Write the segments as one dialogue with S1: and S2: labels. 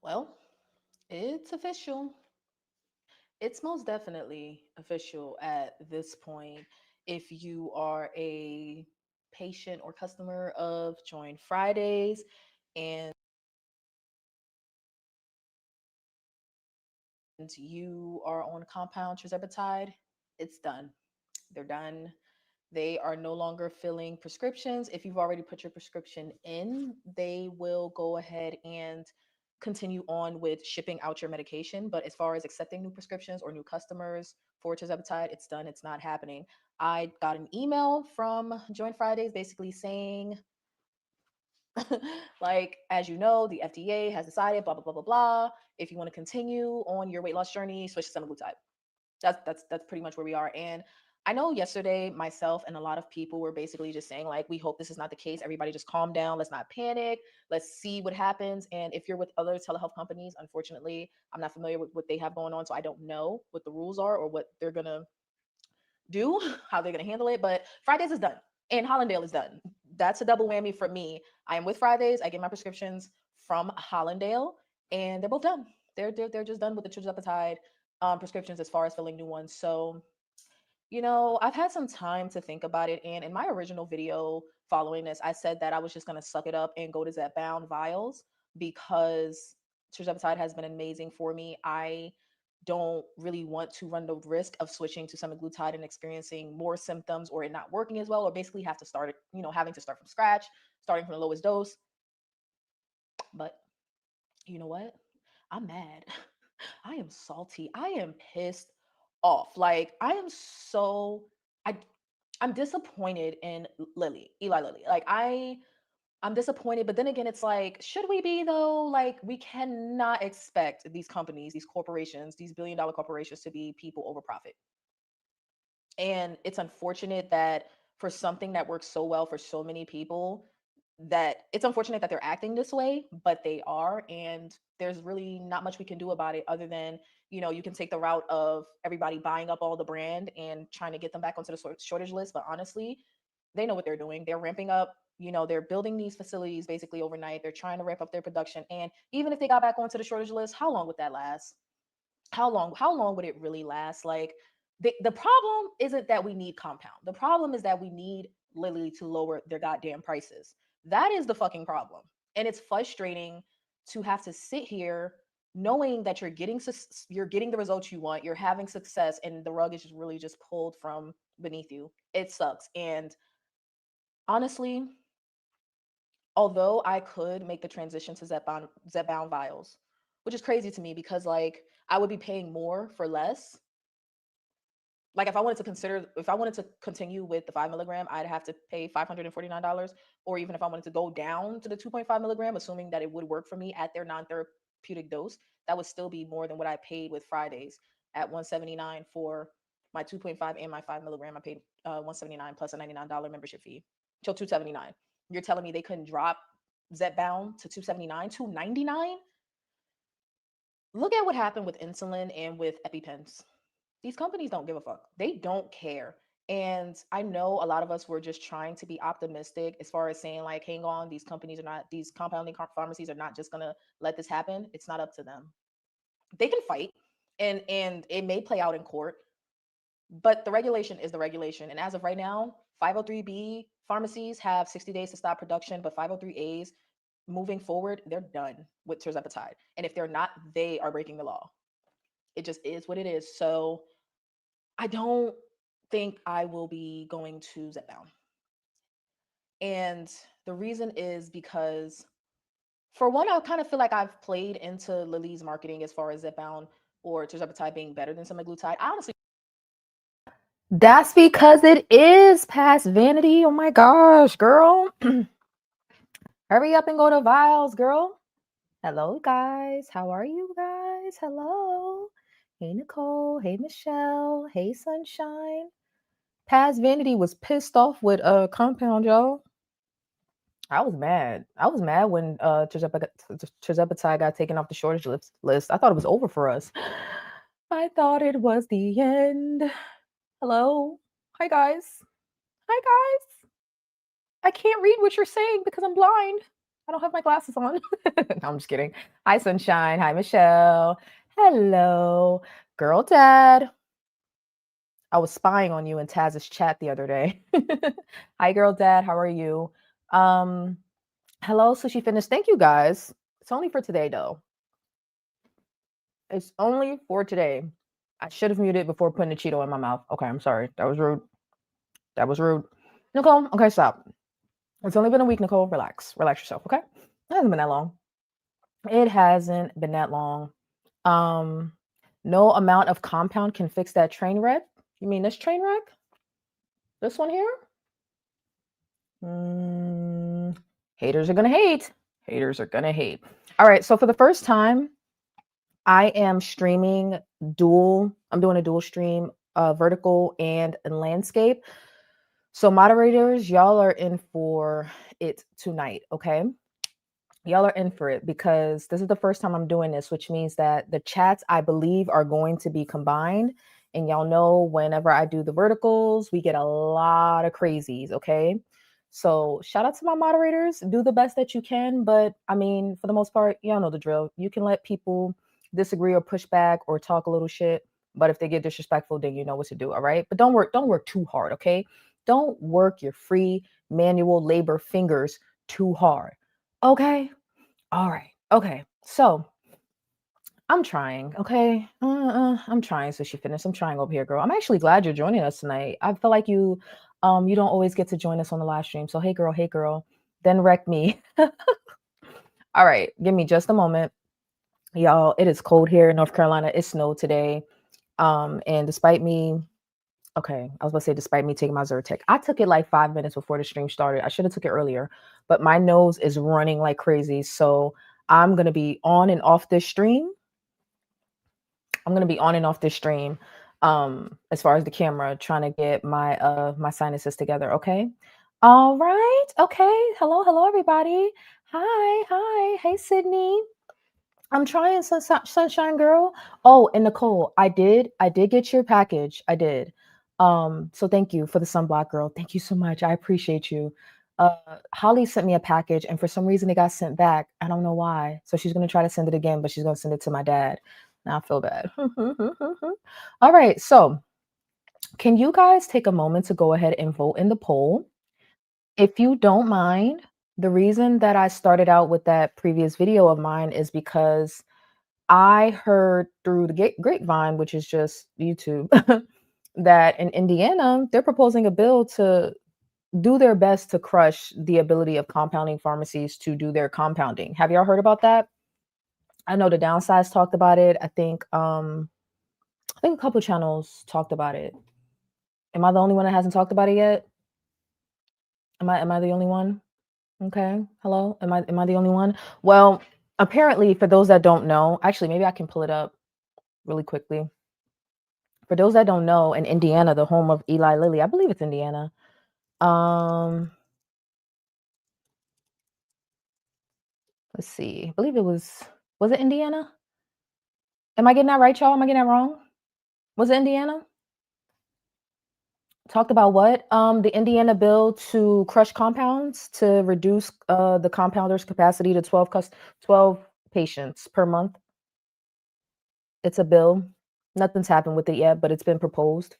S1: Well, it's official. It's most definitely official at this point. If you are a patient or customer of Join Fridays and you are on compound tirzepatide, it's done. They're done. They are no longer filling prescriptions. If you've already put your prescription in, they will go ahead and continue on with shipping out your medication. But as far as accepting new prescriptions or new customers for tirzepatide, it's done. It's not happening. I got an email from Join Fridays basically saying, like, as you know, the FDA has decided, blah, blah, blah, blah, blah. If you want to continue on your weight loss journey, switch to semaglutide. That's pretty much where we are. And I know yesterday myself and a lot of people were basically just saying like, we hope this is not the case. Everybody just calm down. Let's not panic. Let's see what happens. And if you're with other telehealth companies, unfortunately, I'm not familiar with what they have going on, so I don't know what the rules are or what they're gonna do, how they're gonna handle it. But Fridays is done and Hollandale is done. That's a double whammy for me. I am with Fridays. I get my prescriptions from Hollandale, and they're both done. They're just done with the tirzepatide prescriptions as far as filling new ones. So I've had some time to think about it. And in my original video following this, I said that I was just going to suck it up and go to Zepbound vials because tirzepatide has been amazing for me. I don't really want to run the risk of switching to semaglutide and experiencing more symptoms or it not working as well, or basically have to start, having to start from scratch, starting from the lowest dose. But you know what? I'm mad. I am salty. I am pissed off. Like I I'm disappointed in Eli Lilly. Like I'm disappointed, but then again it's like should we be though? Like we cannot expect these companies, these corporations, these billion-dollar corporations to be people over profit. And it's unfortunate that for something that works so well for so many people, that it's unfortunate that they're acting this way, but they are. And there's really not much we can do about it other than, you can take the route of everybody buying up all the brand and trying to get them back onto the shortage list. But honestly, they know what they're doing. They're ramping up. They're building these facilities basically overnight. They're trying to ramp up their production. And even if they got back onto the shortage list, how long would that last? How long would it really last? Like the problem isn't that we need compound. The problem is that we need Lilly to lower their goddamn prices. That is the fucking problem. And it's frustrating to have to sit here knowing that you're getting the results you want, you're having success, and the rug is just really just pulled from beneath you. It sucks. And honestly, although I could make the transition to Zepbound vials, which is crazy to me because like I would be paying more for less. Like if I wanted to continue with the 5 milligram, I'd have to pay $549. Or even if I wanted to go down to the 2.5 milligram, assuming that it would work for me at their non-therapeutic dose, that would still be more than what I paid with Fridays at 179 for my 2.5 and my 5 milligram. I paid 179 plus a $99 membership fee. So 279. You're telling me they couldn't drop Zepbound to 279, 299? Look at what happened with insulin and with EpiPens. These companies don't give a fuck. They don't care. And I know a lot of us were just trying to be optimistic as far as saying like, hang on, these compounding pharmacies are not just gonna let this happen. It's not up to them. They can fight, and it may play out in court, but the regulation is the regulation. And as of right now, 503B pharmacies have 60 days to stop production, but 503As moving forward, they're done with tirzepatide. And if they're not, they are breaking the law. It just is what it is. So I don't think I will be going to Zepbound. And the reason is because, for one, I kind of feel like I've played into Lilly's marketing as far as Zepbound or tirzepatide being better than semaglutide. I honestly, that's because it is past vanity. Oh my gosh, girl. Hurry up and go to vials, girl. Hello, guys. How are you guys? Hello. Hey, Nicole. Hey, Michelle. Hey, Sunshine. Past Vanity was pissed off with Compound, y'all. I was mad. I was mad when Tirzepatide got taken off the shortage list. I thought it was over for us. I thought it was the end. Hello. Hi, guys. Hi, guys. I can't read what you're saying because I'm blind. I don't have my glasses on. No, I'm just kidding. Hi, Sunshine. Hi, Michelle. Hello, girl dad. I was spying on you in Taz's chat the other day. Hi, girl dad. How are you? Um, Hello, Sushi Fitness. Thank you guys. It's only for today, though. It's only for today. I should have muted before putting the Cheeto in my mouth. Okay, I'm sorry. That was rude. That was rude. Nicole, okay, stop. It's only been a week, Nicole. Relax. Relax yourself, okay? It hasn't been that long. It hasn't been that long. Um, no amount of compound can fix that train wreck. You mean this train wreck? This one here? Haters are gonna hate. Haters are gonna hate. All right, so for the first time, I am streaming dual. I'm doing a dual stream, vertical and landscape. So moderators, y'all are in for it tonight, okay? Y'all are in for it because this is the first time I'm doing this, which means that the chats, I believe, are going to be combined. And y'all know whenever I do the verticals, we get a lot of crazies, okay? So shout out to my moderators. Do the best that you can. But I mean, for the most part, y'all know the drill. You can let people disagree or push back or talk a little shit. But if they get disrespectful, then you know what to do. All right. But don't work too hard, okay? Don't work your free manual labor fingers too hard. Okay. All right. Okay. So I'm trying. Okay. I'm trying. So she finished. I'm trying over here, girl. I'm actually glad you're joining us tonight. I feel like you don't always get to join us on the live stream. So hey, girl. Hey, girl. Then wreck me. All right. Give me just a moment, y'all. It is cold here in North Carolina. It snowed today. And despite me, okay, I was about to say, despite me taking my Zyrtec, I took it like 5 minutes before the stream started. I should have took it earlier, but my nose is running like crazy. So I'm gonna be on and off this stream. I'm gonna be on and off this stream, as far as the camera, trying to get my sinuses together. Okay. All right. Okay. Hello, hello, everybody. Hi, hi. Hey, Sydney. I'm trying sunshine girl. Oh, and Nicole, I did get your package. I did. So thank you for the sunblock girl. Thank you so much. I appreciate you. Uh, Holly sent me a package and for some reason it got sent back. I don't know why. So she's gonna try to send it again, but she's gonna send it to my dad. Now I feel bad. All right. So can you guys take a moment to go ahead and vote in the poll? If you don't mind, the reason that I started out with that previous video of mine is because I heard through the grapevine, which is just YouTube, that in Indiana, they're proposing a bill to do their best to crush the ability of compounding pharmacies to do their compounding. Have y'all heard about that? I know the downsides talked about it. I think a couple channels talked about it. Am I the only one that hasn't talked about it yet? Am I the only one? Okay. Hello? Am I the only one? Well, apparently for those that don't know, actually maybe I can pull it up really quickly. For those that don't know, in Indiana, the home of Eli Lilly, I believe it's Indiana. Um, let's see. I believe was it Indiana? Am I getting that right, y'all? Am I getting that wrong? Was it Indiana? Talked about what? The Indiana bill to crush compounds to reduce the compounder's capacity to 12 patients per month. It's a bill. Nothing's happened with it yet, but it's been proposed.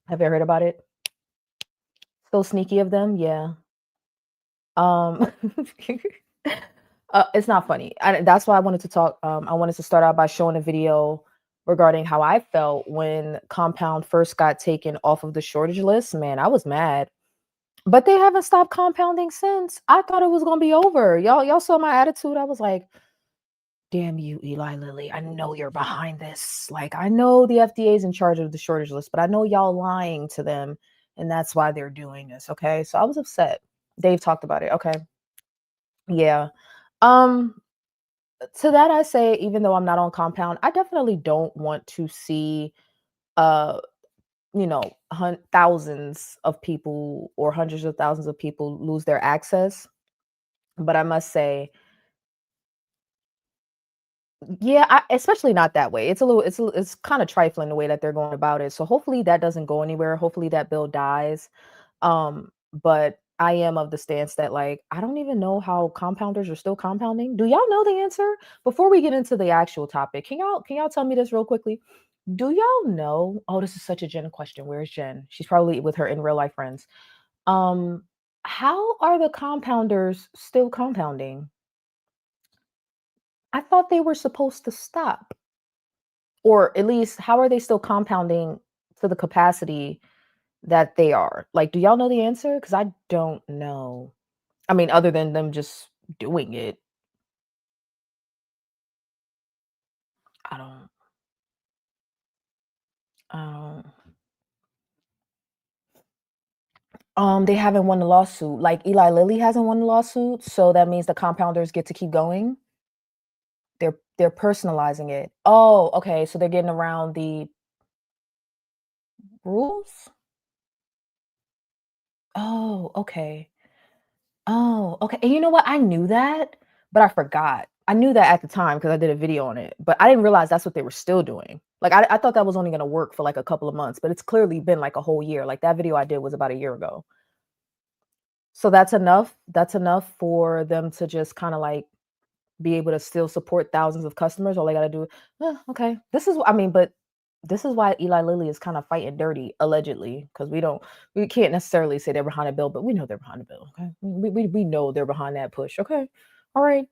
S1: Have you heard about it? So sneaky of them, yeah. Um, it's not funny. That's why I wanted to talk. I wanted to start out by showing a video regarding how I felt when Compound first got taken off of the shortage list. Man, I was mad, but they haven't stopped compounding since. I thought it was gonna be over. Y'all saw my attitude. I was like, "Damn you, Eli Lilly! I know you're behind this. Like, I know the FDA is in charge of the shortage list, but I know y'all lying to them, and that's why they're doing this." Okay, so I was upset. Dave talked about it. Okay, yeah. Um, to that I say, even though I'm not on Compound, I definitely don't want to see, uh, thousands of people or hundreds of thousands of people lose their access. But I must say, yeah, especially not that way. It's kind of trifling the way that they're going about it. So hopefully that doesn't go anywhere. Hopefully that bill dies. But I am of the stance that, like, I don't even know how compounders are still compounding. Do y'all know the answer? Before we get into the actual topic, can y'all tell me this real quickly? Do y'all know? Oh, this is such a Jen question. Where's Jen? She's probably with her in real life friends. Um, how are the compounders still compounding? I thought they were supposed to stop. Or at least how are they still compounding to the capacity that they are? Like, do y'all know the answer? Because I don't know. I mean, other than them just doing it, I don't. Um, they haven't won the lawsuit. Like Eli Lilly hasn't won the lawsuit, so that means the compounders get to keep going. They're personalizing it. Oh, okay. So they're getting around the rules. Oh, okay. Oh, okay. And you know what? I knew that, but I forgot. I knew that at the time because I did a video on it, but I didn't realize that's what they were still doing. Like I thought that was only going to work for like a couple of months, but it's clearly been like a whole year. Like that video I did was about a year ago. So that's enough. That's enough for them to just kind of like be able to still support thousands of customers. All they got to do, okay. This is, I mean, but this is why Eli Lilly is kind of fighting dirty, allegedly, because we can't necessarily say they're behind a bill, but we know they're behind a bill. Okay, we know they're behind that push. Okay, all right.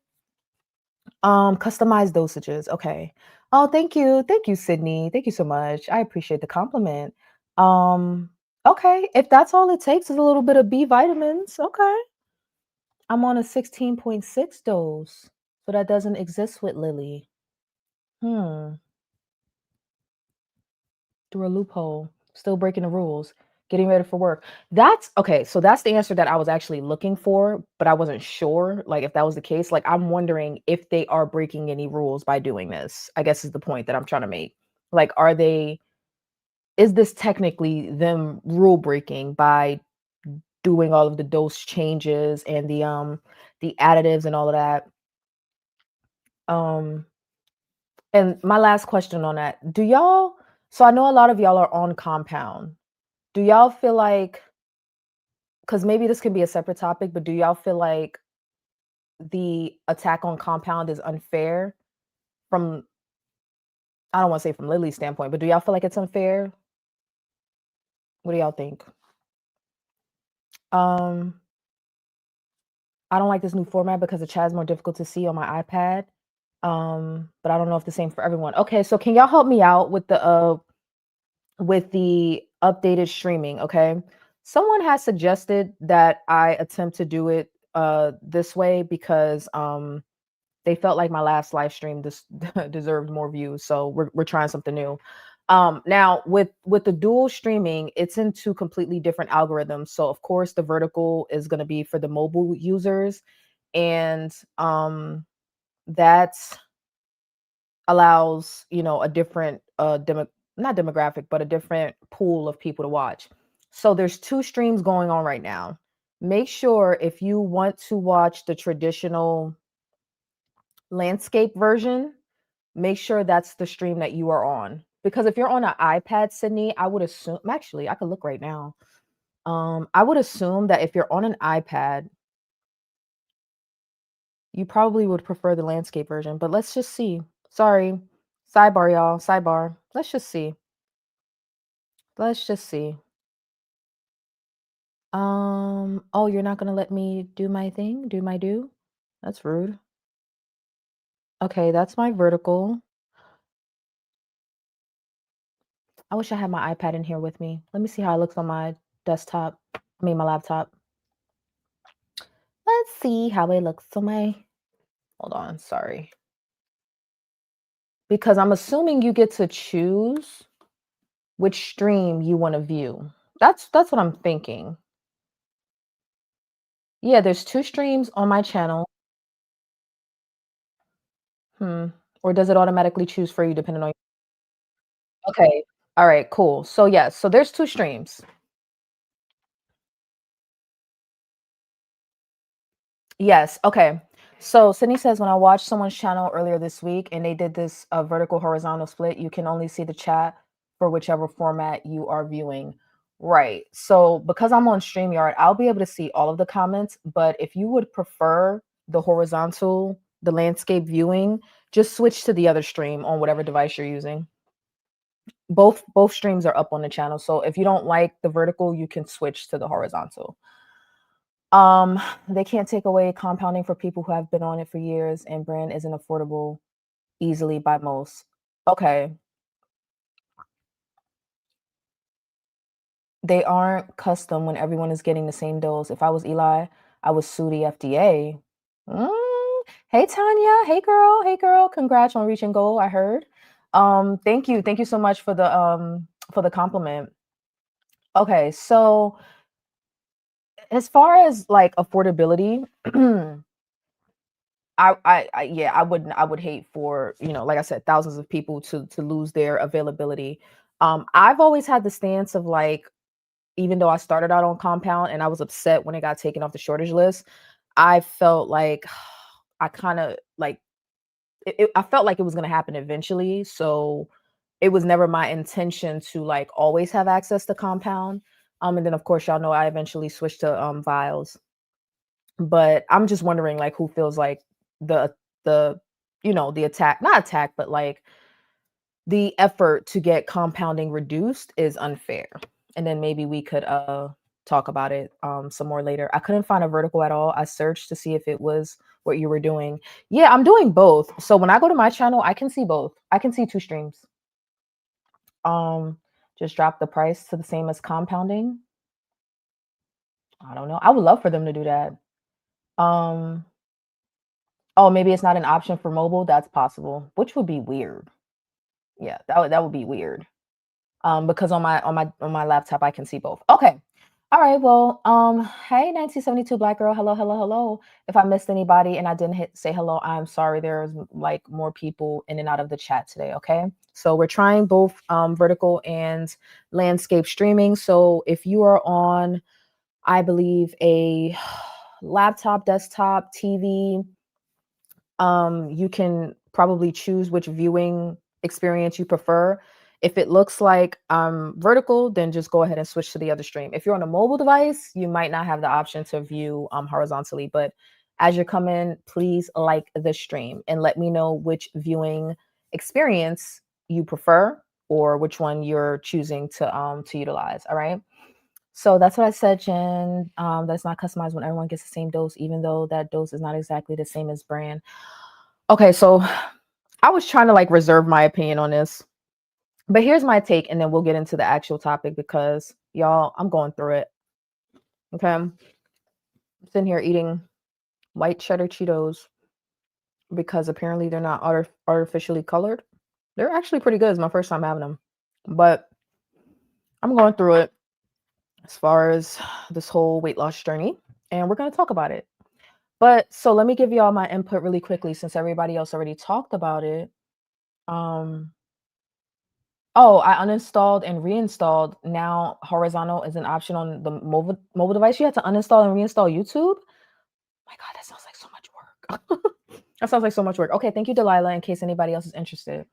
S1: Customized dosages. Okay. Oh, thank you, Sydney. Thank you so much. I appreciate the compliment. Um, okay, if that's all it takes is a little bit of B vitamins. Okay, I'm on a 16.6 dose, so that doesn't exist with Lily. Hmm. Through a loophole, still breaking the rules, getting ready for work. That's okay, so that's the answer that I was actually looking for, but I wasn't sure, like, if that was the case. Like, I'm wondering if they are breaking any rules by doing this, I guess is the point that I'm trying to make. Like, is this technically them rule breaking by doing all of the dose changes and the additives and all of that? Um, and my last question on that, do y'all so I know a lot of y'all are on compound. Do y'all feel like, because maybe this could be a separate topic, but do y'all feel like the attack on compound is unfair from, I don't want to say from Lily's standpoint, but do y'all feel like it's unfair? What do y'all think? Um, I don't like this new format because the chat is more difficult to see on my iPad. But I don't know if the same for everyone. Okay, so can y'all help me out with the updated streaming, okay? Someone has suggested that I attempt to do it this way because they felt like my last live stream deserved more views, so we're trying something new. Now with the dual streaming, it's in two completely different algorithms. So of course the vertical is going to be for the mobile users, and that allows, a different not demographic, but a different pool of people to watch. So there's two streams going on right now. Make sure if you want to watch the traditional landscape version, make sure that's the stream that you are on. Because if you're on an iPad, Sydney, I would assume, actually, I could look right now. I would assume that if you're on an iPad, you probably would prefer the landscape version, but let's just see. Sorry. Sidebar, y'all. Sidebar. Let's just see. Let's just see. Oh, you're not gonna let me do my thing? Do my do? That's rude. Okay, that's my vertical. I wish I had my iPad in here with me. Let me see how it looks on my desktop. I mean my laptop. Let's see how it looks on my, hold on, sorry. Because I'm assuming you get to choose which stream you want to view. That's what I'm thinking. Yeah, there's two streams on my channel. Hmm. Or does it automatically choose for you depending on, okay. All right, cool. So yes, so there's two streams. Yes. Okay. So Sydney says when I watched someone's channel earlier this week and they did this vertical horizontal split, you can only see the chat for whichever format you are viewing. Right. So because I'm on StreamYard, I'll be able to see all of the comments. But if you would prefer the horizontal, the landscape viewing, just switch to the other stream on whatever device you're using. Both streams are up on the channel. So if you don't like the vertical, you can switch to the horizontal. Um, they can't take away compounding for people who have been on it for years and brand isn't affordable easily by most. Okay. They aren't custom when everyone is getting the same dose. If I was Eli, I would sue the FDA. Hey Tanya, hey girl, hey girl. Congrats on reaching goal. I heard. Thank you so much for the compliment. Okay, so as far as like affordability, yeah, I would hate for, like I said, thousands of people to lose their availability. I've always had the stance of like, even though I started out on compound and I was upset when it got taken off the shortage list, I felt like I kind of like I felt like it was going to happen eventually. So it was never my intention to like always have access to compound. And then of course y'all know I eventually switched to vials. But I'm just wondering like who feels like the the the attack, not attack, but like the effort to get compounding reduced is unfair. And then maybe we could talk about it some more later. I couldn't find a vertical at all. I searched to see if it was what you were doing. Yeah, I'm doing both. So when I go to my channel, I can see both. I can see two streams. Um just drop the price to the same as compounding. I don't know. I would love for them to do that. Um oh, maybe it's not an option for mobile. That's possible, which would be weird. Yeah, that would be weird. Because on my laptop I can see both. Okay. All right. Well, hey 1972 black girl. Hello, hello, hello. If I missed anybody and I didn't say hello, I'm sorry. There's like more people in and out of the chat today. Okay. So we're trying both vertical and landscape streaming. So if you are on, I believe, a laptop, desktop, TV, you can probably choose which viewing experience you prefer. If it looks like vertical, then just go ahead and switch to the other stream. If you're on a mobile device, you might not have the option to view horizontally. But as you're coming, please like the stream and let me know which viewing experience you prefer or which one you're choosing to utilize. All right. So that's what I said, Jen. That's not customized when everyone gets the same dose, even though that dose is not exactly the same as brand. Okay, so I was trying to like reserve my opinion on this, but here's my take, and then we'll get into the actual topic because y'all, I'm going through it. Okay, I'm sitting here eating white cheddar Cheetos because apparently they're not artificially colored. They're actually pretty good. It's my first time having them, but I'm going through it as far as this whole weight loss journey, and we're going to talk about it. But so let me give y'all my input really quickly since everybody else already talked about it. Um, Oh, I uninstalled and reinstalled. Now horizontal is an option on the mobile device. You have to uninstall and reinstall YouTube? My God, that sounds like so much work. That sounds like so much work. Okay, thank you, Delilah, in case anybody else is interested.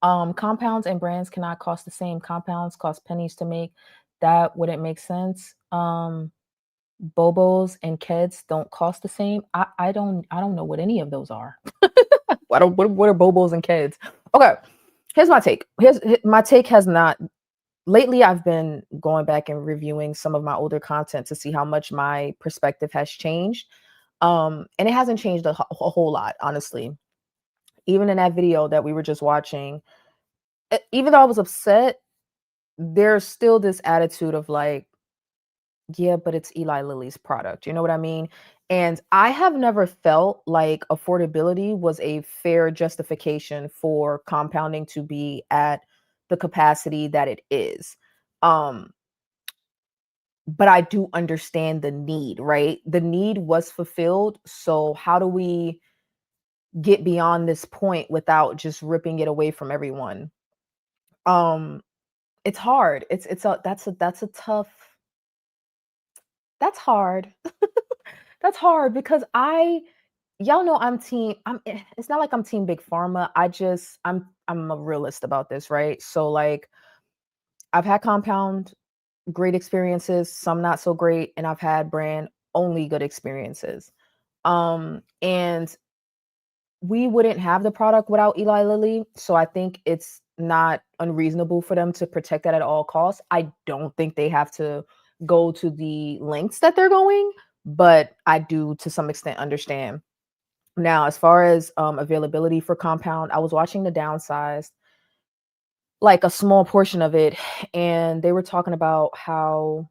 S1: Compounds and brands cannot cost the same. Compounds cost pennies to make. That wouldn't make sense. Bobos and Keds don't cost the same. I don't know what any of those are. What are Bobos and Keds? Okay, here's my take. My take has not lately. I've been going back and reviewing some of my older content to see how much my perspective has changed. And it hasn't changed a whole lot, honestly. Even in that video that we were just watching, even though I was upset, there's still this attitude of like, yeah, but it's Eli Lilly's product. You know what I mean? And I have never felt like affordability was a fair justification for compounding to be at the capacity that it is. Um, but I do understand the need, right? The need was fulfilled. So how do we get beyond this point without just ripping it away from everyone? Um, it's hard. That's a tough. That's hard. That's hard because y'all know it's not like I'm team big pharma. I'm a realist about this, right? So like I've had compound great experiences, some not so great, and I've had brand only good experiences. And we wouldn't have the product without Eli Lilly, so I think it's not unreasonable for them to protect that at all costs. I don't think they have to go to the lengths that they're going, but I do to some extent understand. Now, as far as availability for compound, I was watching the downsized, like a small portion of it, and they were talking about how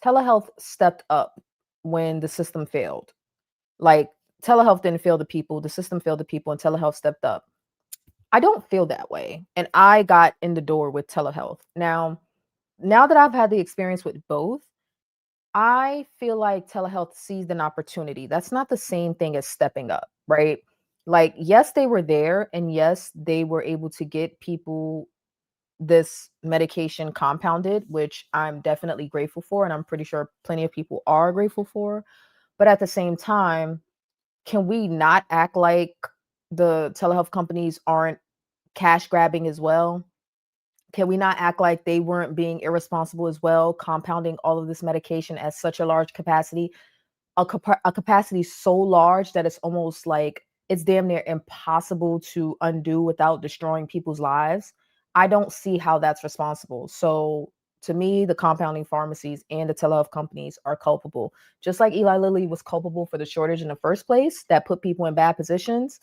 S1: telehealth stepped up when the system failed. Like, telehealth didn't fail the people, the system failed the people, and telehealth stepped up. I don't feel that way. And I got in the door with telehealth. Now that I've had the experience with both, I feel like telehealth seized an opportunity. That's not the same thing as stepping up, right? Like, yes, they were there, and yes, they were able to get people this medication compounded, which I'm definitely grateful for. And I'm pretty sure plenty of people are grateful for. But at the same time, can we not act like the telehealth companies aren't cash grabbing as well? Can we not act like they weren't being irresponsible as well, compounding all of this medication at such a large capacity, a capacity so large that it's almost like it's damn near impossible to undo without destroying people's lives? I don't see how that's responsible. So to me, the compounding pharmacies and the telehealth companies are culpable. Just like Eli Lilly was culpable for the shortage in the first place that put people in bad positions.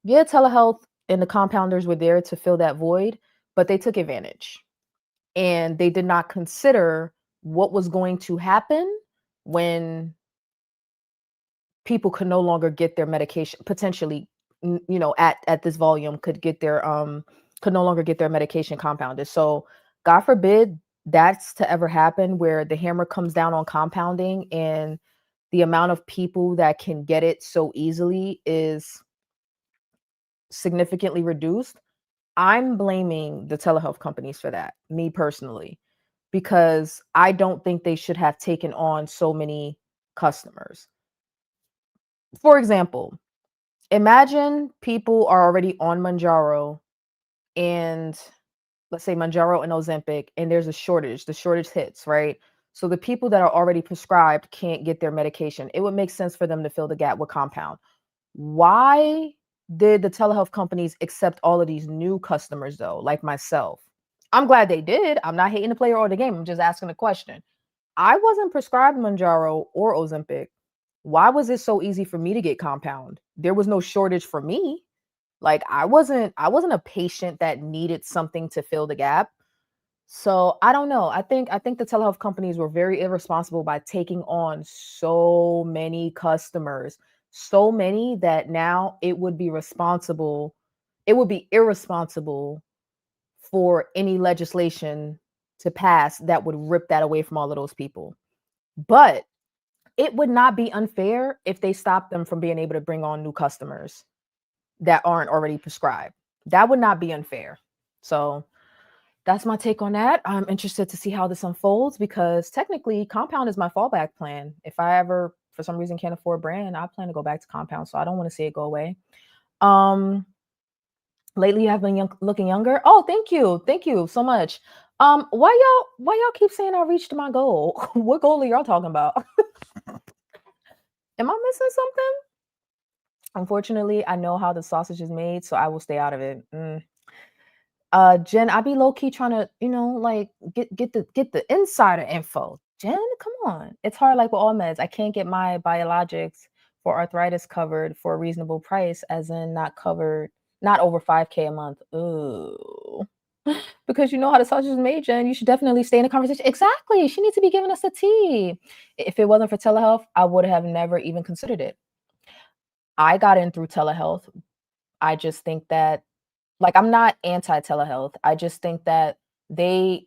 S1: Yeah, telehealth and the compounders were there to fill that void, but they took advantage and they did not consider what was going to happen when people could no longer get their medication potentially, at this volume could no longer get their medication compounded. So God forbid that's to ever happen, where the hammer comes down on compounding and the amount of people that can get it so easily is significantly reduced. I'm blaming the telehealth companies for that, me personally, because I don't think they should have taken on so many customers. For example, imagine people are already on Manjaro, and let's say Manjaro and Ozempic, and there's a shortage. The shortage hits, right? So the people that are already prescribed can't get their medication. It would make sense for them to fill the gap with compound. Why did the telehealth companies accept all of these new customers though, like myself? I'm glad they did. I'm not hating the player or the game. I'm just asking a question. I wasn't prescribed Manjaro or Ozempic. Why was it so easy for me to get compound? There was no shortage for me. Like, I wasn't a patient that needed something to fill the gap. So I don't know. I think the telehealth companies were very irresponsible by taking on so many customers, so many that now it would be irresponsible for any legislation to pass that would rip that away from all of those people. But it would not be unfair if they stopped them from being able to bring on new customers that aren't already prescribed. That would not be unfair. So that's my take on that. I'm interested to see how this unfolds because technically compound is my fallback plan. If I ever for some reason can't afford brand, I plan to go back to compound. So I don't want to see it go away. Um Lately you have been looking younger. Oh, thank you. Thank you so much. Why y'all keep saying I reached my goal? What goal are y'all talking about? Am I missing something? Unfortunately, I know how the sausage is made, so I will stay out of it. Jen, I be low key trying to, like get the insider info. Jen, come on. It's hard like with all meds. I can't get my biologics for arthritis covered for a reasonable price, as in not covered, not over 5K a month. Ooh. Because you know how the sausage is made, Jen. You should definitely stay in the conversation. Exactly. She needs to be giving us the tea. If it wasn't for telehealth, I would have never even considered it. I got in through telehealth. I just think that, like, I'm not anti telehealth. I just think that they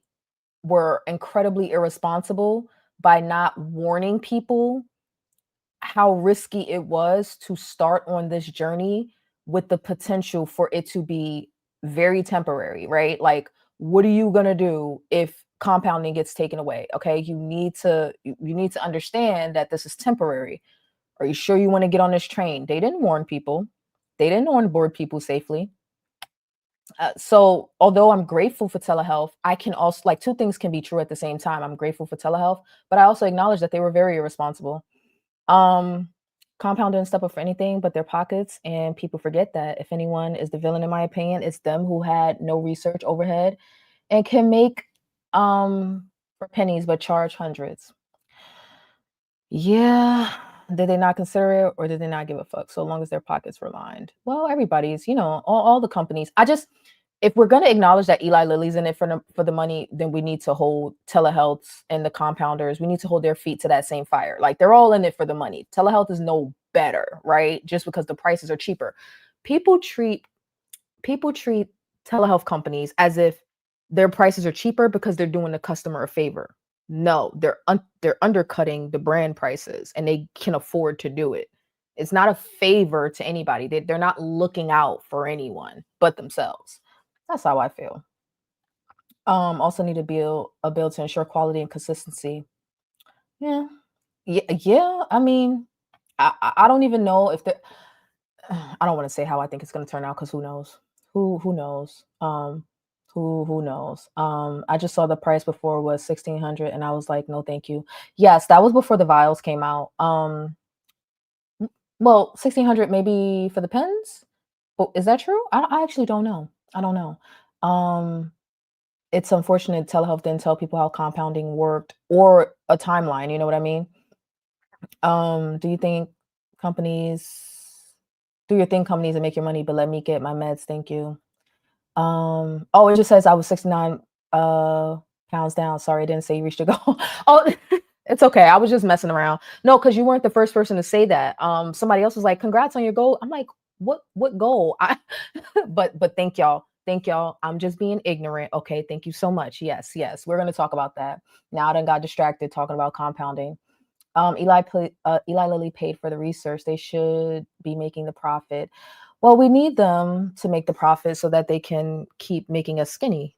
S1: were incredibly irresponsible by not warning people how risky it was to start on this journey with the potential for it to be very temporary, right? Like, what are you going to do if compounding gets taken away? Okay, you need to understand that this is temporary. Are you sure you want to get on this train? They didn't warn people. They didn't onboard people safely. So although I'm grateful for telehealth, I can also like two things can be true at the same time. I'm grateful for telehealth, but I also acknowledge that they were very irresponsible. Um, Compound didn't step up for anything but their pockets, and people forget that if anyone is the villain, in my opinion, it's them who had no research overhead and can make for pennies but charge hundreds. Yeah. Did they not consider it or did they not give a fuck so long as their pockets were lined? Well, everybody's, all the companies. If we're going to acknowledge that Eli Lilly's in it for the money, then we need to hold telehealths and the compounders. We need to hold their feet to that same fire. Like they're all in it for the money. Telehealth is no better, right? Just because the prices are cheaper. People treat people treat telehealth companies as if their prices are cheaper because they're doing the customer a favor. No, they're undercutting the brand prices and they can afford to do it. It's not a favor to anybody. They're not looking out for anyone but themselves. That's how I feel. Also need a bill to ensure quality and consistency. Yeah. Yeah. I mean, I don't even know if the I don't want to say how I think it's going to turn out because who knows? Who knows? Who knows? I just saw the price before was 1,600, and I was like, no, thank you. Yes, that was before the vials came out. Well, 1,600 maybe for the pens. Oh, is that true? I actually don't know. I don't know. Um, it's unfortunate telehealth didn't tell people how compounding worked or a timeline. You know what I mean? Do you think companies do your thing, companies, and make your money, but let me get my meds, thank you. Oh, it just says I was 69 pounds down. Sorry, I didn't say you reached your goal. Oh, it's okay. I was just messing around. No, because you weren't the first person to say that. Somebody else was like, "Congrats on your goal." I'm like, "What goal?" But thank y'all. Thank y'all. I'm just being ignorant. Okay, thank you so much. Yes, yes. We're gonna talk about that. Now I done got distracted talking about compounding. Eli Lilly paid for the research. They should be making the profit. Well, we need them to make the profit so that they can keep making us skinny.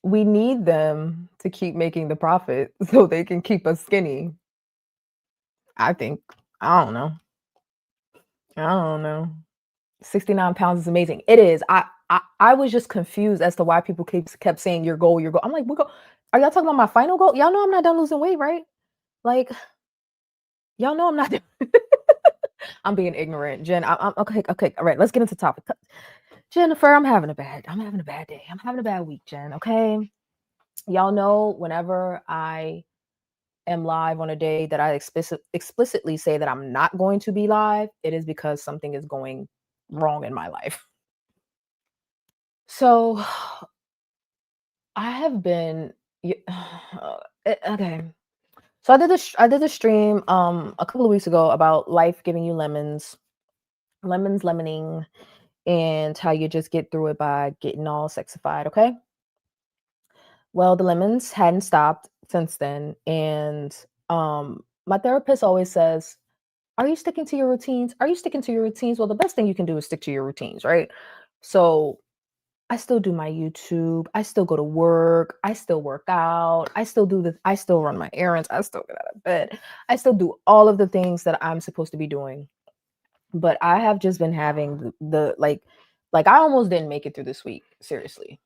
S1: We need them to keep making the profit so they can keep us skinny. I think. I don't know. I don't know. 69 pounds is amazing. It is. I was just confused as to why people kept saying your goal, your goal. I'm like, what goal? Are y'all talking about my final goal? Y'all know I'm not done losing weight, right? Like, y'all know I'm not. I'm being ignorant, Jen. I'm okay. Okay, all right. Let's get into the topic. Jennifer, I'm having a bad day. I'm having a bad week, Jen. Okay, y'all know whenever I am live on a day that I explicitly say that I'm not going to be live, it is because something is going wrong in my life. So I have been okay. So I did a stream a couple of weeks ago about life giving you lemons lemoning, and how you just get through it by getting all sexified, okay? Well, the lemons hadn't stopped since then, and my therapist always says, "Are you sticking to your routines? Are you sticking to your routines?" Well, the best thing you can do is stick to your routines, right? So I still do my YouTube. I still go to work. I still work out. I still run my errands. I still get out of bed. I still do all of the things that I'm supposed to be doing. But I have just been having like I almost didn't make it through this week. Seriously.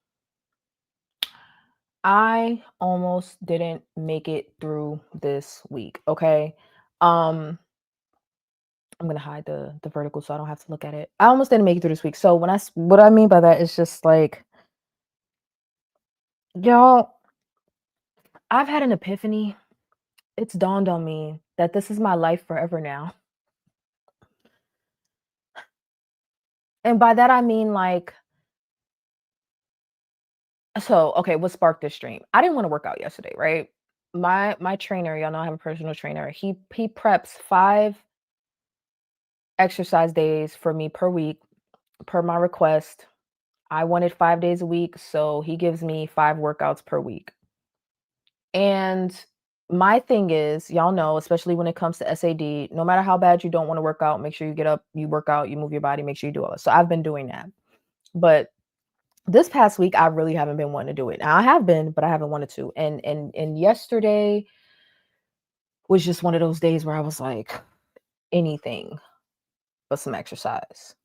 S1: I almost didn't make it through this week. Okay. Um, I'm gonna hide the vertical so I don't have to look at it. I almost didn't make it through this week. So what I mean by that is just like, y'all, I've had an epiphany. It's dawned on me that this is my life forever now. And by that I mean like, so okay, what sparked this stream? I didn't want to work out yesterday, right? My trainer, y'all know I have a personal trainer. He preps 5 exercise days for me per week per my request. I wanted 5 days a week, so he gives me 5 workouts per week. And my thing is, y'all know, especially when it comes to SAD, no matter how bad you don't want to work out, make sure you get up, you work out, you move your body, make sure you do all this. So I've been doing that. But this past week, I really haven't been wanting to do it. Now I have been, but I haven't wanted to. And yesterday, was just one of those days where I was like, anything but some exercise.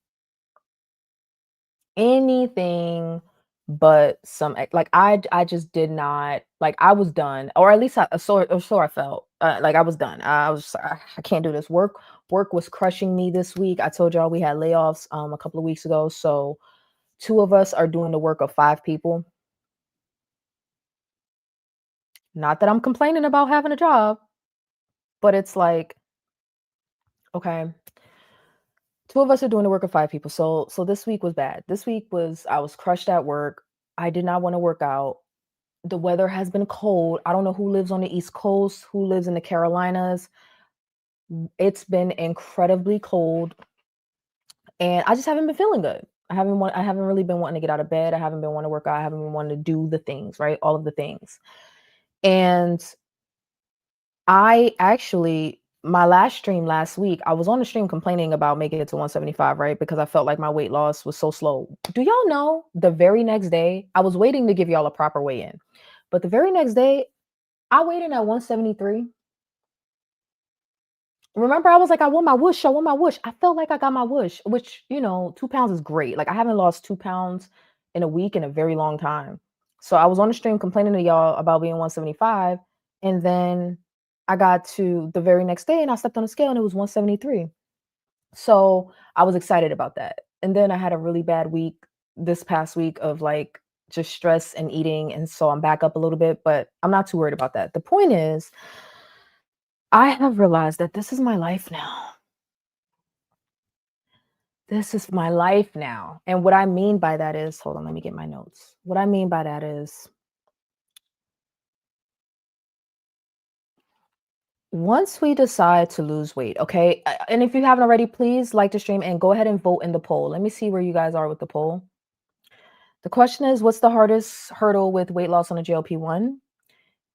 S1: Anything but some like I just did not like I was done, or at least so I felt like I was done. I was just, I can't do this. Work was crushing me this week. I told y'all we had layoffs a couple of weeks ago, so two of us are doing the work of five people. Not that I'm complaining about having a job, but it's like, okay, two of us are doing the work of five people. So this week was bad. This week was I was crushed at work. I did not want to work out. The weather has been cold. I don't know who lives on the East Coast, who lives in the Carolinas. It's been incredibly cold, and I just haven't been feeling good. I haven't really been wanting to get out of bed. I haven't been wanting to work out. I haven't been wanting to do the things, right? All of the things. And I actually my last stream last week, I was on the stream complaining about making it to 175, right? Because I felt like my weight loss was so slow. Do y'all know the very next day, I was waiting to give y'all a proper weigh in. But the very next day, I weighed in at 173. Remember, I was like, I want my whoosh. I want my whoosh. I felt like I got my whoosh, which, 2 pounds is great. Like, I haven't lost 2 pounds in a week in a very long time. So I was on the stream complaining to y'all about being 175. And then I got to the very next day and I stepped on the scale and it was 173. So I was excited about that. And then I had a really bad week this past week of like just stress and eating. And so I'm back up a little bit, but I'm not too worried about that. The point is, I have realized that this is my life now. This is my life now. And what I mean by that is, hold on, let me get my notes. What I mean by that is, once we decide to lose weight, okay? And if you haven't already, please like the stream and go ahead and vote in the poll. Let me see where you guys are with the poll. The question is, what's the hardest hurdle with weight loss on a GLP-1?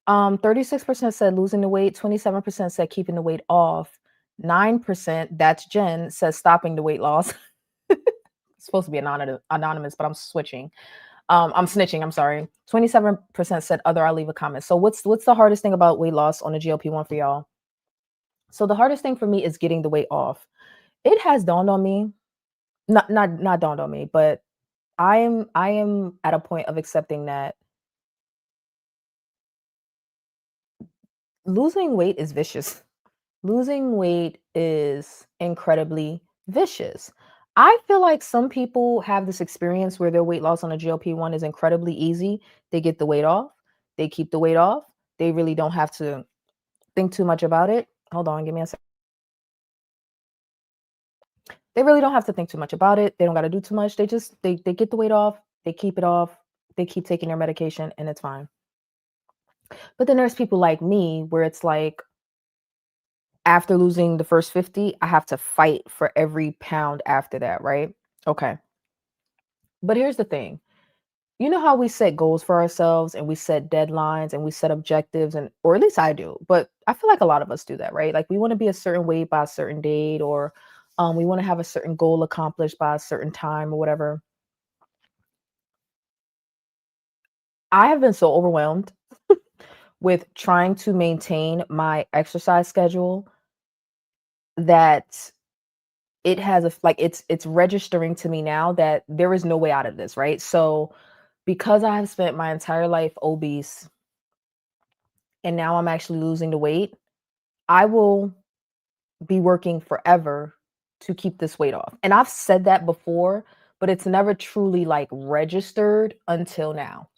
S1: 36% said losing the weight, 27% said keeping the weight off, 9%, that's Jen, says stopping the weight loss. It's supposed to be anonymous, but I'm switching. I'm snitching. I'm sorry. 27% said other. I'll leave a comment. So what's the hardest thing about weight loss on a GLP-1 for y'all? So the hardest thing for me is getting the weight off. It has dawned on me, not dawned on me, but I am at a point of accepting that losing weight is vicious. Losing weight is incredibly vicious. I feel like some people have this experience where their weight loss on a GLP-1 is incredibly easy. They get the weight off, they keep the weight off. They really don't have to think too much about it. Hold on, give me a second. They really don't have to think too much about it. They don't got to do too much. They get the weight off, they keep it off, they keep taking their medication and it's fine. But then there's people like me where it's like after losing the first 50, I have to fight for every pound after that, right? Okay. But here's the thing. You know how we set goals for ourselves and we set deadlines and we set objectives, and or at least I do, but I feel like a lot of us do that, right? Like we want to be a certain weight by a certain date, or we want to have a certain goal accomplished by a certain time or whatever. I have been so overwhelmed with trying to maintain my exercise schedule that it has like it's registering to me now that there is no way out of this, right? So because I have spent my entire life obese and now I'm actually losing the weight, I will be working forever to keep this weight off. And I've said that before, but it's never truly like registered until now.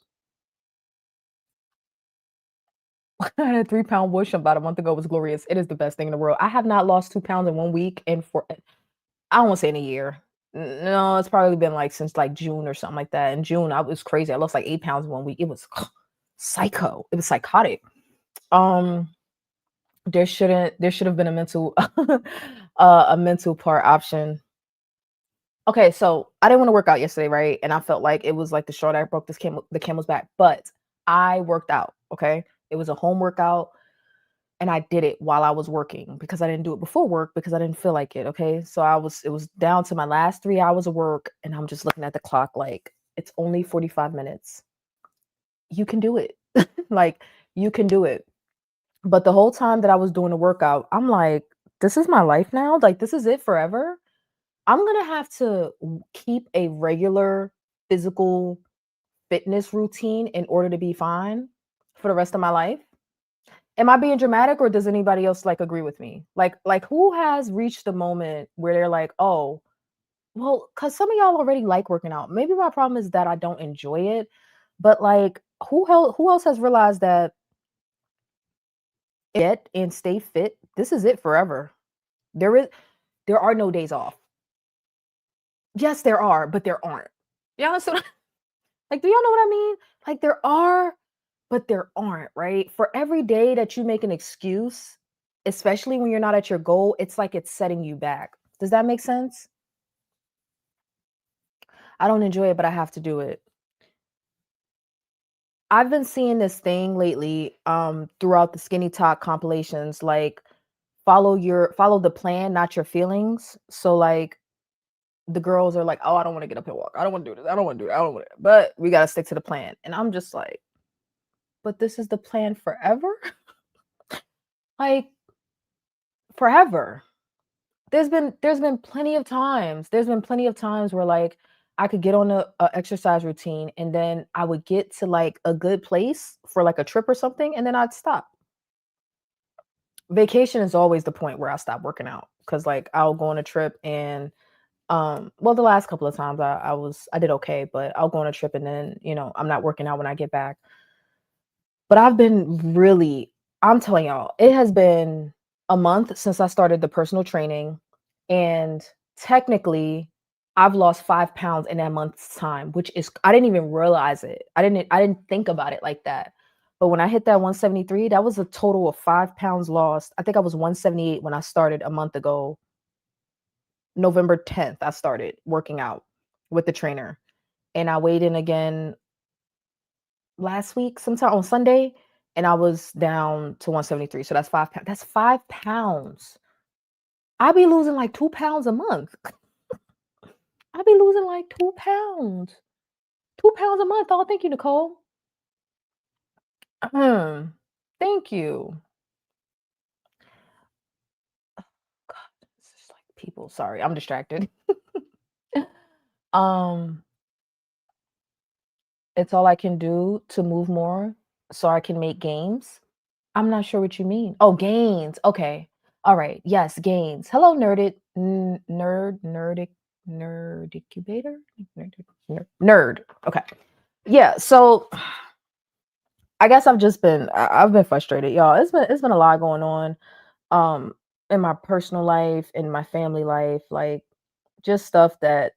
S1: I had a 3 pound push about a month ago. It was glorious. It is the best thing in the world. I have not lost 2 pounds in 1 week and for I don't want to say in a year. No, it's probably been like since like June or something like that. In June, I was crazy. I lost like 8 pounds in 1 week. It was psycho. It was psychotic. Um, there should have been a mental a mental part option. Okay, so I didn't want to work out yesterday, right? And I felt like it was like the straw that broke the camel's back. But I worked out. Okay, it was a home workout, and I did it while I was working because I didn't do it before work because I didn't feel like it. Okay, so it was down to my last 3 hours of work, and I'm just looking at the clock like it's only 45 minutes. You can do it. Like you can do it. But the whole time that I was doing the workout, I'm like, this is my life now. Like, this is it forever. I'm going to have to keep a regular physical fitness routine in order to be fine for the rest of my life. Am I being dramatic or does anybody else like agree with me? Like who has reached the moment where they're like, "Oh, well, cuz some of y'all already like working out. Maybe my problem is that I don't enjoy it." But like who else has realized that get and stay fit, this is it forever. There is there are no days off. Yes, there are, but there aren't. Yeah, so like do y'all know what I mean? Like there are, but there aren't, right? For every day that you make an excuse, especially when you're not at your goal, it's like it's setting you back. Does that make sense? I don't enjoy it, but I have to do it. I've been seeing this thing lately throughout the skinny talk compilations like follow the plan, not your feelings. So like the girls are like, "Oh, I don't want to get up and walk. I don't want to do this. I don't want to do that. I don't want to." But we got to stick to the plan. And I'm just like, "But this is the plan forever?" Like forever. There's been plenty of times. There's been plenty of times where like I could get on a exercise routine and then I would get to like a good place for like a trip or something and then I'd stop. Vacation is always the point where I stop working out because like I'll go on a trip and well the last couple of times I did okay, but I'll go on a trip and then, I'm not working out when I get back. But I've been really I'm telling y'all, it has been a month since I started the personal training, and technically, I've lost 5 pounds in that month's time, which is I didn't even realize it. I didn't think about it like that. But when I hit that 173, that was a total of 5 pounds lost. I think I was 178 when I started a month ago. November 10th, I started working out with the trainer, and I weighed in again last week, sometime on Sunday, and I was down to 173. So that's 5 pounds. That's 5 pounds. I be losing like 2 pounds a month. I be losing like 2 pounds. 2 pounds a month. Oh, thank you, Nicole. Thank you. God, it's just like people. Sorry, I'm distracted. um, it's all I can do to move more so I can make gains. I'm not sure what you mean. Oh, gains. Okay. All right. Yes, gains. Hello, nerdicubator? Nerd. Okay. Yeah. So I guess I've been frustrated, y'all. It's been a lot going on um in my personal life, in my family life, like just stuff that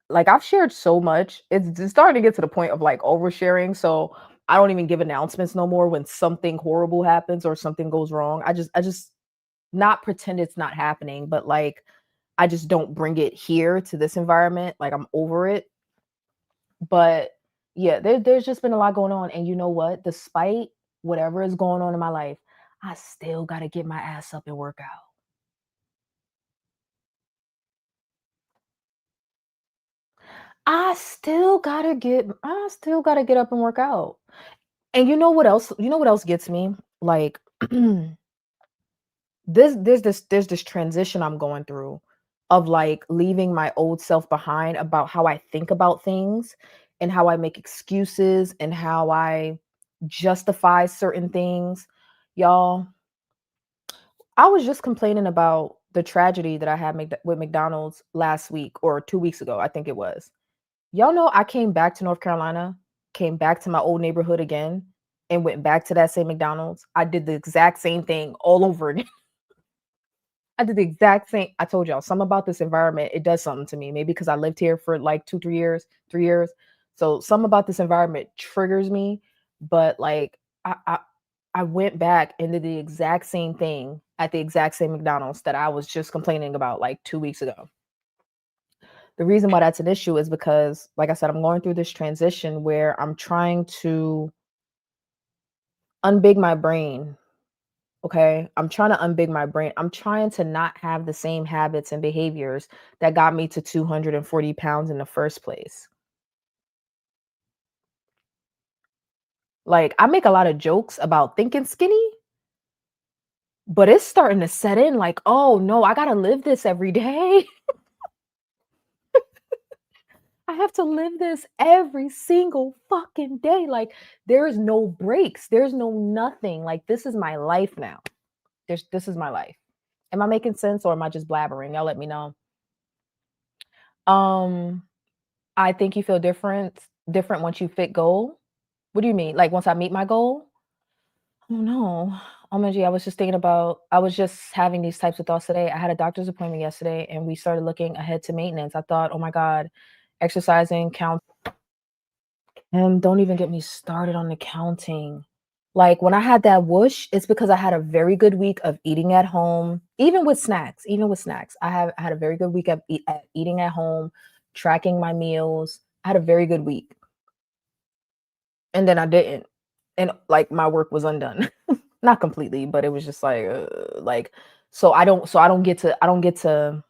S1: like I've shared so much. It's starting to get to the point of like oversharing. So I don't even give announcements no more when something horrible happens or something goes wrong. I just not pretend it's not happening, but like I just don't bring it here to this environment. Like I'm over it. But yeah, there's just been a lot going on. And you know what? Despite whatever is going on in my life, I still gotta get my ass up and work out. I still gotta get up and work out. And you know what else gets me? Like there's this transition I'm going through of like leaving my old self behind about how I think about things and how I make excuses and how I justify certain things. Y'all, I was just complaining about the tragedy that I had with McDonald's last week or 2 weeks ago, I think it was. Y'all know I came back to North Carolina, came back to my old neighborhood again, and went back to that same McDonald's. I did the exact same thing all over again. I did the exact same. I told y'all something about this environment. It does something to me. Maybe because I lived here for like 2, 3 years, 3 years. So something about this environment triggers me. But like I went back and did the exact same thing at the exact same McDonald's that I was just complaining about like 2 weeks ago. The reason why that's an issue is because, like I said, I'm going through this transition where I'm trying to unbig my brain. Okay. I'm trying to unbig my brain. I'm trying to not have the same habits and behaviors that got me to 240 pounds in the first place. Like, I make a lot of jokes about thinking skinny, But it's starting to set in like, "Oh, no, I gotta live this every day. I have to live this every single fucking day." Like, there's no breaks, there's no nothing, like, this is my life now. This is my life. Am I making sense or am I just blabbering? Y'all let me know. Um, I think you feel different once you fit goal? What do you mean? Like, once I meet my goal? Oh, no. OMG, I was just having these types of thoughts today. I had a doctor's appointment yesterday, and we started looking ahead to maintenance. I thought, "Oh my god, exercising, count." And don't even get me started on the counting. Like, when I had that whoosh, it's because I had a very good week of eating at home, even with snacks. I had a very good week at eating at home, tracking my meals. I had a very good week, and then I didn't, and, like, my work was undone. Not completely, but it was just like, I don't get to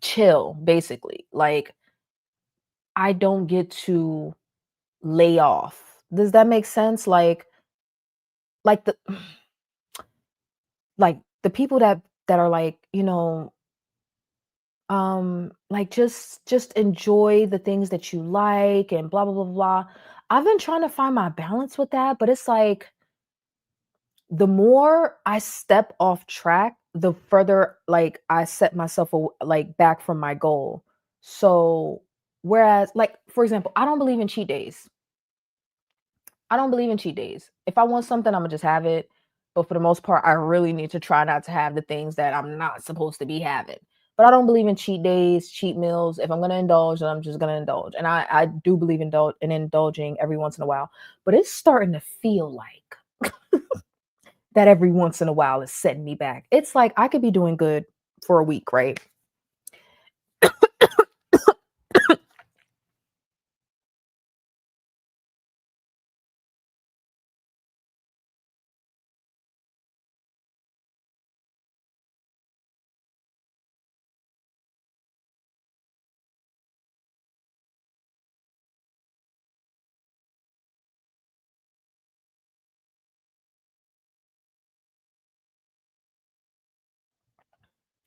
S1: chill, basically. Like, I don't get to lay off. Does that make sense? Like the like the people that are like, like just enjoy the things that you like and blah blah blah blah. I've been trying to find my balance with that, but it's like the more I step off track, the further like I set myself like back from my goal. So whereas like for example, I don't believe in cheat days. I don't believe in cheat days. If I want something, I'm gonna just have it. But for the most part, I really need to try not to have the things that I'm not supposed to be having. But I don't believe in cheat days, cheat meals. If I'm gonna indulge, then I'm just gonna indulge. And I do believe in indulging every once in a while. But it's starting to feel like that every once in a while is setting me back. It's like I could be doing good for a week, right?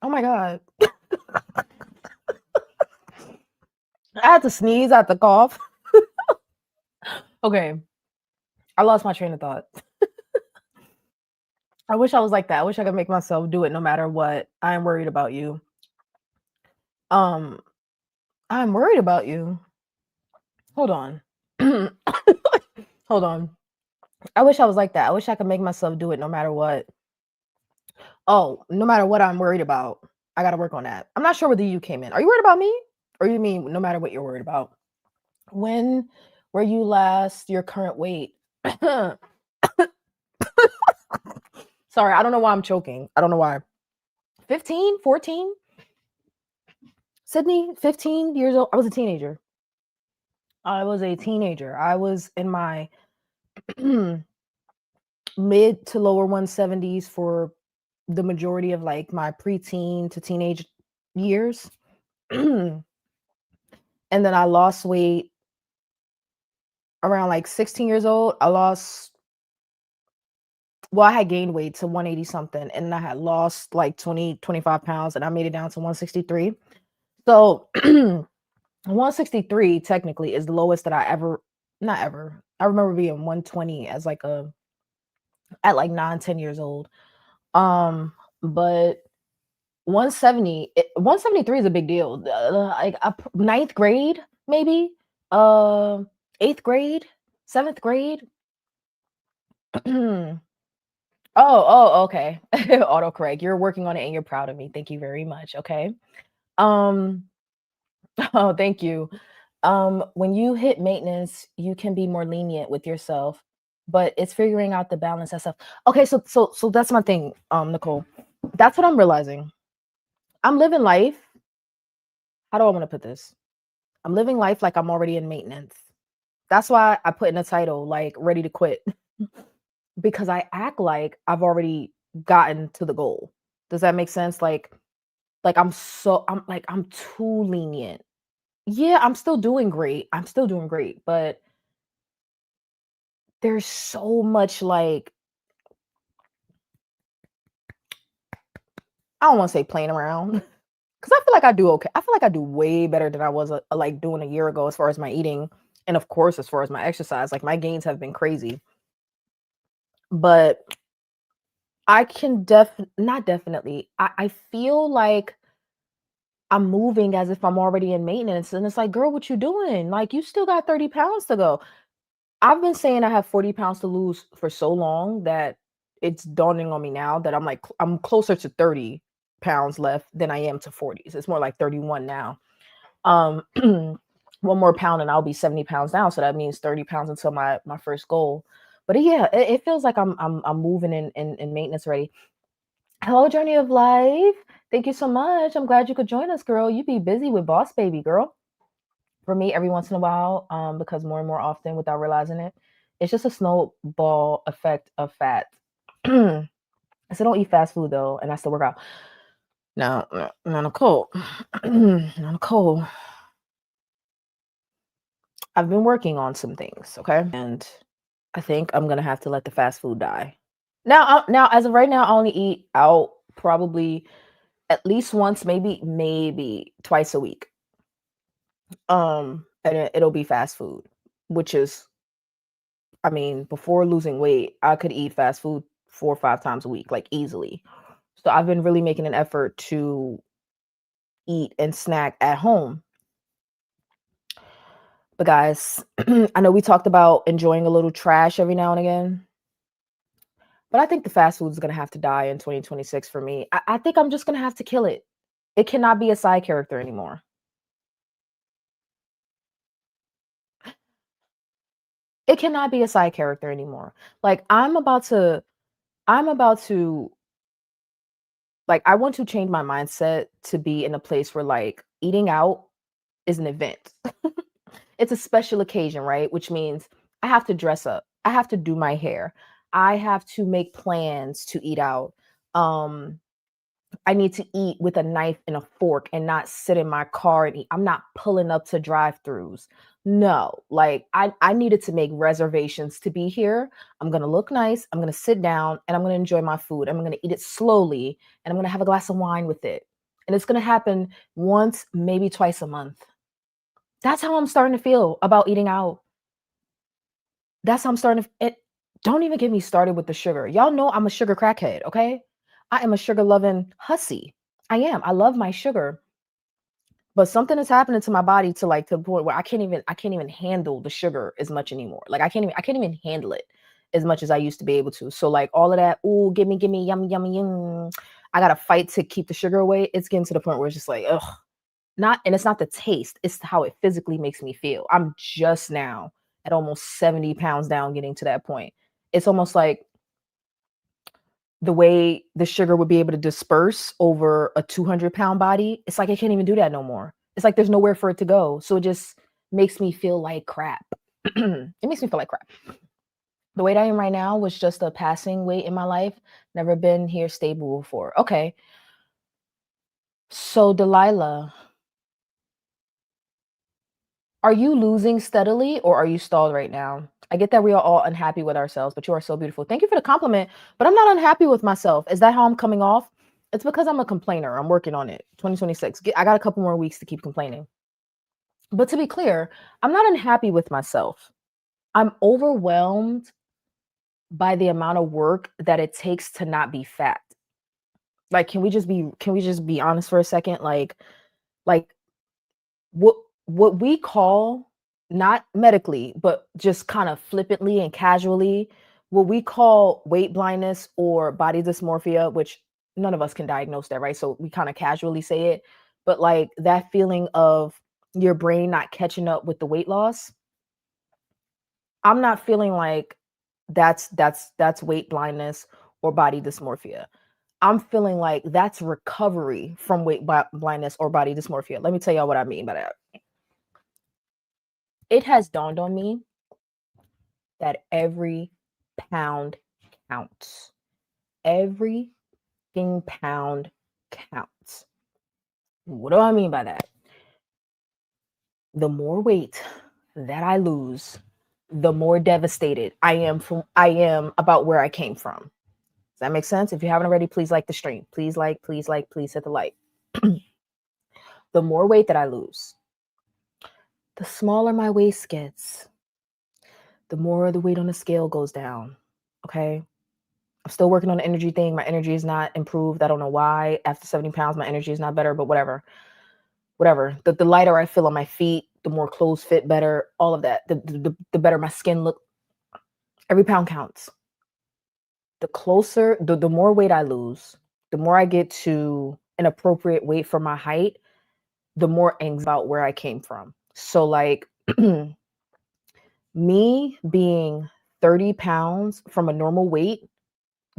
S1: Oh my god. I had to sneeze, I had to cough. Okay. I lost my train of thought. I wish I was like that. I wish I could make myself do it no matter what. I am worried about you. Um, I'm worried about you. Hold on. Hold on. I wish I was like that. I wish I could make myself do it no matter what. Oh, no matter what I'm worried about. I gotta work on that. I'm not sure whether you came in. Are you worried about me? Or you mean no matter what you're worried about? When were you last your current weight? Sorry, I don't know why I'm choking. I don't know why. 15, 14? Sydney, 15 years old. I was a teenager. I was a teenager. I was in my mid to lower 170s for the majority of like my preteen to teenage years. And then I lost weight around like 16 years old. I had gained weight to 180 something and I had lost like 20, 25 pounds and I made it down to 163. So 163 technically is the lowest that I ever, not ever. I remember being 120 as like at like 9, 10 years old. But 173 is a big deal. Like ninth grade, maybe, uh, eighth grade, seventh grade. Oh, oh, okay. Autocorrect. You're working on it and you're proud of me. Thank you very much. Okay. Um, oh, thank you. When you hit maintenance, you can be more lenient with yourself, but it's figuring out the balance and stuff. Okay, so that's my thing, Nicole. That's what I'm realizing. I'm living life. How do I want to put this? I'm living life like I'm already in maintenance. That's why I put in a title like ready to quit because I act like I've already gotten to the goal. Does that make sense? Like I'm too lenient. Yeah, I'm still doing great. I'm still doing great, but there's so much like I don't want to say playing around because I feel like I do okay. I feel like I do way better than I was like doing a year ago as far as my eating, and of course as far as my exercise. Like my gains have been crazy, but I can not definitely. I feel like I'm moving as if I'm already in maintenance, and it's like, girl, what you doing? Like you still got 30 pounds to go. I've been saying I have 40 pounds to lose for so long that it's dawning on me now that I'm like, I'm closer to 30 pounds left than I am to 40s. It's more like 31 now. Um, one more pound and I'll be 70 pounds down. So that means 30 pounds until my first goal. But yeah, it feels like I'm moving in maintenance already. Hello, Journey of Life. Thank you so much. I'm glad you could join us, girl. You be busy with Boss Baby, girl. For me, every once in a while, because more and more often without realizing it, it's just a snowball effect of fat. I still don't eat fast food though, and I still work out. No, no, Nicole. No, Nicole. I've been working on some things, okay? And I think I'm gonna have to let the fast food die. Now, as of right now, I only eat out probably at least once, maybe twice a week. And it'll be fast food, which is, I mean, before losing weight, I could eat fast food 4 or 5 times a week, like easily. So I've been really making an effort to eat and snack at home. But guys, I know we talked about enjoying a little trash every now and again, but I think the fast food is gonna have to die in 2026 for me. I think I'm just gonna have to kill it. It cannot be a side character anymore. It cannot be a side character anymore. Like I'm about to like I want to change my mindset to be in a place where like eating out is an event. It's a special occasion, right? Which means I have to dress up. I have to do my hair. I have to make plans to eat out. Um I need to eat with a knife and a fork and not sit in my car and eat. I'm not pulling up to drive-throughs. No, like I needed to make reservations to be here. I'm gonna look nice. I'm gonna sit down and I'm gonna enjoy my food. I'm gonna eat it slowly and I'm gonna have a glass of wine with it. And it's gonna happen once, maybe twice a month. That's how I'm starting to feel about eating out. That's how I'm starting to it don't even get me started with the sugar. Y'all know I'm a sugar crackhead, okay? I am a sugar loving hussy. I am. I love my sugar. But something is happening to my body to like to the point where I can't even handle the sugar as much anymore. Like I can't even handle it as much as I used to be able to. So like all of that, ooh, gimme, yummy, yummy, yum. I gotta fight to keep the sugar away. It's getting to the point where it's just like, ugh, not and it's not the taste, it's how it physically makes me feel. I'm just now at almost 70 pounds down getting to that point. It's almost like the way the sugar would be able to disperse over a 200-pound body, it's like I can't even do that no more. It's like there's nowhere for it to go. So it just makes me feel like crap. It makes me feel like crap. The weight I am right now was just a passing weight in my life. Never been here stable before. Okay. So Delilah, are you losing steadily or are you stalled right now? I get that we are all unhappy with ourselves, but you are so beautiful. Thank you for the compliment, but I'm not unhappy with myself. Is that how I'm coming off? It's because I'm a complainer. I'm working on it. 2026. I got a couple more weeks to keep complaining. But to be clear, I'm not unhappy with myself. I'm overwhelmed by the amount of work that it takes to not be fat. Like can we just be honest for a second? Like what what we call, not medically but just kind of flippantly and casually, what we call weight blindness or body dysmorphia, which none of us can diagnose that, right? So we kind of casually say it, but like that feeling of your brain not catching up with the weight loss, I'm not feeling like that's weight blindness or body dysmorphia. I'm feeling like that's recovery from blindness or body dysmorphia. Let me tell y'all what I mean by that. It has dawned on me that every pound counts. Every pound counts. What do I mean by that? The more weight that I lose, the more devastated I am about where I came from. that make sense? If you haven't already, please like the stream. Please like, please hit the like. The more weight that I lose, the smaller my waist gets, the more the weight on the scale goes down. Okay. I'm still working on the energy thing. My energy is not improved. I don't know why. After 70 pounds, my energy is not better, but whatever. Whatever. The lighter I feel on my feet, the more clothes fit better, all of that. The better my skin look. Every pound counts. The closer, the more weight I lose, the more I get to an appropriate weight for my height, the more anxiety about where I came from. So like me being 30 pounds from a normal weight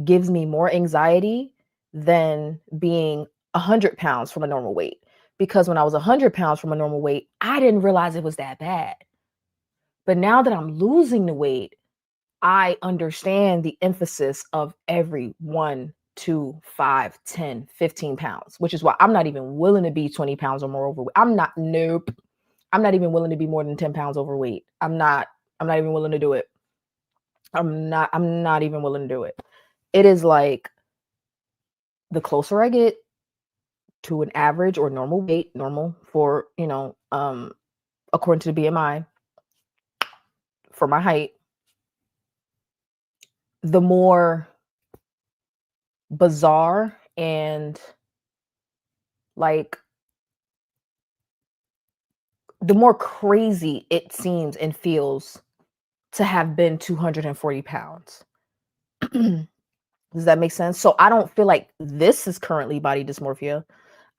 S1: gives me more anxiety than being 100 pounds from a normal weight. Because when I was 100 pounds from a normal weight, I didn't realize it was that bad. But now that I'm losing the weight, I understand the emphasis of every 1, 2, 5, 10, 15 pounds, which is why I'm not even willing to be 20 pounds or more overweight. Nope. I'm not even willing to be more than 10 pounds overweight. I'm not even willing to do it. I'm not even willing to do it. It is like the closer I get to an average or normal weight, normal for, according to the BMI for my height, the more bizarre and like the more crazy it seems and feels to have been 240 pounds. Does that make sense? So I don't feel like this is currently body dysmorphia.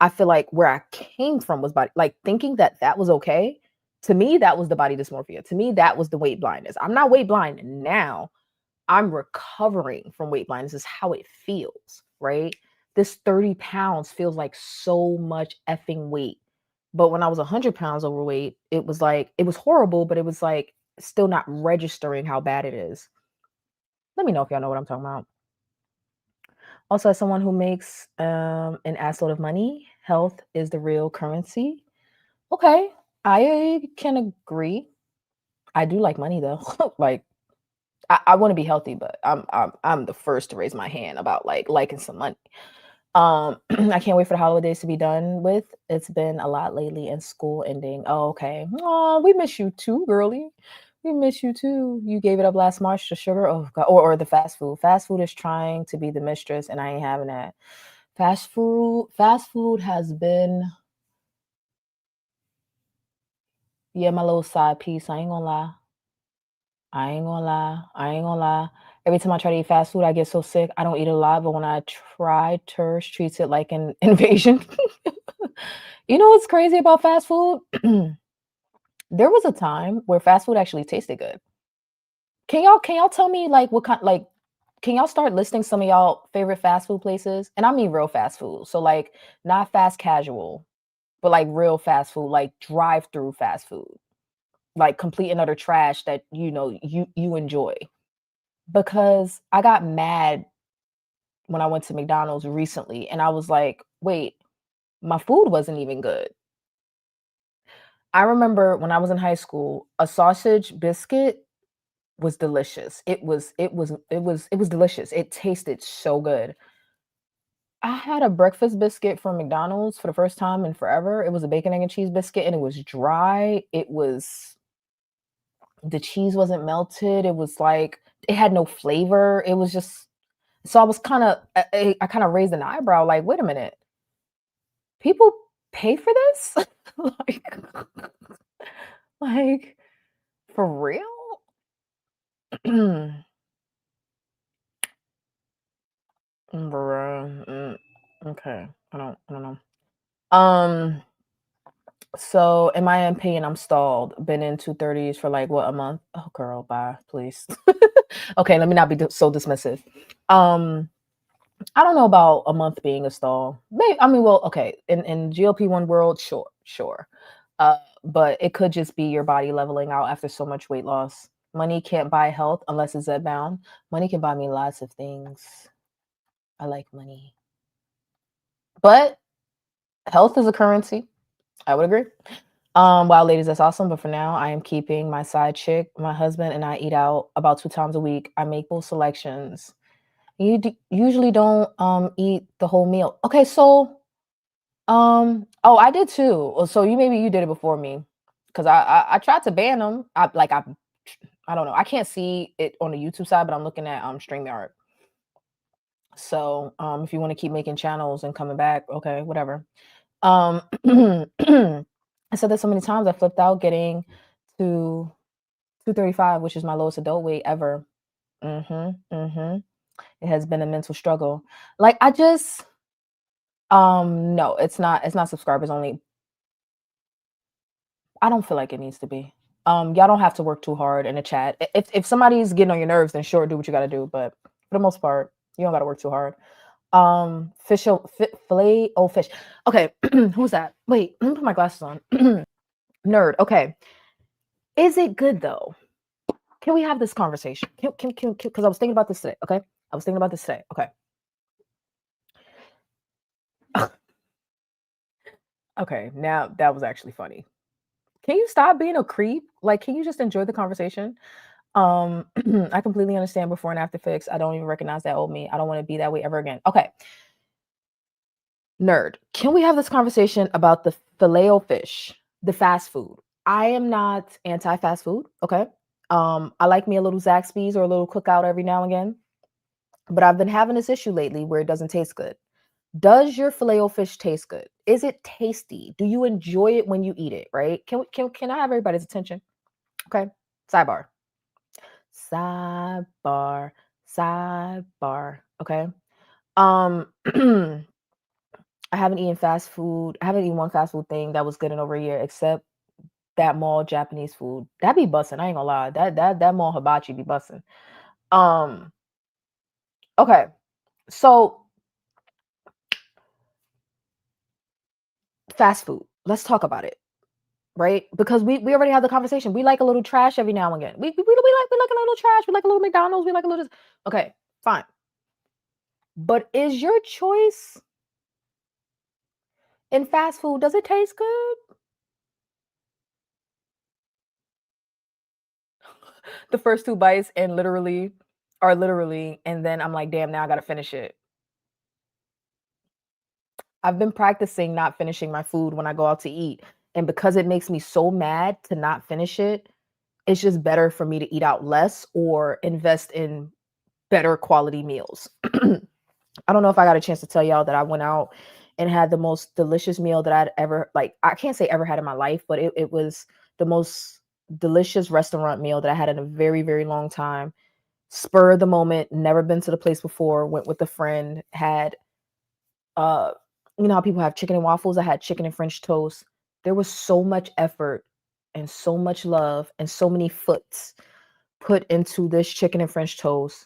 S1: I feel like where I came from was body, like thinking that that was okay. To me, that was the body dysmorphia. To me, that was the weight blindness. I'm not weight blind now. I'm recovering from weight blindness. This is how it feels, right? This 30 pounds feels like so much effing weight. But when I was 100 pounds overweight, it was like, it was horrible, but it was like still not registering how bad it is. Let me know if y'all know what I'm talking about. Also, as someone who makes an assload of money, health is the real currency. Okay, I can agree. I do like money though. Like I want to be healthy, but I'm the first to raise my hand about like liking some money. I can't wait for the holidays to be done with. It's been a lot lately and school ending. Oh, okay. Oh, we miss you too, girly. We miss you too. You gave it up last March to sugar. Oh God. Or the fast food. Fast food is trying to be the mistress, and I ain't having that. Fast food has been, yeah, my little side piece. I ain't gonna lie. I ain't gonna lie. I ain't gonna lie. Every time I try to eat fast food, I get so sick. I don't eat a lot, but when I try, Tersh treats it like an invasion. You know what's crazy about fast food? There was a time where fast food actually tasted good. Can y'all tell me like what kind, like can y'all start listing some of y'all favorite fast food places? And I mean real fast food. So like not fast casual, but like real fast food, like drive-through fast food. Like complete and utter trash that you enjoy. Because I got mad when I went to McDonald's recently and I was like, "Wait, my food wasn't even good." I remember when I was in high school, a sausage biscuit was delicious. It was delicious. It tasted so good. I had a breakfast biscuit from McDonald's for the first time in forever. It was a bacon, egg, and cheese biscuit, and it was dry. The cheese wasn't melted. It was like it had no flavor. It was just, so I was kind of, I kind of raised an eyebrow, like, wait a minute, people pay for this? like, like for real? Bruh, okay, I don't know. Um, so in my opinion, I'm stalled. Been in 230s for like what, a month? Oh, girl, bye, please. Okay, let me not be so dismissive. Um, I don't know about a month being a stall. Maybe, I mean, well, okay, in GLP-1 world, sure. But it could just be your body leveling out after so much weight loss. Money can't buy health unless it's Zepbound. Money can buy me lots of things. I like money. But health is a currency. I would agree. Wow, ladies, that's awesome. But for now, I am keeping my side chick. My husband and I eat out about 2 times a week. I make both selections. Usually don't eat the whole meal. Okay, so oh, I did too. So maybe you did it before me, because I tried to ban them. I don't know. I can't see it on the YouTube side, but I'm looking at StreamYard. So if you want to keep making channels and coming back, okay, whatever. I said that so many times. I flipped out getting to 235, which is my lowest adult weight ever. Mhm. It has been a mental struggle. Like I just no, it's not subscribers only. I don't feel like it needs to be. Y'all don't have to work too hard in the chat. If somebody's getting on your nerves, then sure, do what you gotta do. But for the most part, you don't gotta work too hard. Filet o fish. Okay, who's that? Wait, let me put my glasses on. Nerd. Okay, is it good though? Can we have this conversation? Can because I was thinking about this today. Okay, I was thinking about this today. Okay. Okay, now that was actually funny. Can you stop being a creep? Like, can you just enjoy the conversation? Um, I completely understand before and after fix. I don't even recognize that old me. I don't want to be that way ever again. Okay, nerd. Can we have this conversation about the filet o fish, the fast food? I am not anti fast food. Okay. I like me a little Zaxby's or a little cookout every now and again, but I've been having this issue lately where it doesn't taste good. Does your filet o fish taste good? Is it tasty? Do you enjoy it when you eat it? Right? Can I have everybody's attention? Okay. Sidebar. Sidebar. Sidebar. Okay. Um I haven't eaten fast food. I haven't eaten one fast food thing that was good in over a year, except that mall Japanese food. That be bussin'. I ain't gonna lie. That mall hibachi be bussin'. Um, okay. So fast food. Let's talk about it. Right? Because we already had the conversation. We like a little trash every now and again. We like a little trash. We like a little McDonald's. We like a little okay, fine. But is your choice in fast food, does it taste good? The first two bites and literally, and then I'm like, damn, now I gotta finish it. I've been practicing not finishing my food when I go out to eat. And because it makes me so mad to not finish it, it's just better for me to eat out less or invest in better quality meals. I don't know if I got a chance to tell y'all that I went out and had the most delicious meal that I'd ever, like, I can't say ever had in my life, but it was the most delicious restaurant meal that I had in a very, very long time. Spur of the moment, never been to the place before, went with a friend, had uh you know how people have chicken and waffles? I had chicken and French toast. There was so much effort and so much love and so many foots put into this chicken and French toast.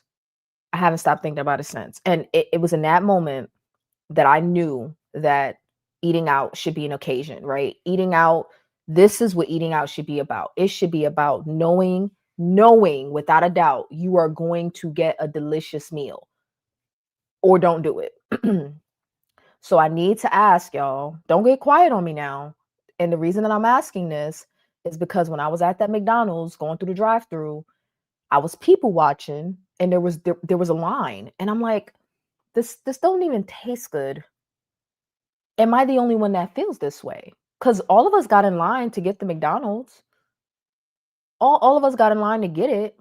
S1: I haven't stopped thinking about it since. And it was in that moment that I knew that eating out should be an occasion, right? Eating out, this is what eating out should be about. It should be about knowing without a doubt you are going to get a delicious meal or don't do it. So I need to ask y'all, don't get quiet on me now. And the reason that I'm asking this is because when I was at that McDonald's going through the drive-through, I was people watching and there was a line and I'm like, this don't even taste good. Am I the only one that feels this way? Cuz all of us got in line to get the McDonald's. All of us got in line to get it.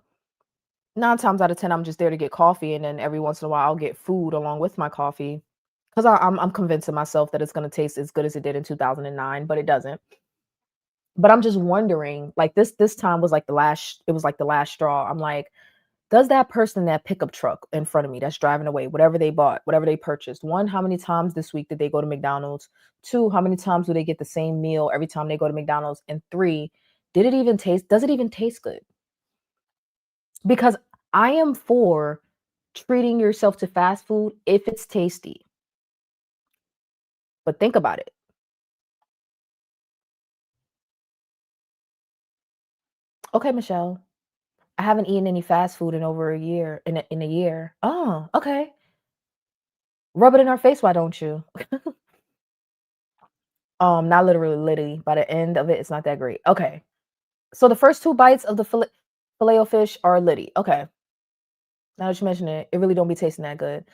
S1: 9 times out of 10 I'm just there to get coffee and then every once in a while I'll get food along with my coffee. 'Cause I'm convincing myself that it's gonna taste as good as it did in 2009, but it doesn't. But I'm just wondering, like, this time was like the last it was like the last straw. I'm like, does that person in that pickup truck in front of me that's driving away, whatever they bought, whatever they purchased, 1, how many times this week did they go to McDonald's? 2, how many times do they get the same meal every time they go to McDonald's? And 3, does it even taste good? Because I am for treating yourself to fast food if it's tasty, but think about it. Okay, Michelle. I haven't eaten any fast food in over a year in a year. Oh, okay. Rub it in our face, why don't you? Not literally. By the end of it, it's not that great. Okay. So the first 2 bites of the filet o fish are litty. Okay. Now that you mention it, it really don't be tasting that good.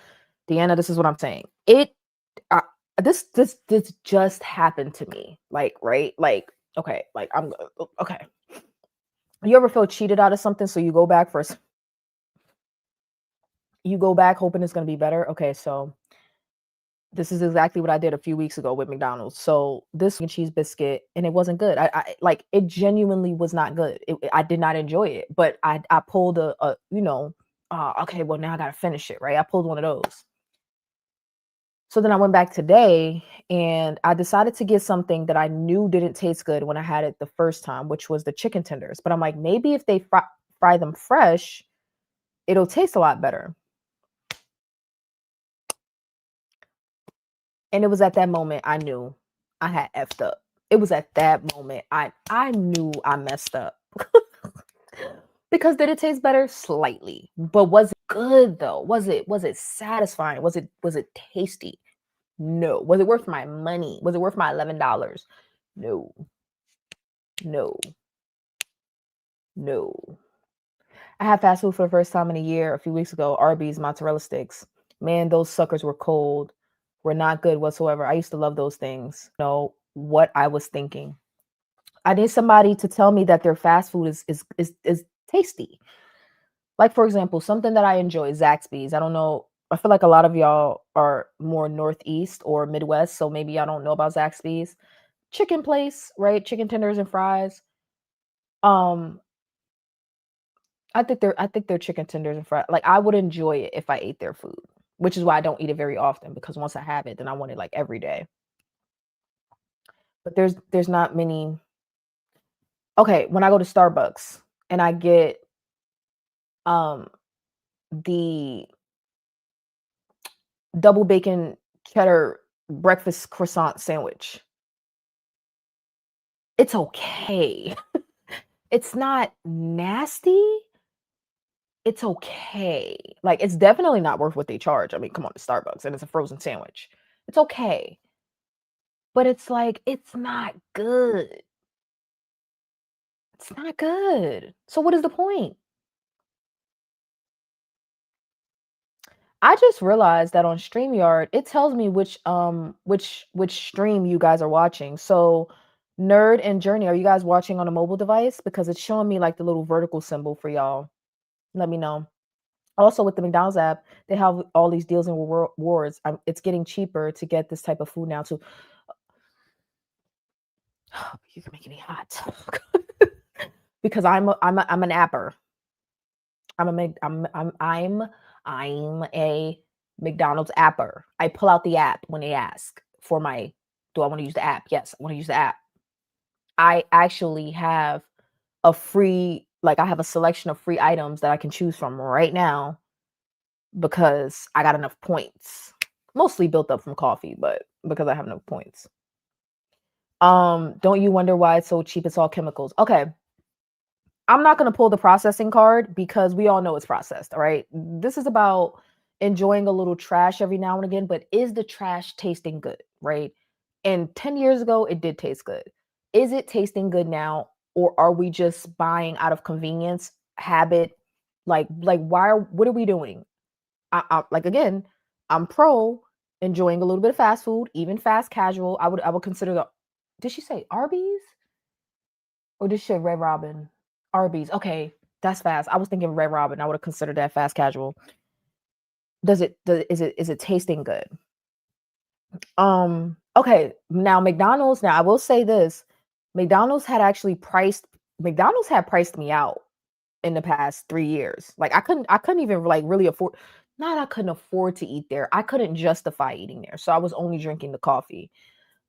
S1: Deanna, this is what I'm saying. Uh, this just happened to me. Like, right? Like, okay, like okay. You ever feel cheated out of something, so you go back you go back hoping it's gonna be better? Okay, so this is exactly what I did a few weeks ago with McDonald's. So this and cheese biscuit, and it wasn't good. I like it genuinely was not good. I did not enjoy it, but I pulled a okay, well now I gotta finish it, right? I pulled one of those. So then I went back today and I decided to get something that I knew didn't taste good when I had it the first time, which was the chicken tenders. But I'm like, maybe if they fry them fresh, it'll taste a lot better. And it was at that moment I knew I had effed up. It was at that moment I knew I messed up. Because did it taste better? Slightly. But was it good though? Was it satisfying? Was it tasty? No. Was it worth my money? Was it worth my $11? No. No. No. I had fast food for the first time in a year a few weeks ago. Arby's mozzarella sticks. Man, those suckers were cold. Were not good whatsoever. I used to love those things. Know what I was thinking. I need somebody to tell me that their fast food is tasty. Like for example, something that I enjoy, Zaxby's. I don't know. I feel like a lot of y'all are more northeast or Midwest, so maybe y'all don't know about Zaxby's. Chicken place, right? Chicken tenders and fries. Um, I think their chicken tenders and fries. Like I would enjoy it if I ate their food, which is why I don't eat it very often because once I have it, then I want it like every day. But there's not many. Okay, when I go to Starbucks and I get um the double bacon cheddar breakfast croissant sandwich, it's okay. It's not nasty. It's okay. Like it's definitely not worth what they charge. I mean, come on, to Starbucks and it's a frozen sandwich. It's okay. But it's like it's not good. It's not good. So what is the point? I just realized that on StreamYard, it tells me which stream you guys are watching. So Nerd and Journey, are you guys watching on a mobile device? Because it's showing me like the little vertical symbol for y'all. Let me know. Also with the McDonald's app, they have all these deals and rewards. It's getting cheaper to get this type of food now too. You can make me hot. Because I'm an apper. I'm a McDonald's apper. I pull out the app when they ask for my do I want to use the app? Yes, I want to use the app. I actually have a free like I have a selection of free items that I can choose from right now because I got enough points. Mostly built up from coffee, but because I have enough points. Don't you wonder why it's so cheap? It's all chemicals. Okay, I'm not going to pull the processing card because we all know it's processed. All right. This is about enjoying a little trash every now and again, but is the trash tasting good? Right. And 10 years ago, it did taste good. Is it tasting good now? Or are we just buying out of convenience, habit? What are we doing? Like, again, I'm pro enjoying a little bit of fast food, even fast casual. I would consider did she say Arby's? Or did she say Red Robin? Arby's. Okay, that's fast. I was thinking Red Robin. I would have considered that fast casual. Is it tasting good? Okay, now McDonald's, now I will say this. McDonald's had priced me out in the past 3 years. Like I couldn't even like really afford not I couldn't afford to eat there. I couldn't justify eating there. So I was only drinking the coffee.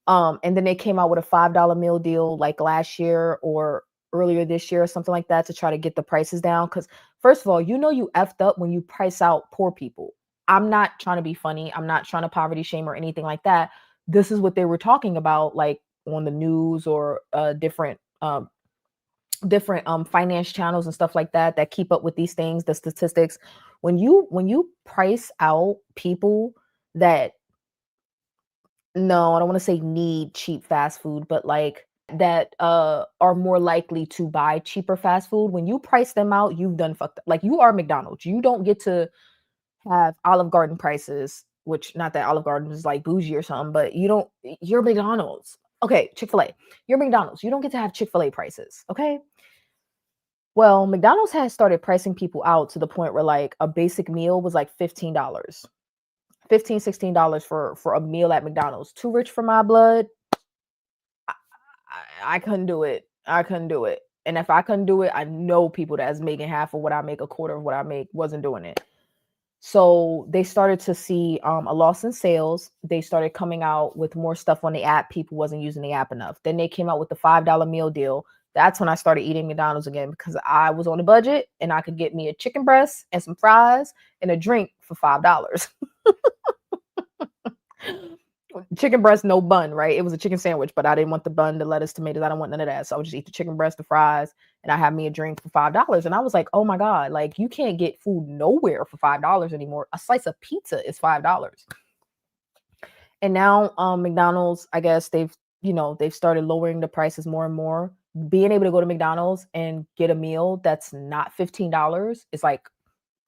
S1: And then they came out with a $5 meal deal like last year or earlier this year or something like that to try to get the prices down. Because first of all, you effed up when you price out poor people. I'm not trying to be funny. I'm not trying to poverty shame or anything like that. This is what they were talking about, like on the news or different finance channels and stuff like that that keep up with these things, the statistics. When you price out people that no, I don't want to say need cheap fast food, but like that are more likely to buy cheaper fast food, when you price them out, you've done fucked up. Like, you are McDonald's. You don't get to have Olive Garden prices, which, not that Olive Garden is like bougie or something, but you don't, you're McDonald's. Okay, Chick-fil-A. You're McDonald's. You don't get to have Chick-fil-A prices. Okay. Well, McDonald's has started pricing people out to the point where like a basic meal was like $15. 15, $16 for a meal at McDonald's. Too rich for my blood. I couldn't do it. I couldn't do it. And if I couldn't do it, I know people that's making half of what I make, a quarter of what I make, wasn't doing it. So they started to see a loss in sales. They started coming out with more stuff on the app. People wasn't using the app enough. Then they came out with the $5 meal deal. That's when I started eating McDonald's again, because I was on a budget and I could get me a chicken breast and some fries and a drink for $5. Chicken breast, no bun, right? It was a chicken sandwich, but I didn't want the bun, the lettuce, tomatoes. I don't want none of that. So I would just eat the chicken breast, the fries, and I had me a drink for $5. And I was like, oh my God, like, you can't get food nowhere for $5 anymore. A slice of pizza is $5. And now McDonald's, I guess they've started lowering the prices more and more. Being able to go to McDonald's and get a meal that's not $15 is like,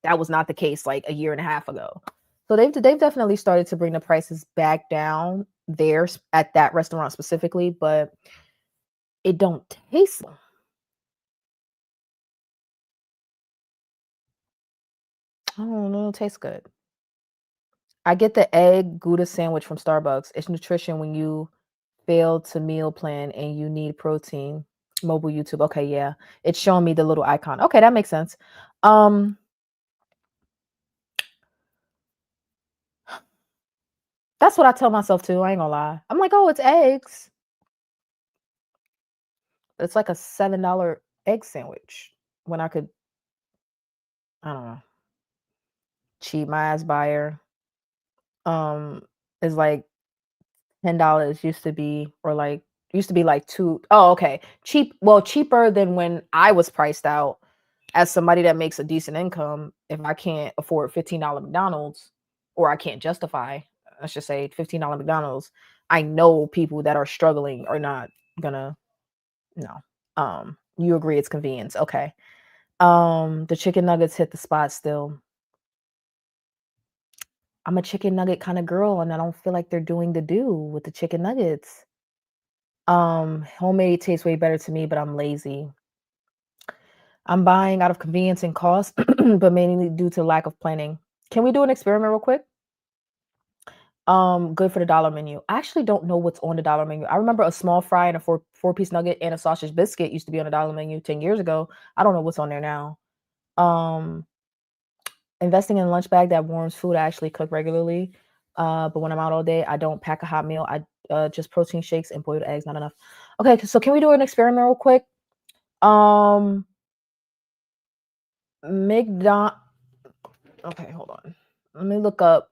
S1: that was not the case like a year and a half ago. So they've definitely started to bring the prices back down there at that restaurant specifically, but it don't taste. I don't know, it tastes good. I get the egg Gouda sandwich from Starbucks. It's nutrition when you fail to meal plan and you need protein. Mobile YouTube. Okay, yeah. It's showing me the little icon. Okay, that makes sense. Um, that's what I tell myself too. I ain't gonna lie. I'm like, oh, it's eggs. It's like a $7 egg sandwich when I could, I don't know, cheap my ass buyer. Is like $10 used to be like two. Oh, okay. Cheaper than when I was priced out as somebody that makes a decent income. If I can't afford $15 McDonald's, or I can't justify, let's just say $15 McDonald's, I know people that are struggling are not gonna, no. You agree it's convenience. Okay. The chicken nuggets hit the spot still. I'm a chicken nugget kind of girl, and I don't feel like they're doing the do with the chicken nuggets. Homemade tastes way better to me, but I'm lazy. I'm buying out of convenience and cost, but mainly due to lack of planning. Can we do an experiment real quick? Good for the dollar menu. I actually don't know what's on the dollar menu. I remember a small fry and a four-piece nugget and a sausage biscuit used to be on the dollar menu 10 years ago. I don't know what's on there now. Um, Investing in a lunch bag that warms food. I actually cook regularly. But when I'm out all day, I don't pack a hot meal. I just protein shakes and boiled eggs, not enough. Okay, so can we do an experiment real quick? Um, McDon Okay, hold on. Let me look up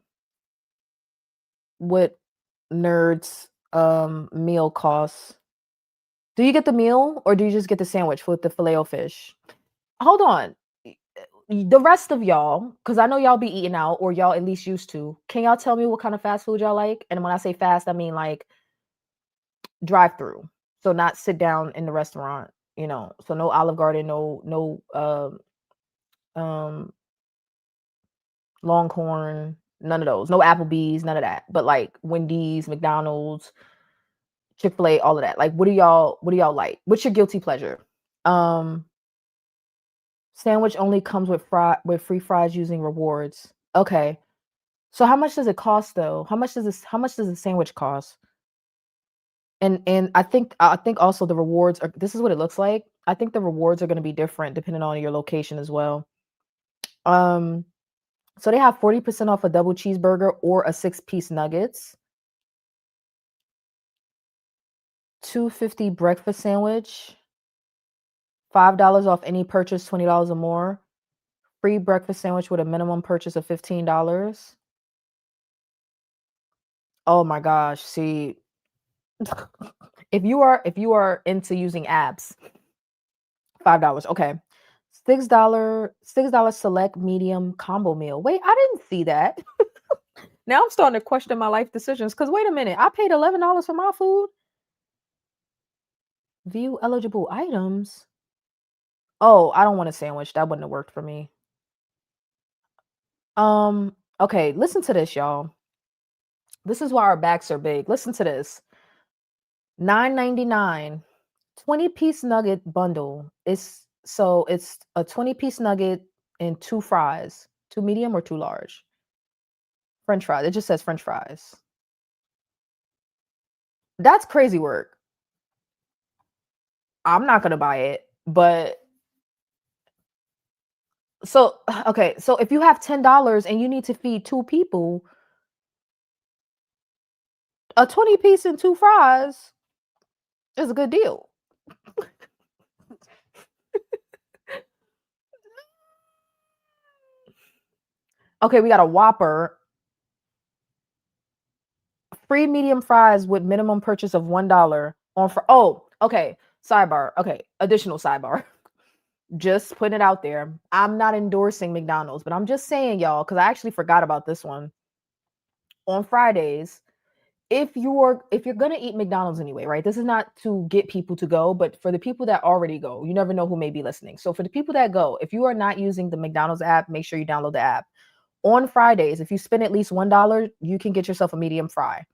S1: what Nerds meal costs. Do you get the meal or do you just get the sandwich with the filet o fish? Hold on. The rest of y'all, because I know y'all be eating out, or y'all at least used to. Can y'all tell me what kind of fast food y'all like? And when I say fast, I mean like drive through. So not sit down in the restaurant, So no Olive Garden, no um Longhorn, none of those. No Applebee's, none of that. But like Wendy's, McDonald's, Chick-fil-A, all of that. Like, what do y'all like? What's your guilty pleasure? Um Sandwich only comes with free fries using rewards. Okay. So how much does it cost though? How much does a sandwich cost? And I think also the rewards are, this is what it looks like. I think the rewards are going to be different depending on your location as well. Um so they have 40% off a double cheeseburger or a 6-piece nuggets, 250 breakfast sandwich, $5 off any purchase $20 or more, free breakfast sandwich with a minimum purchase of $15. Oh my gosh, see, if you are into using apps, $5. Okay. $6 select medium combo meal. Wait, I didn't see that. Now I'm starting to question my life decisions, because wait a minute, I paid $11 for my food. View eligible items. Oh, I don't want a sandwich. That wouldn't have worked for me. Okay, listen to this, y'all. This is why our backs are big. Listen to this. 9.99, 20-piece nugget bundle. It's a 20-piece nugget and two fries. Two medium or two large? French fries. It just says French fries. That's crazy work. I'm not gonna buy it, but so okay, so if you have $10 and you need to feed two people, a 20 piece and two fries is a good deal. Okay, we got a Whopper, free medium fries with minimum purchase of $1 on for okay. Sidebar. Okay, additional sidebar. Just putting it out there. I'm not endorsing McDonald's, but I'm just saying, y'all, because I actually forgot about this one. On Fridays, if you're gonna eat McDonald's anyway, right? This is not to get people to go, but for the people that already go, you never know who may be listening. So for the people that go, if you are not using the McDonald's app, make sure you download the app. On Fridays, if you spend at least $1, you can get yourself a medium fry.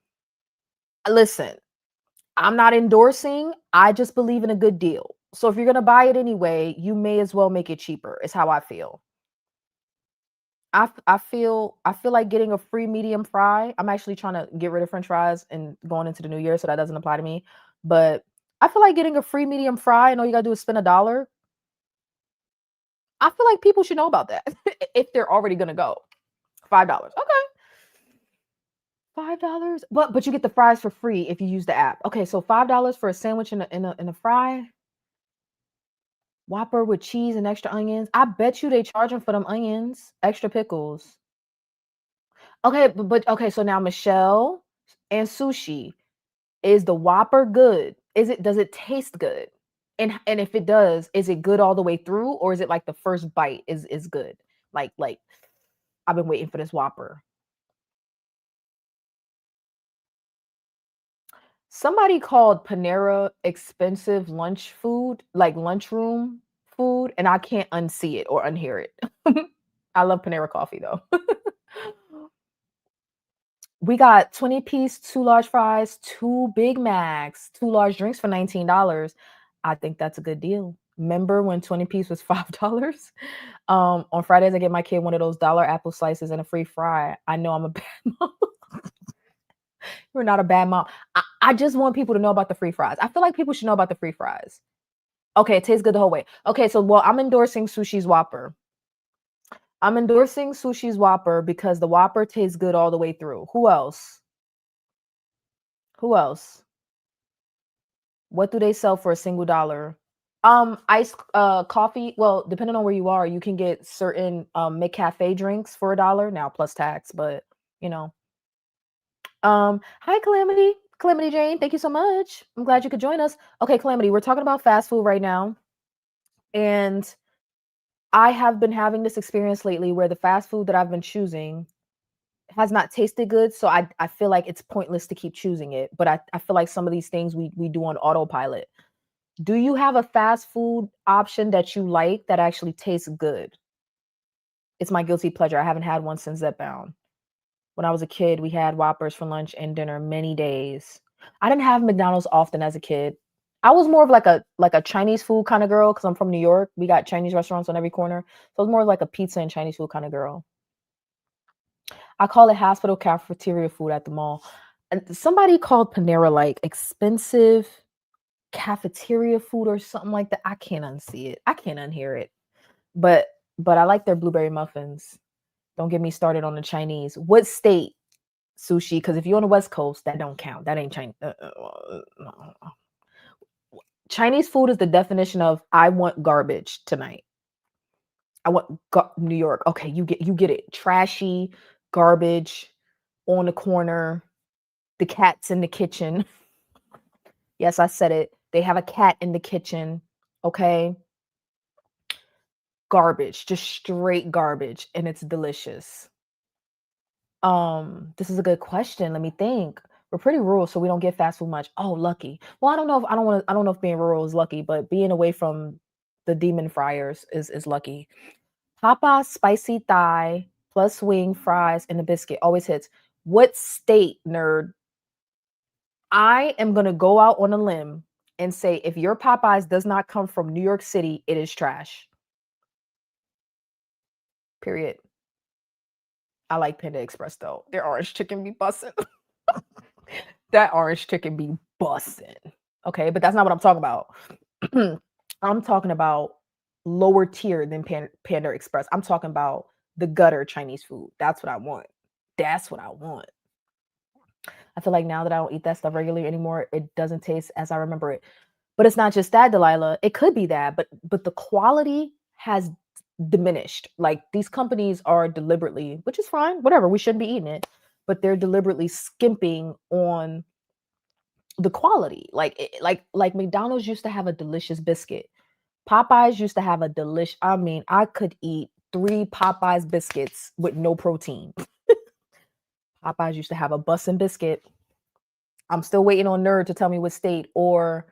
S1: Listen, I'm not endorsing. I just believe in a good deal. So if you're gonna buy it anyway, you may as well make it cheaper. Is how I feel. I feel like getting a free medium fry. I'm actually trying to get rid of French fries and going into the new year, so that doesn't apply to me. But I feel like getting a free medium fry and all you gotta do is spend $1. I feel like people should know about that if they're already gonna go. $5. Okay. $5. But you get the fries for free if you use the app. Okay, so $5 for a sandwich and a fry. Whopper with cheese and extra onions. I bet you they charge them for them onions, extra pickles. Okay, but okay, so now Michelle and sushi. Is the Whopper good? Does it taste good? And if it does, is it good all the way through, or is it like the first bite is good? Like I've been waiting for this Whopper. Somebody called Panera expensive lunch food, like lunchroom food, and I can't unsee it or unhear it. I love Panera coffee though. We got 20-piece, two large fries, two Big Macs, two large drinks for $19. I think that's a good deal. Remember when 20-piece was $5? On Fridays, I get my kid one of those dollar apple slices and a free fry. I know I'm a bad mom. You're not a bad mom. I just want people to know about the free fries. I feel like people should know about the free fries. Okay, it tastes good the whole way. Okay, so well, I'm endorsing Sushi's Whopper. I'm endorsing Sushi's Whopper because the Whopper tastes good all the way through. Who else? Who else? What do they sell for a single dollar? Iced coffee. Well, depending on where you are, you can get certain McCafe drinks for $1 now plus tax, but you know. Hi Calamity. Calamity Jane, thank you so much. I'm glad you could join us. Okay, Calamity, we're talking about fast food right now. And I have been having this experience lately where the fast food that I've been choosing has not tasted good. So I feel like it's pointless to keep choosing it. But I feel like some of these things we do on autopilot. Do you have a fast food option that you like that actually tastes good? It's my guilty pleasure. I haven't had one since Zepbound. When I was a kid, we had Whoppers for lunch and dinner many days. I didn't have McDonald's often as a kid. I was more of like a Chinese food kind of girl because I'm from New York. We got Chinese restaurants on every corner. So I was more of like a pizza and Chinese food kind of girl. I call it hospital cafeteria food at the mall. And somebody called Panera like expensive cafeteria food or something like that. I can't unsee it. I can't unhear it. But I like their blueberry muffins. Don't get me started on the Chinese. What state sushi? Because if you're on the West Coast, that don't count. That ain't Chinese. Chinese food is the definition of I want garbage tonight. I want New York. Okay, you get it. Trashy, garbage on the corner. The cat's in the kitchen. Yes, I said it. They have a cat in the kitchen. Okay, garbage, just straight garbage, and it's delicious. This is a good question. Let me think. We're pretty rural, so we don't get fast food much. Oh, lucky. Well, I don't know if being rural is lucky, but being away from the demon fryers is lucky. Popeyes spicy thigh plus wing, fries, and a biscuit always hits. What state, nerd? I am gonna go out on a limb and say if your Popeyes does not come from New York City, it is trash. Period. I like Panda Express though. Their orange chicken be bussin'. That orange chicken be bussin'. Okay, but that's not what I'm talking about. I'm talking about lower tier than Panda Express. I'm talking about the gutter Chinese food. That's what I want. That's what I want. I feel like now that I don't eat that stuff regularly anymore, it doesn't taste as I remember it. But it's not just that, Delilah. It could be that, but the quality has diminished. Like these companies are deliberately, which is fine, whatever. We shouldn't be eating it, but they're deliberately skimping on the quality. Like McDonald's used to have a delicious biscuit. Popeyes used to have a delish. I mean, I could eat 3 Popeyes biscuits with no protein. Popeyes used to have a bussin' biscuit. I'm still waiting on Nerd to tell me what state, or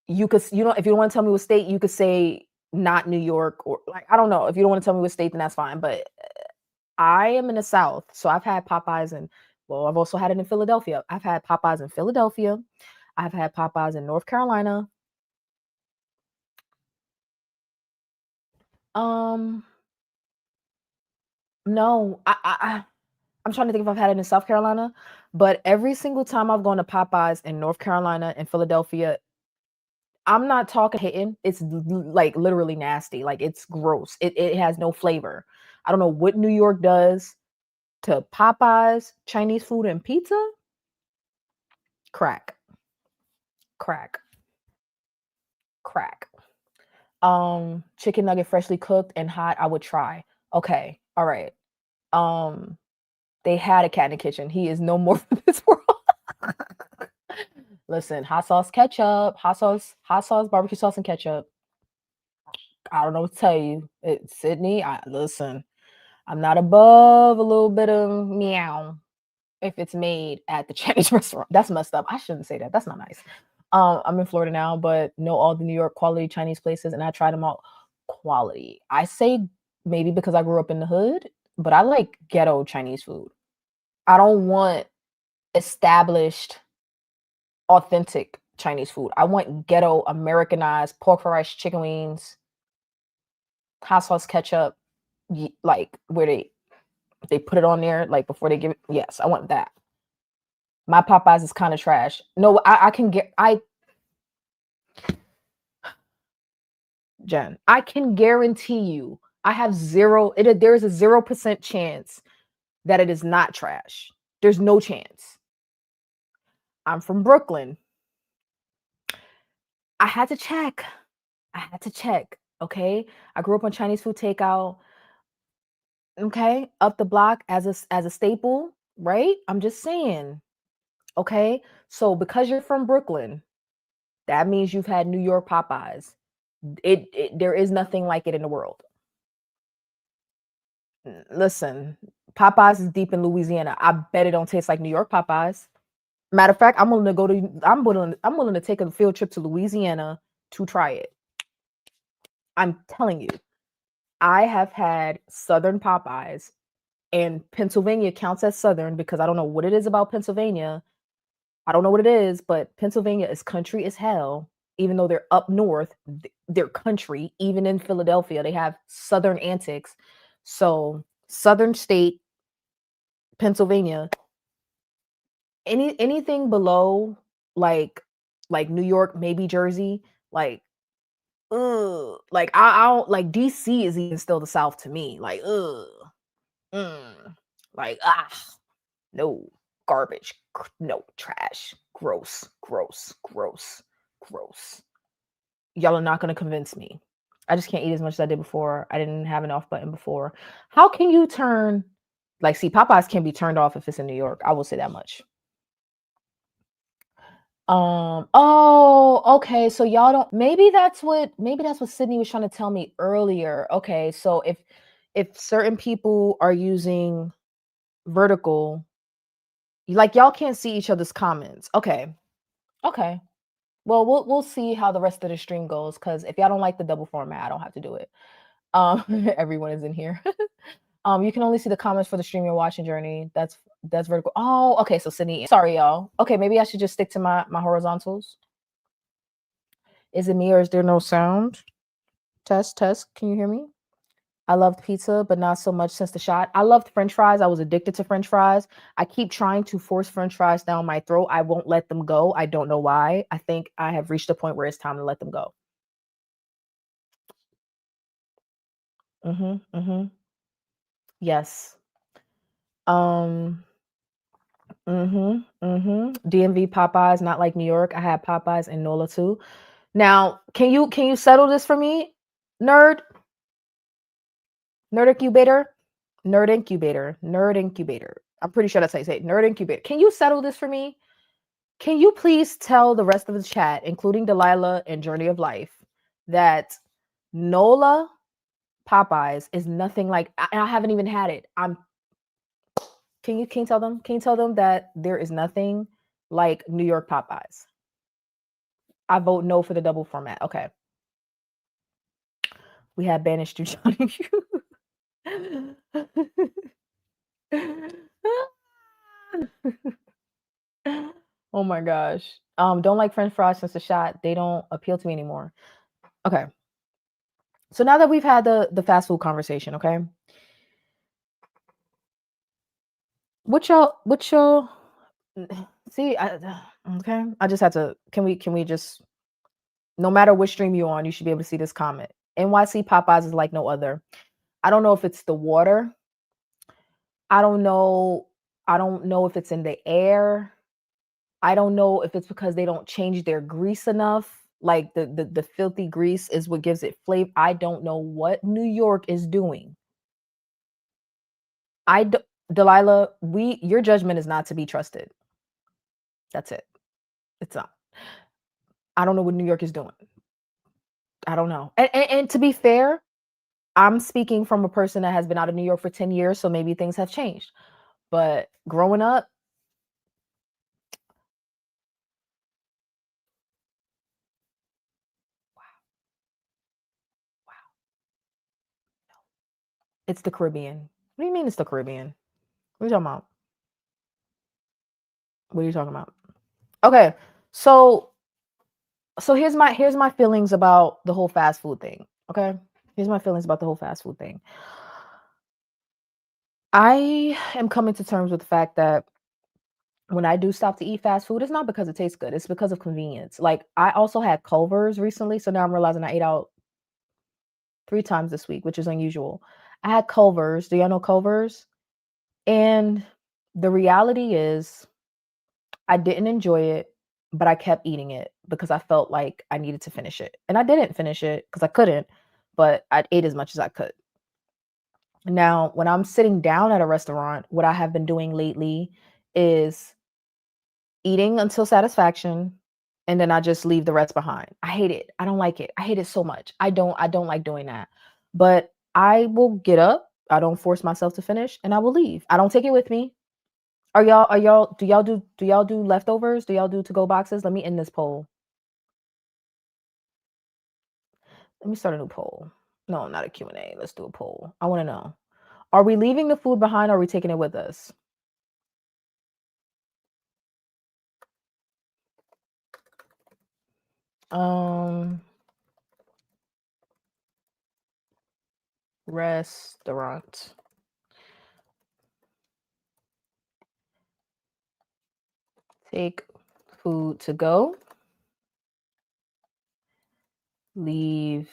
S1: you could, if you don't want to tell me what state, you could say not New York, or like, I don't know. If you don't want to tell me what state, then that's fine. But I am in the South, so I've had Popeyes and well, I've also had it in Philadelphia. I've had Popeyes in Philadelphia. I've had Popeyes in North Carolina. Um, no, I'm trying to think if I've had it in South Carolina, but every single time I've gone to Popeyes in North Carolina and Philadelphia, I'm not talking hitting. It's like literally nasty. Like it's gross. It has no flavor. I don't know what New York does to Popeyes, Chinese food, and pizza. Crack, crack, crack. Chicken nugget freshly cooked and hot. I would try. Okay, all right. Um, they had a cat in the kitchen. He is no more for this world. Listen, hot sauce, ketchup, hot sauce, barbecue sauce, and ketchup. I don't know what to tell you. It's Sydney. Listen. I'm not above a little bit of meow if it's made at the Chinese restaurant. That's messed up. I shouldn't say that. That's not nice. I'm in Florida now, but know all the New York quality Chinese places, and I tried them all. Quality. I say maybe because I grew up in the hood, but I like ghetto Chinese food. I don't want established, authentic Chinese food. I want ghetto, Americanized pork fried rice, chicken wings, hot sauce, ketchup, like where they put it on there like before they give it. Yes, I want that. My Popeyes is kind of trash. No, I can get Jen. I can guarantee you, I have there is a 0% chance that it is not trash. There's no chance. I'm from Brooklyn. I had to check. I had to check. Okay. I grew up on Chinese food takeout. Okay. Up the block as a staple, right? I'm just saying. Okay. So because you're from Brooklyn, that means you've had New York Popeyes. There is nothing like it in the world. Listen, Popeyes is deep in Louisiana. I bet it don't taste like New York Popeyes. Matter of fact, I'm willing to take a field trip to Louisiana to try it. I'm telling you, I have had Southern Popeyes, and Pennsylvania counts as Southern because I don't know what it is about Pennsylvania. I don't know what it is, but Pennsylvania is country as hell. Even though they're up north, they're country. Even in Philadelphia, they have Southern antics. So, Southern state, Pennsylvania, anything below like New York, maybe Jersey, like ugh, like I don't like DC is even still the South to me. Like ugh, mm, like no garbage, no trash, gross, gross, gross, gross. Y'all are not gonna convince me. I just can't eat as much as I did before. I didn't have an off button before. How can you turn like see Popeyes can be turned off if it's in New York? I will say that much. Oh, okay. So y'all don't maybe that's what Sydney was trying to tell me earlier. Okay, so if certain people are using vertical, Like y'all can't see each other's comments. Okay. Okay. Well, we'll see how the rest of the stream goes, because if y'all don't like the double format, I don't have to do it. Everyone is in here. You can only see the comments for the stream you're watching, Journey. That's vertical. Oh, okay. So Sydney, sorry, y'all. Okay, maybe I should just stick to my horizontals. Is it me or is there no sound? Test, test. Can you hear me? I loved pizza, but not so much since the shot. I loved French fries. I was addicted to French fries. I keep trying to force French fries down my throat. I won't let them go. I don't know why. I think I have reached a point where it's time to let them go. Mm-hmm. Mm-hmm. Yes. Um. Mm-hmm. Mm-hmm. DMV Popeyes, not like New York. I had Popeyes in NOLA too. Now, can you settle this for me, nerd? Nerd incubator? Nerd incubator. Nerd incubator. I'm pretty sure that's how you say it. Nerd incubator. Can you settle this for me? Can you please tell the rest of the chat, including Delilah and Journey of Life, that NOLA Popeyes is nothing like I haven't even had it. Can you tell them? Can you tell them that there is nothing like New York Popeyes? I vote no for the double format. Okay. We had banished you, Johnny. Oh my gosh. Don't like French fries since the shot. They don't appeal to me anymore. Okay. So now that we've had the fast food conversation, okay? What y'all see, okay? I just had to can we just, no matter which stream you're on, you should be able to see this comment. NYC Popeyes is like no other. I don't know if it's the water. I don't know. I don't know if it's in the air. I don't know if it's because they don't change their grease enough. Like the filthy grease is what gives it flavor. I don't know what New York is doing. Delilah, your judgment is not to be trusted. That's it. It's not. I don't know what New York is doing. I don't know. And to be fair, I'm speaking from a person that has been out of New York for 10 years, so maybe things have changed. But growing up, it's the Caribbean. What do you mean it's the Caribbean? What are you talking about? What are you talking about? Okay, so here's my feelings about the whole fast food thing. Okay, here's my feelings about the whole fast food thing. I am coming to terms with the fact that when I do stop to eat fast food, it's not because it tastes good. It's because of convenience. Like I also had Culver's recently, so now I'm realizing I ate out 3 times this week, which is unusual. I had Culver's. Do y'all know Culver's? And the reality is, I didn't enjoy it, but I kept eating it because I felt like I needed to finish it. And I didn't finish it because I couldn't, but I ate as much as I could. Now, when I'm sitting down at a restaurant, what I have been doing lately is eating until satisfaction, and then I just leave the rest behind. I hate it. I don't like it. I hate it so much. I don't like doing that. But I will get up. I don't force myself to finish, and I will leave. I don't take it with me. Are y'all do y'all do leftovers? Do y'all do to go boxes? Let me end this poll. Let me start a new poll. No, not a Q&A. Let's do a poll. I want to know. Are we leaving the food behind or are we taking it with us? Um Restaurant. Take food to go. Leave.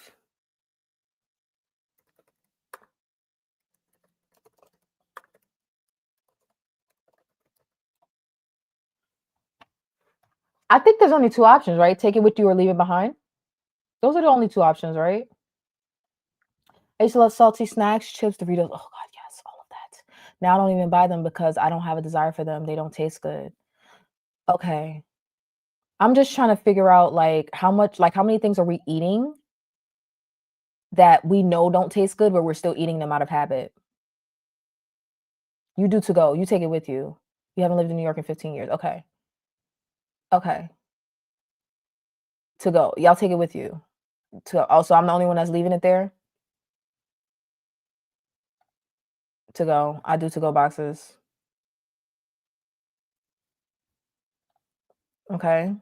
S1: I think there's only 2 options, right? Take it with you or leave it behind. Those are the only 2 options, right? I used to love salty snacks, chips, Doritos. Oh God, yes, all of that. Now I don't even buy them because I don't have a desire for them. They don't taste good. Okay. I'm just trying to figure out like how many things are we eating that we know don't taste good, but we're still eating them out of habit. You do to go. You take it with you. You haven't lived in New York in 15 years. Okay. Okay. To go. Y'all take it with you. Also, I'm the only one that's leaving it there to go. I do to go boxes. Okay.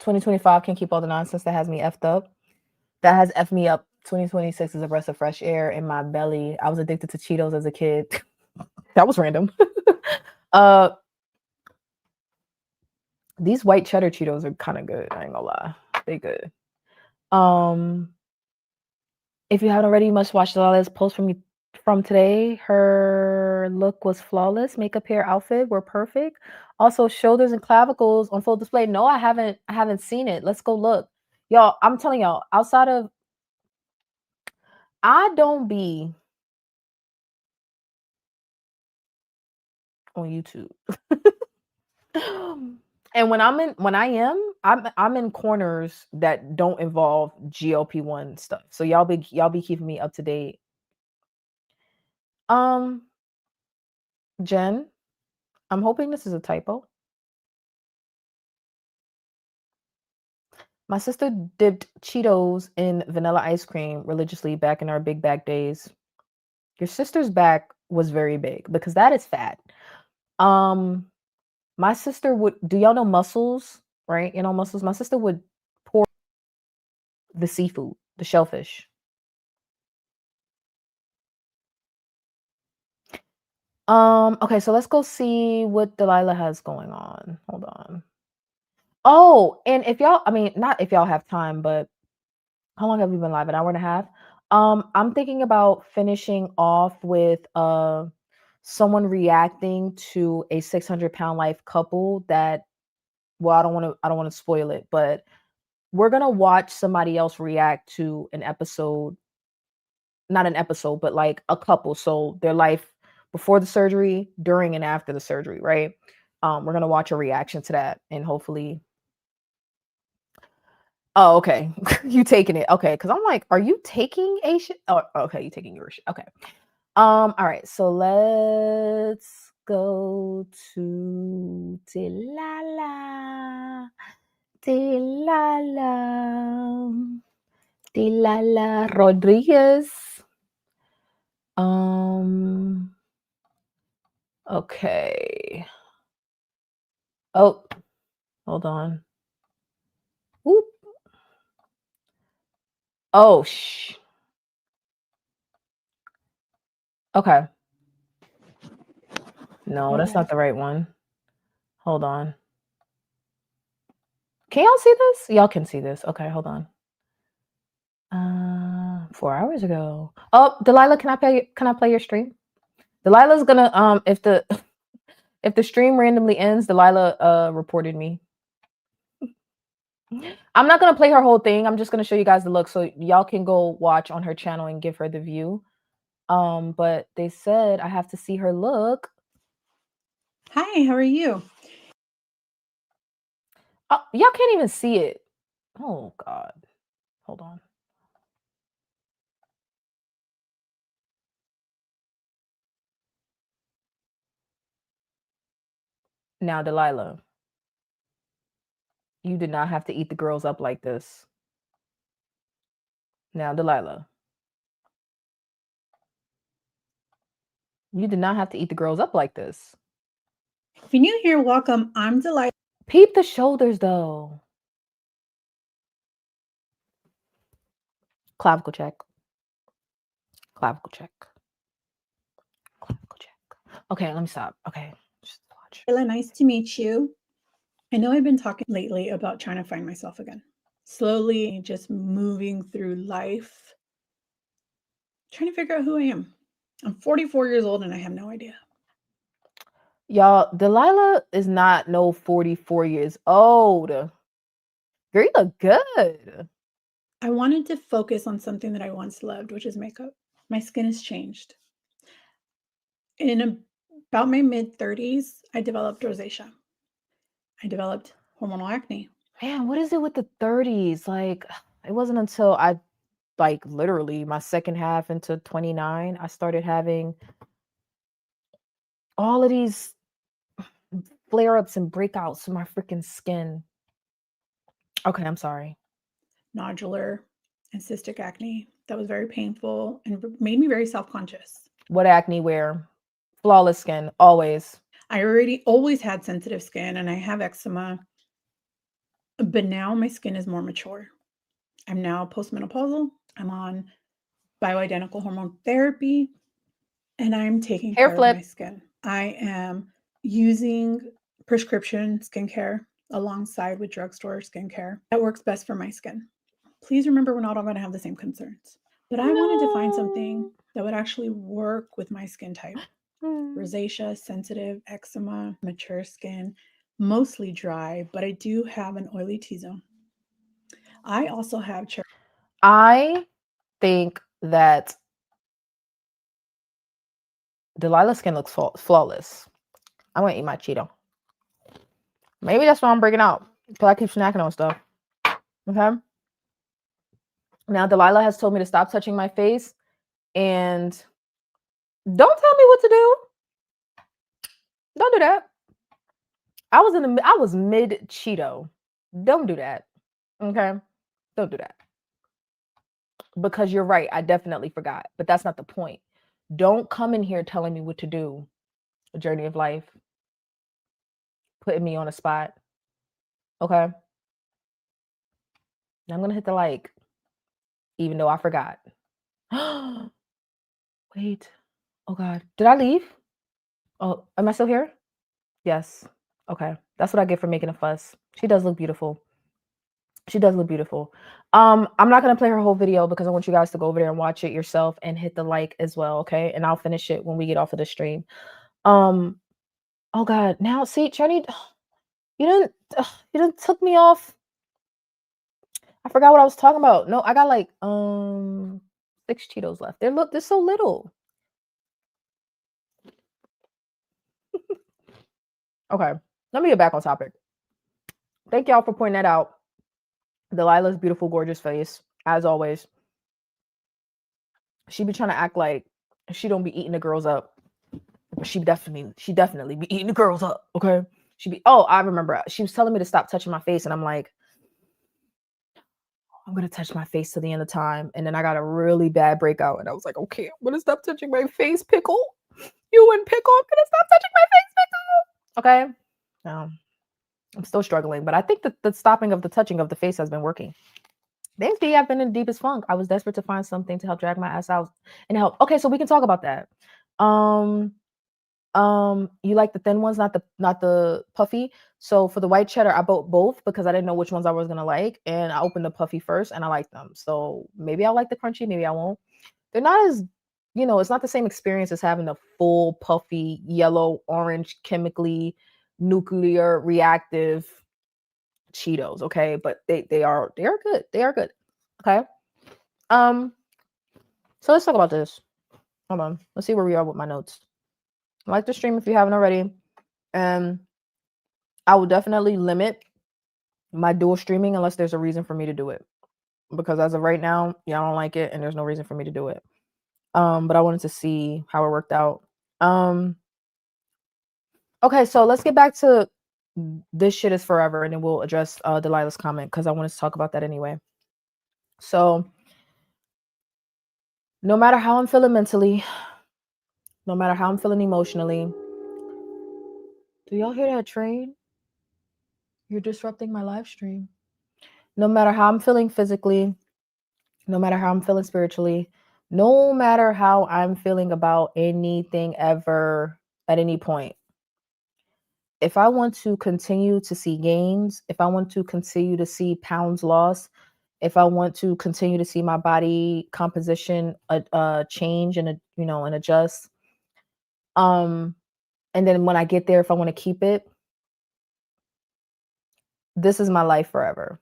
S1: 2025 can keep all the nonsense that has me effed up. That has effed me up. 2026 is a breath of fresh air in my belly. I was addicted to Cheetos as a kid. That was random. uh these white cheddar Cheetos are kind of good. I ain't gonna lie. They good. If you haven't already, you must watch Delilah's post from today. Her look was flawless. Makeup, hair, outfit were perfect. Also, shoulders and clavicles on full display. No, I haven't seen it. Let's go look. Y'all, I'm telling y'all, outside of I don't be on YouTube. And when I'm in corners that don't involve GLP-1 stuff. So y'all be keeping me up to date. Jen, I'm hoping this is a typo. My sister dipped Cheetos in vanilla ice cream religiously back in our big back days. Your sister's back was very big because that is fat. My sister would, do y'all know mussels, right? You know mussels? My sister would pour the seafood, the shellfish. Okay, so let's go see what Delilah has going on. Hold on. Oh, and if y'all, I mean, not if y'all have time, but how long have we been live? An hour and a half. I'm thinking about finishing off with someone reacting to a 600-pound life couple that, well, I don't want to spoil it, but we're gonna watch somebody else react to an episode, not an episode, but like a couple. So their life before the surgery, during and after the surgery, right? We're gonna watch a reaction to that and hopefully. Oh, okay. You taking it. Okay. Cause I'm like, are you taking a shit? Oh, okay, you taking your shit. Okay. All right, so let's go to Delilah. Delilah. Delilah Rodriguez. Okay. Oh, hold on. Whoop. Oh, okay. No, that's not the right one. Hold on. Can y'all see this? Y'all can see this. Okay, hold on. 4 hours ago. Oh, Delilah, can I play your stream? Delilah's gonna if the if the stream randomly ends, Delilah reported me. I'm not gonna play her whole thing. I'm just gonna show you guys the look so y'all can go watch on her channel and give her the view. But they said I have to see her look.
S2: Hi, how are you?
S1: Y'all can't even see it. Oh God. Hold on. Now, Delilah, you did not have to eat the girls up like this. Now, Delilah, you did not have to eat the girls up like this.
S2: If you're new here, welcome. I'm Delilah.
S1: Peep the shoulders, though. Clavicle check. Clavicle check. Clavicle check. Okay, let me stop. Okay, just watch.
S2: Nice to meet you. I know I've been talking lately about trying to find myself again. Slowly just moving through life, trying to figure out who I am. I'm 44 years old and I have no idea.
S1: Y'all, Delilah is not no 44 years old. Girl, you look good.
S2: I wanted to focus on something that I once loved, which is makeup. My skin has changed. In about my mid 30s, I developed rosacea. I developed hormonal acne.
S1: Man, what is it with the 30s? Like, it wasn't until I, like, literally my second half into 29, I started having all of these flare-ups and breakouts in my freaking skin. Okay, I'm sorry.
S2: Nodular and cystic acne. That was very painful and made me very self-conscious.
S1: What acne where? Flawless skin, always.
S2: I already always had sensitive skin and I have eczema, but now my skin is more mature. I'm now postmenopausal. I'm on bioidentical hormone therapy and I'm taking
S1: Hair
S2: care of my
S1: flip.
S2: skin. I am using prescription skincare alongside with drugstore skincare. That works best for my skin. Please remember, we're not all going to have the same concerns. But I wanted to find something that would actually work with my skin type. Rosacea, sensitive, eczema, mature skin, mostly dry, but I do have an oily T-zone. I also have
S1: I think that Delilah's skin looks flawless. I'm gonna eat my Cheeto. Maybe that's why I'm breaking out, because I keep snacking on stuff. Okay. Now Delilah has told me to stop touching my face and don't tell me what to do. Don't do that. I was mid Cheeto. Don't do that. Okay. Don't do that. Because you're right. I definitely forgot. But that's not the point. Don't come in here telling me what to do. A journey of life. Putting me on a spot. Okay. Now I'm gonna hit the like, even though I forgot. Wait. Oh God. Did I leave? Oh, am I still here? Yes. Okay. That's what I get for making a fuss. She does look beautiful. She does look beautiful. I'm not gonna play her whole video because I want you guys to go over there and watch it yourself and hit the like as well, okay? And I'll finish it when we get off of the stream. Oh God, now see, Charlie, you didn't took me off. I forgot what I was talking about. No, I got like 6 Cheetos left. They're so little. Okay, let me get back on topic. Thank y'all for pointing that out. Delilah's beautiful, gorgeous face, as always. She be trying to act like she don't be eating the girls up. She definitely be eating the girls up. Okay. I remember. She was telling me to stop touching my face, and I'm like, I'm gonna touch my face to the end of time. And then I got a really bad breakout, and I was like, okay, I'm gonna stop touching my face, Pickle. You and Pickle, I'm gonna stop touching my face, Pickle. Okay. I'm still struggling, but I think that the stopping of the touching of the face has been working. Thanks, D. I've been in the deepest funk. I was desperate to find something to help drag my ass out and help. Okay, so we can talk about that. You like the thin ones, not the puffy. So for the white cheddar, I bought both because I didn't know which ones I was gonna like, and I opened the puffy first, and I liked them. So maybe I'll like the crunchy, maybe I won't. They're not as, it's not the same experience as having the full puffy yellow, orange, chemically nuclear reactive Cheetos. Okay, but they are good. They are good. Okay. So let's talk about this. Hold on. Let's see where we are with my notes. Like the stream if you haven't already. And I will definitely limit my dual streaming unless there's a reason for me to do it. Because as of right now, I don't like it and there's no reason for me to do it. But I wanted to see how it worked out. Okay, so let's get back to this shit is forever, and then we'll address Delilah's comment because I wanted to talk about that anyway. So no matter how I'm feeling mentally, no matter how I'm feeling emotionally, do y'all hear that train? You're disrupting my live stream. No matter how I'm feeling physically, no matter how I'm feeling spiritually, no matter how I'm feeling about anything ever at any point, if I want to continue to see gains, if I want to continue to see pounds lost, if I want to continue to see my body composition change and and adjust, and then when I get there, if I want to keep it, this is my life forever.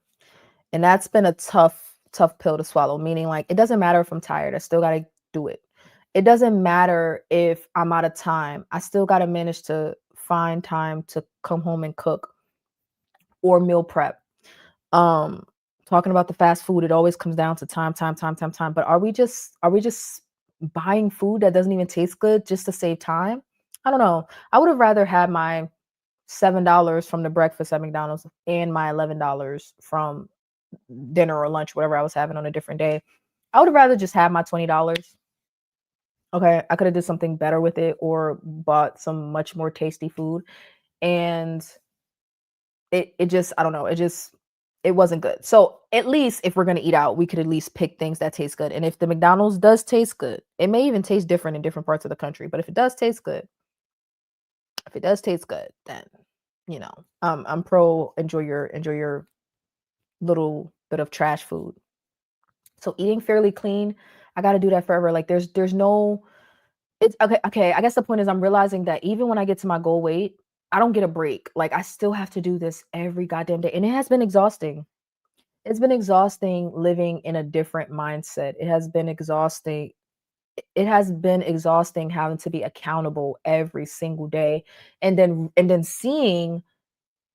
S1: And that's been a tough pill to swallow, meaning like it doesn't matter if I'm tired, I still got to do it. It doesn't matter if I'm out of time, I still got to manage to find time to come home and cook or meal prep. Talking about the fast food, it always comes down to time. But are we just buying food that doesn't even taste good just to save time? I don't know. I would have rather had my $7 from the breakfast at McDonald's and my $11 from dinner or lunch, whatever I was having on a different day. I would have rather just have my $20. Okay, I could have did something better with it or bought some much more tasty food. And it just, I don't know, it wasn't good. So at least if we're gonna eat out, we could at least pick things that taste good. And if the McDonald's does taste good, it may even taste different in different parts of the country. But if it does taste good, if it does taste good, then I'm pro enjoy your little bit of trash food. So eating fairly clean, I got to do that forever. Like there's no it's okay. I guess the point is I'm realizing that even when I get to my goal weight, I don't get a break. Like I still have to do this every goddamn day, and it has been exhausting. It's been exhausting living in a different mindset. It has been exhausting. It has been exhausting having to be accountable every single day, and then seeing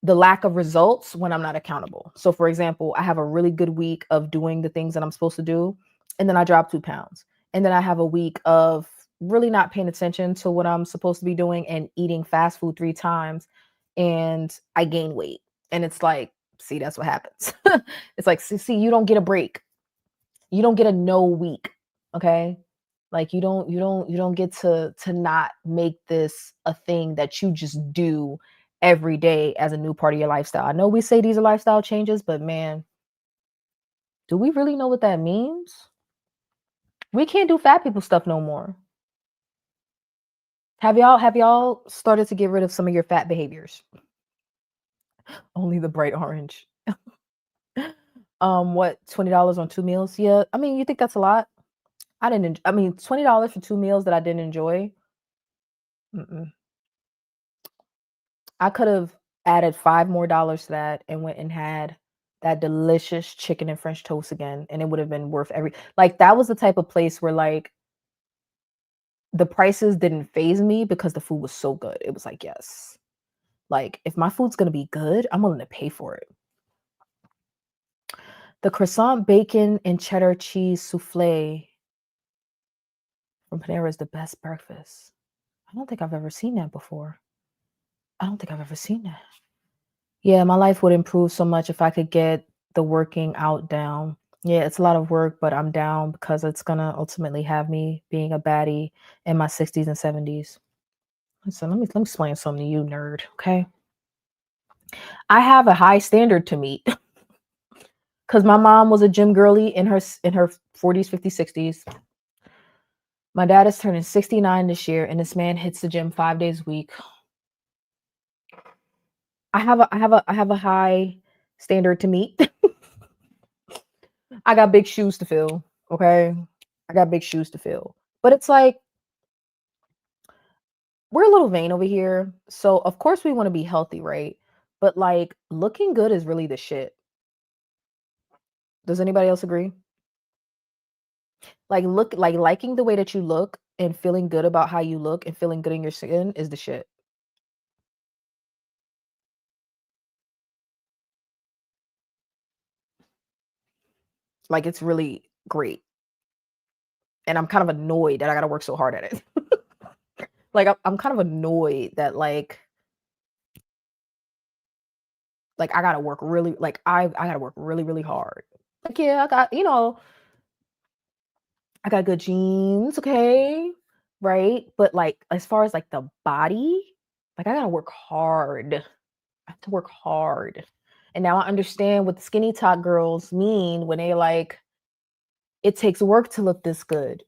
S1: the lack of results when I'm not accountable. So, for example, I have a really good week of doing the things that I'm supposed to do, and then I drop 2 pounds. And then I have a week of really not paying attention to what I'm supposed to be doing and eating fast food 3 times, and I gain weight. And it's like, see, that's what happens. It's like, see, you don't get a break. You don't get a no week. Okay. Like you don't get to not make this a thing that you just do every day as a new part of your lifestyle. I know we say these are lifestyle changes, but man, do we really know what that means? We can't do fat people stuff no more. Have y'all started to get rid of some of your fat behaviors? Only the bright orange. What, $20 on 2 meals? Yeah, I mean, you think that's a lot? I mean, $20 for 2 meals that I didn't enjoy. Mm-mm. I could have added $5 more to that and went and had that delicious chicken and French toast again, and it would have been worth every like, that was the type of place where, like, the prices didn't phase me because the food was so good. It was like, "Yes." Like, if my food's gonna be good, I'm willing to pay for it. The croissant bacon and cheddar cheese soufflé from Panera is the best breakfast. I don't think I've ever seen that before. I don't think I've ever seen that. Yeah, my life would improve so much if I could get the working out down. Yeah, it's a lot of work, but I'm down because it's gonna ultimately have me being a baddie in my 60s and 70s. Listen, let me explain something to you, nerd. Okay, I have a high standard to meet because my mom was a gym girly in her 40s, 50s, 60s. My dad is turning 69 this year, and this man hits the gym 5 days a week. I have a high standard to meet. I got big shoes to fill, okay? I got big shoes to fill. But it's like we're a little vain over here. So of course we want to be healthy, right? But like looking good is really the shit. Does anybody else agree? Like liking the way that you look and feeling good about how you look and feeling good in your skin is the shit. Like it's really great. And I'm kind of annoyed that I got to work so hard at it. Like I'm kind of annoyed that like I got to work really like I got to work really really hard. Like yeah, I got good genes, okay? Right? But like as far as like the body, like I gotta work hard. I have to work hard. And now I understand what the skinny talk girls mean when they like it takes work to look this good.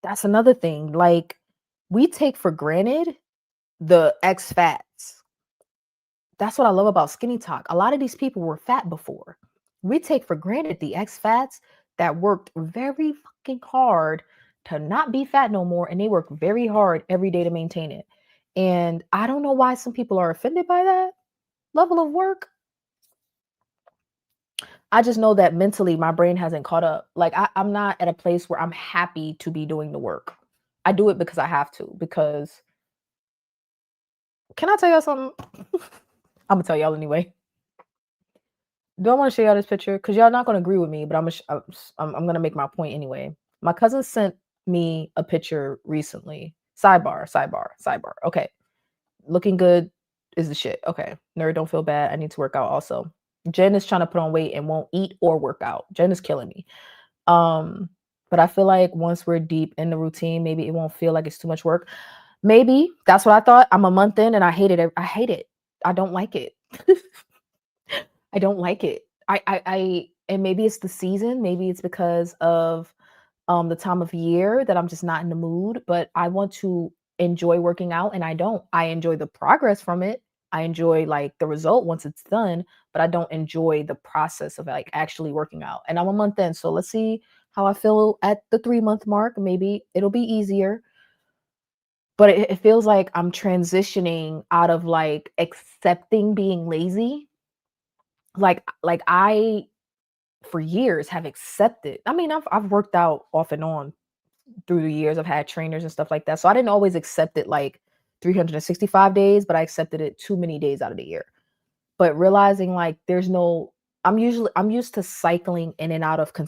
S1: That's another thing. Like we take for granted the X fats. That's what I love about skinny talk. A lot of these people were fat before. We take for granted the X fats that worked very fucking hard to not be fat no more, and they work very hard every day to maintain it. And I don't know why some people are offended by that level of work. I just know that mentally my brain hasn't caught up. Like I'm not at a place where I'm happy to be doing the work. I do it because I have to. Because can I tell y'all something? I'm gonna tell y'all anyway. Do I want to show y'all this picture? Because y'all not gonna agree with me, but I'm gonna make my point anyway. My cousin sent me a picture recently. Sidebar. Okay. Looking good is the shit. Okay. Nerd, don't feel bad. I need to work out also. Jen is trying to put on weight and won't eat or work out. Jen is killing me. Um, but I feel like once we're deep in the routine, maybe it won't feel like it's too much work. Maybe that's what I thought. I'm a month in and I hate it. I hate it. I don't like it. I don't like it. And maybe it's the season. Maybe it's because of the time of year that I'm just not in the mood, but I want to enjoy working out and I don't. I enjoy the progress from it. I enjoy like the result once it's done, but I don't enjoy the process of like actually working out. And I'm a month in, so let's see how I feel at the 3 month mark. Maybe it'll be easier, but it feels like I'm transitioning out of like accepting being lazy. Like I for years have accepted. I mean, I've worked out off and on through the years. I've had trainers and stuff like that. So I didn't always accept it like 365 days, but I accepted it too many days out of the year. But realizing like there's no I'm used to cycling in and out of in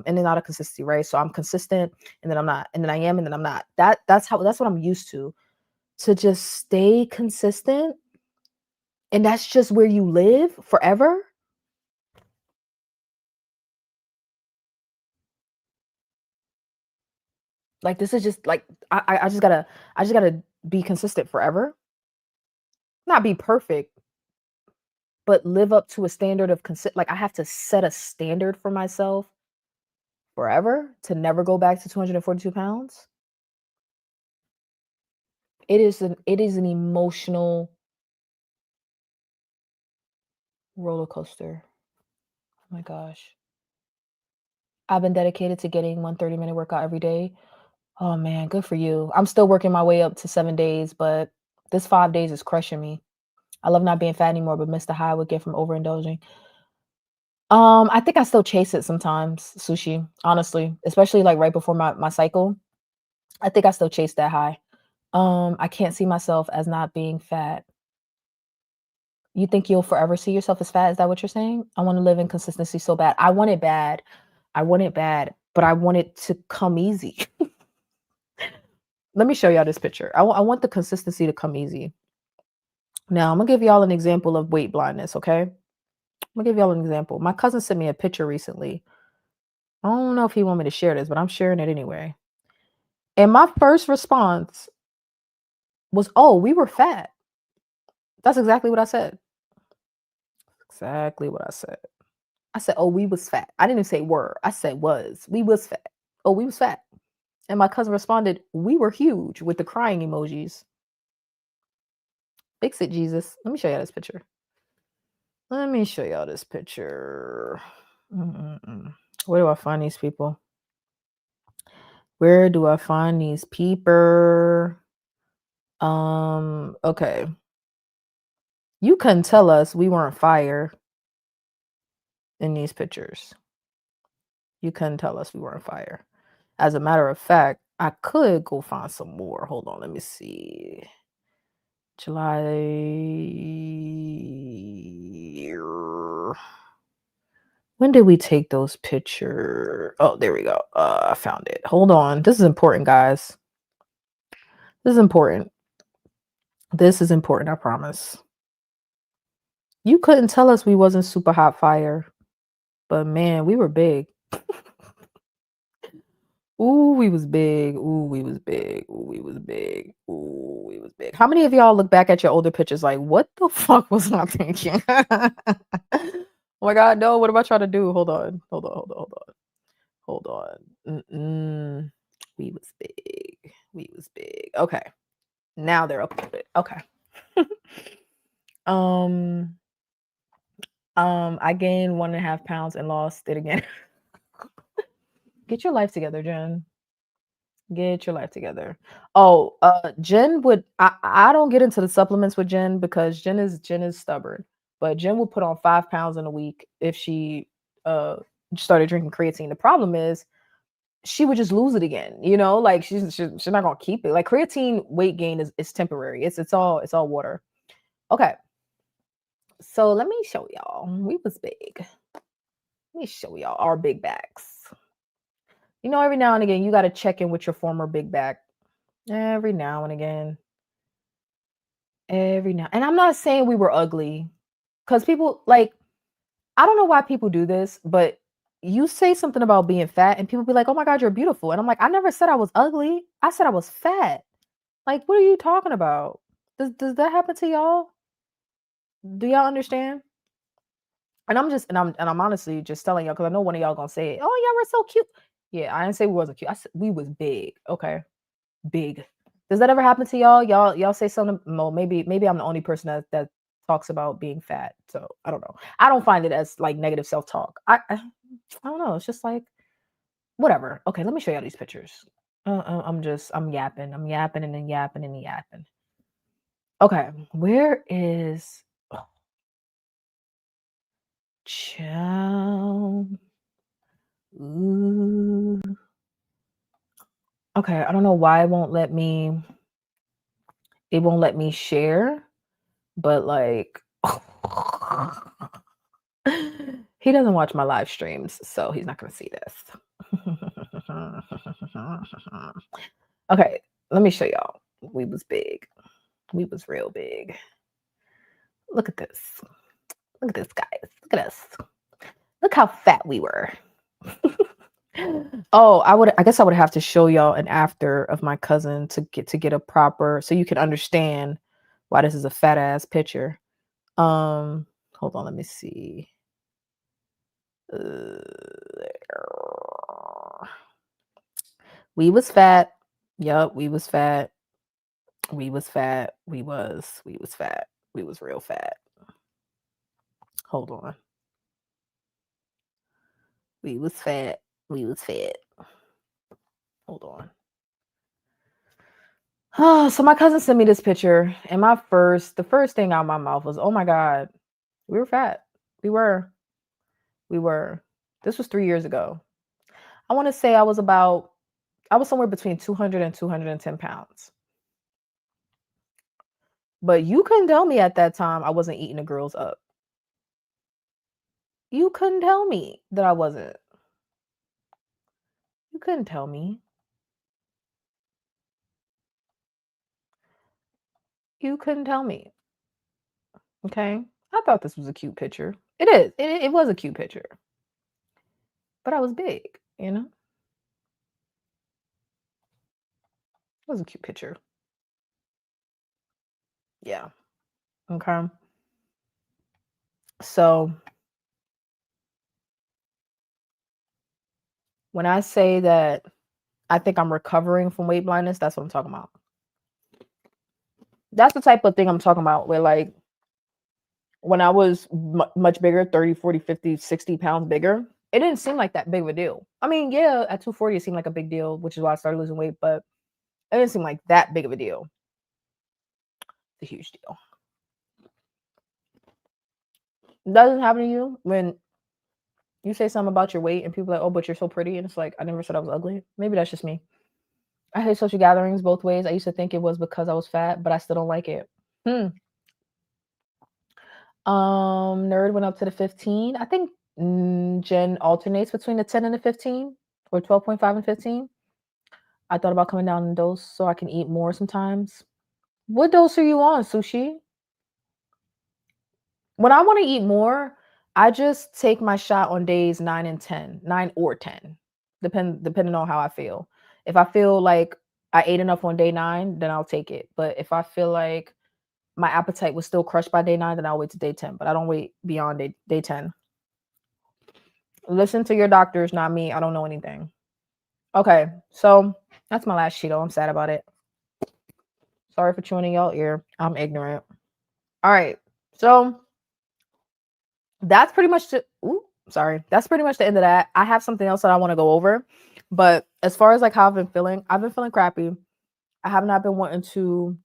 S1: and out of consistency, right? So I'm consistent and then I'm not, and then I am and then I'm not. That's what I'm used to just stay consistent, and that's just where you live forever. Like this is just like I just gotta be consistent forever. Not be perfect, but live up to a standard of like I have to set a standard for myself forever to never go back to 242 pounds. It is an emotional roller coaster. Oh my gosh. I've been dedicated to getting 1 30-minute workout every day. Oh man, good for you. I'm still working my way up to 7 days, but this 5 days is crushing me. I love not being fat anymore, but miss the high I would get from overindulging. I think I still chase it sometimes, sushi, honestly, especially like right before my cycle. I think I still chase that high. I can't see myself as not being fat. You think you'll forever see yourself as fat? Is that what you're saying? I want to live in consistency so bad. I want it bad. I want it bad, but I want it to come easy. Let me show y'all this picture. I want the consistency to come easy. Now, I'm gonna give y'all an example of weight blindness, okay? I'm gonna give y'all an example. My cousin sent me a picture recently. I don't know if he want me to share this, but I'm sharing it anyway. And my first response was, "Oh, we were fat." That's exactly what I said. Exactly what I said. I said, "Oh, we was fat." I didn't even say were. I said was. We was fat. Oh, we was fat. And my cousin responded, "We were huge," with the crying emojis. Fix it, Jesus. Let me show you this picture. Let me show y'all this picture. Mm-mm-mm. Where do I find these people? Where do I find these people? Okay. You couldn't tell us we weren't fire in these pictures. You couldn't tell us we weren't fire. As a matter of fact, I could go find some more. Hold on, let me see. July. When did we take those pictures? Oh, there we go. I found it. Hold on. This is important, guys. This is important. This is important, I promise. You couldn't tell us we wasn't super hot fire, but man, we were big. Ooh, we was big. Ooh, we was big. Ooh, we was big. Ooh, we was big. How many of y'all look back at your older pictures like, what the fuck was I thinking? Oh my God, no, what am I trying to do? Hold on. Hold on. Mm-mm. We was big. We was big. Okay. Now they're uploaded. Okay. um, I gained 1.5 pounds and lost it again. Get your life together, Jen. Get your life together. Oh, Jen would I don't get into the supplements with Jen because Jen is stubborn. But Jen would put on 5 pounds in a week if she uh started drinking creatine. The problem is she would just lose it again, like she's not gonna keep it. Like creatine weight gain is temporary. It's all water. Okay. So let me show y'all. We was big. Let me show y'all our big backs. Every now and again you gotta check in with your former big back. Every now and again. Every now, and I'm not saying we were ugly, because people like, I don't know why people do this, but you say something about being fat and people be like, "Oh my god, you're beautiful." And I'm like, "I never said I was ugly. I said I was fat." Like, what are you talking about? Does that happen to y'all? Do y'all understand? And I'm honestly just telling y'all, because I know one of y'all gonna say, "Oh, y'all were so cute." Yeah, I didn't say we wasn't cute. I said we was big. Okay, big. Does that ever happen to y'all? Y'all say something. Well, maybe I'm the only person that talks about being fat. So I don't know. I don't find it as like negative self talk. I don't know. It's just like whatever. Okay, let me show y'all these pictures. I'm yapping. I'm yapping and then yapping and then yapping. Okay, where is Chow? Ooh. Okay, I don't know why it won't let me share, but like he doesn't watch my live streams, so he's not gonna see this. Okay, let me show y'all. We was big. We was real big. Look at this. Look at this, guys. Look at us. Look how fat we were. Oh, I guess I would have to show y'all an after of my cousin to get a proper, so you can understand why this is a fat ass picture. Hold on, let me see. We was fat. Yup, we was fat. We was fat. We was fat. We was real fat. Hold on. We was fat. We was fat. Hold on. Oh, so my cousin sent me this picture, and the first thing out of my mouth was, "Oh my god, we were fat. We were. We were." This was 3 years ago. I want to say I was somewhere between 200 and 210 pounds. But you couldn't tell me at that time I wasn't eating the girls up. You couldn't tell me that I wasn't. You couldn't tell me. You couldn't tell me. Okay? I thought this was a cute picture. It is. It was a cute picture. But I was big, you know? It was a cute picture. Yeah. Okay. So when I say that I think I'm recovering from weight blindness, that's what I'm talking about. That's the type of thing I'm talking about where like when I was much bigger, 30, 40, 50, 60 pounds bigger, it didn't seem like that big of a deal. I mean, yeah, at 240, it seemed like a big deal, which is why I started losing weight, but it didn't seem like that big of a deal. It's a huge deal. Doesn't happen to you when you say something about your weight and people are like, oh, but you're so pretty. And it's like, I never said I was ugly. Maybe that's just me. I hate social gatherings both ways. I used to think it was because I was fat, but I still don't like it. Nerd went up to the 15. I think Jen alternates between the 10 and the 15 or 12.5 and 15. I thought about coming down in dose so I can eat more sometimes. What dose are you on, Sushi? When I want to eat more, I just take my shot on days 9 and 10, 9 or 10, depending on how I feel. If I feel like I ate enough on day 9, then I'll take it. But if I feel like my appetite was still crushed by day 9, then I'll wait to day 10. But I don't wait beyond day 10. Listen to your doctors, not me. I don't know anything. Okay, so that's my last Cheeto. I'm sad about it. Sorry for chewing in y'all ear. I'm ignorant. All right, so that's pretty much that's pretty much the end of that. I have something else that I want to go over, but as far as like how I've been feeling crappy. I have not been wanting to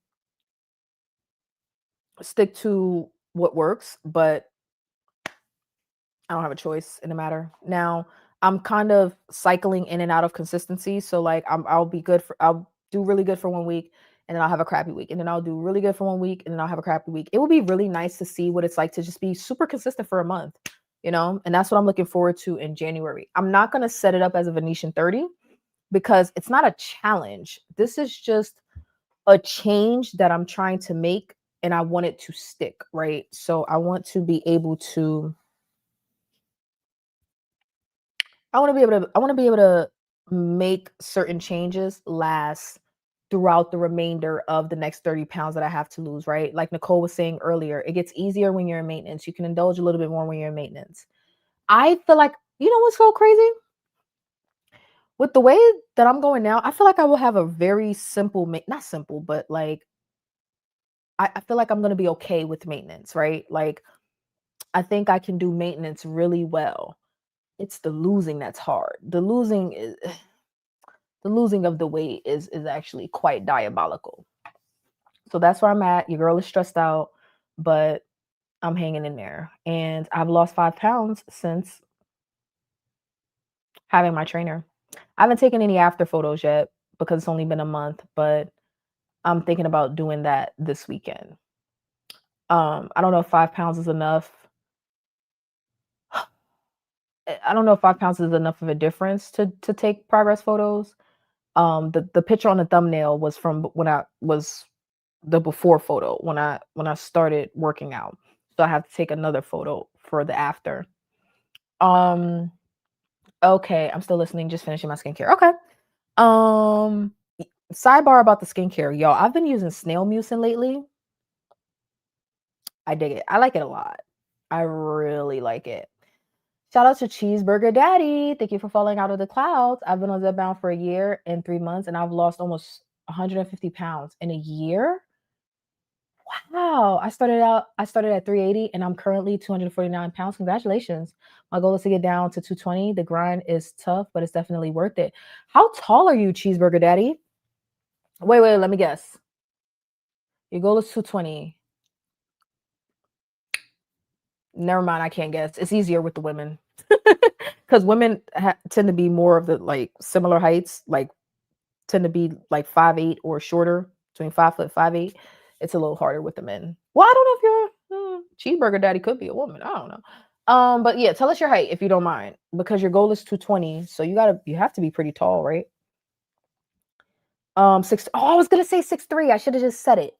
S1: stick to what works, but I don't have a choice in the matter. Now, I'm kind of cycling in and out of consistency. So like I'll do really good for 1 week and then I'll have a crappy week. And then I'll do really good for 1 week and then I'll have a crappy week. It would be really nice to see what it's like to just be super consistent for a month, you know? And that's what I'm looking forward to in January. I'm not going to set it up as a Venetian 30 because it's not a challenge. This is just a change that I'm trying to make, and I want it to stick, right? So I want to be able to I want to be able to make certain changes last throughout the remainder of the next 30 pounds that I have to lose, right? Like Nicole was saying earlier, it gets easier when you're in maintenance. You can indulge a little bit more when you're in maintenance. I feel like, you know what's so crazy? With the way that I'm going now, I feel like I will have a very simple, not simple, but like, I feel like I'm going to be okay with maintenance, right? Like, I think I can do maintenance really well. It's the losing that's hard. The losing of the weight is actually quite diabolical. So that's where I'm at. Your girl is stressed out, but I'm hanging in there. And I've lost 5 pounds since having my trainer. I haven't taken any after photos yet because it's only been a month, but I'm thinking about doing that this weekend. I don't know if 5 pounds is enough. I don't know if 5 pounds is enough of a difference to take progress photos. The picture on the thumbnail was from when I was the before photo when I started working out. So I have to take another photo for the after. Um, okay, I'm still listening, just finishing my skincare. Okay. Um, Sidebar about the skincare, y'all. I've been using snail mucin lately. I dig it. I like it a lot. I really like it. Shout out to Cheeseburger Daddy. Thank you for falling out of the clouds. I've been on Zepbound for a year and 3 months, and I've lost almost 150 pounds in a year. Wow. I started at 380 and I'm currently 249 pounds. Congratulations. My goal is to get down to 220. The grind is tough, but it's definitely worth it. How tall are you, Cheeseburger Daddy? Wait, let me guess. Your goal is 220. Never mind, I can't guess. It's easier with the women. Because women tend to be more of the like similar heights, like tend to be like 5'8" or shorter, between 5 foot 5'8". It's a little harder with the men. Well, I don't know if cheeseburger daddy could be a woman. I don't know. But yeah, tell us your height if you don't mind, because your goal is 220, so you have to be pretty tall, right? Six. Oh, I was gonna say 6'3". I should have just said it.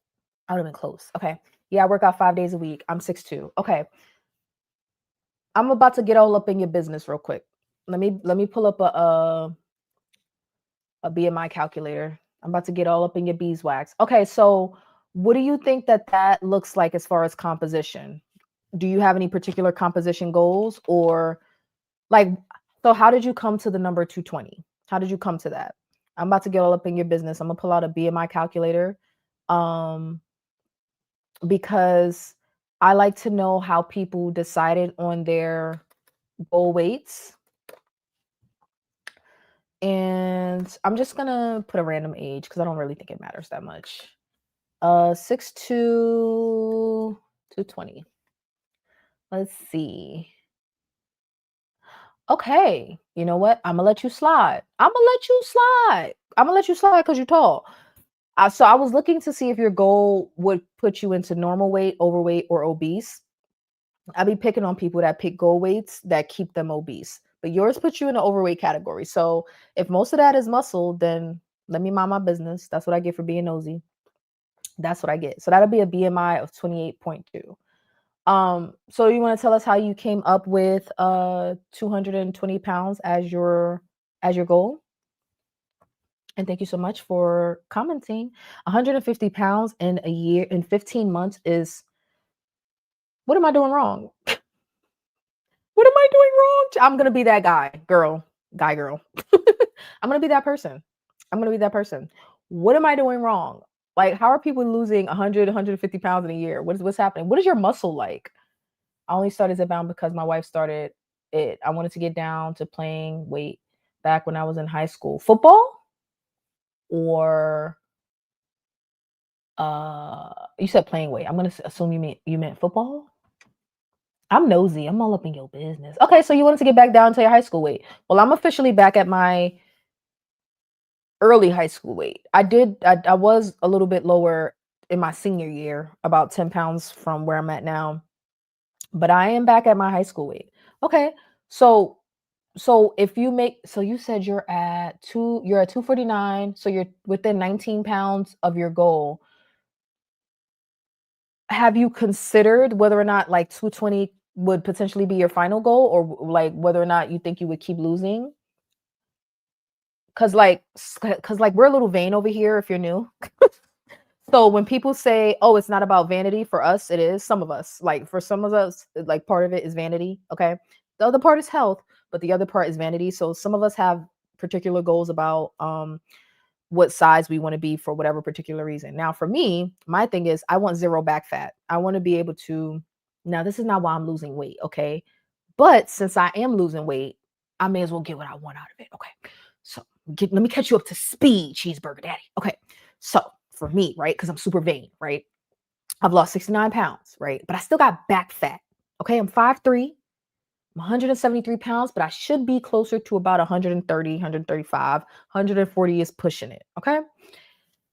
S1: I would have been close. Okay. Yeah, I work out 5 days a week. I'm 6'2". Okay. I'm about to get all up in your business real quick. Let me pull up a BMI calculator. I'm about to get all up in your beeswax. Okay, so what do you think that looks like as far as composition? Do you have any particular composition goals, or like, so how did you come to the number 220? How did you come to that? I'm about to get all up in your business. I'm gonna pull out a BMI calculator, um, because I like to know how people decided on their goal weights. And I'm just gonna put a random age because I don't really think it matters that much. 6'2", 220. Let's see. Okay, you know what? I'm gonna let you slide. I'm gonna let you slide because you're tall. So I was looking to see if your goal would put you into normal weight, overweight, or obese. I be picking on people that pick goal weights that keep them obese, but yours puts you in the overweight category. So if most of that is muscle, then let me mind my business. That's what I get for being nosy. That's what I get. So that'll be a BMI of 28.2. So you want to tell us how you came up with 220 pounds as your goal? And thank you so much for commenting. 150 pounds in a year, in 15 months is, what am I doing wrong? What am I doing wrong? I'm gonna be that girl. I'm gonna be that person. I'm gonna be that person. What am I doing wrong? Like, how are people losing 100, 150 pounds in a year? What's happening? What is your muscle like? I only started Zepbound because my wife started it. I wanted to get down to playing weight back when I was in high school. Football or you said playing weight. I'm gonna assume you meant football. I'm nosy. I'm all up in your business. Okay, so you wanted to get back down to your high school weight. Well, I'm officially back at my early high school weight. I was a little bit lower in my senior year, about 10 pounds from where I'm at now, but I am back at my high school weight. Okay, so So if you make, so you said you're at 249, so you're within 19 pounds of your goal. Have you considered whether or not like 220 would potentially be your final goal, or like whether or not you think you would keep losing? Cause like we're a little vain over here if you're new. So when people say, "Oh, it's not about vanity," for us, it is. Some of us, like for some of us, like part of it is vanity. Okay, the other part is health, but the other part is vanity. So some of us have particular goals about what size we want to be for whatever particular reason. Now, for me, my thing is I want zero back fat. I want to be able to. Now, this is not why I'm losing weight, okay? But since I am losing weight, I may as well get what I want out of it. Okay. So let me catch you up to speed, cheeseburger daddy. Okay. So for me, right? Because I'm super vain, right? I've lost 69 pounds, right? But I still got back fat. Okay. I'm 5'3". I'm 173 pounds, but I should be closer to about 130, 135. 140 is pushing it. Okay.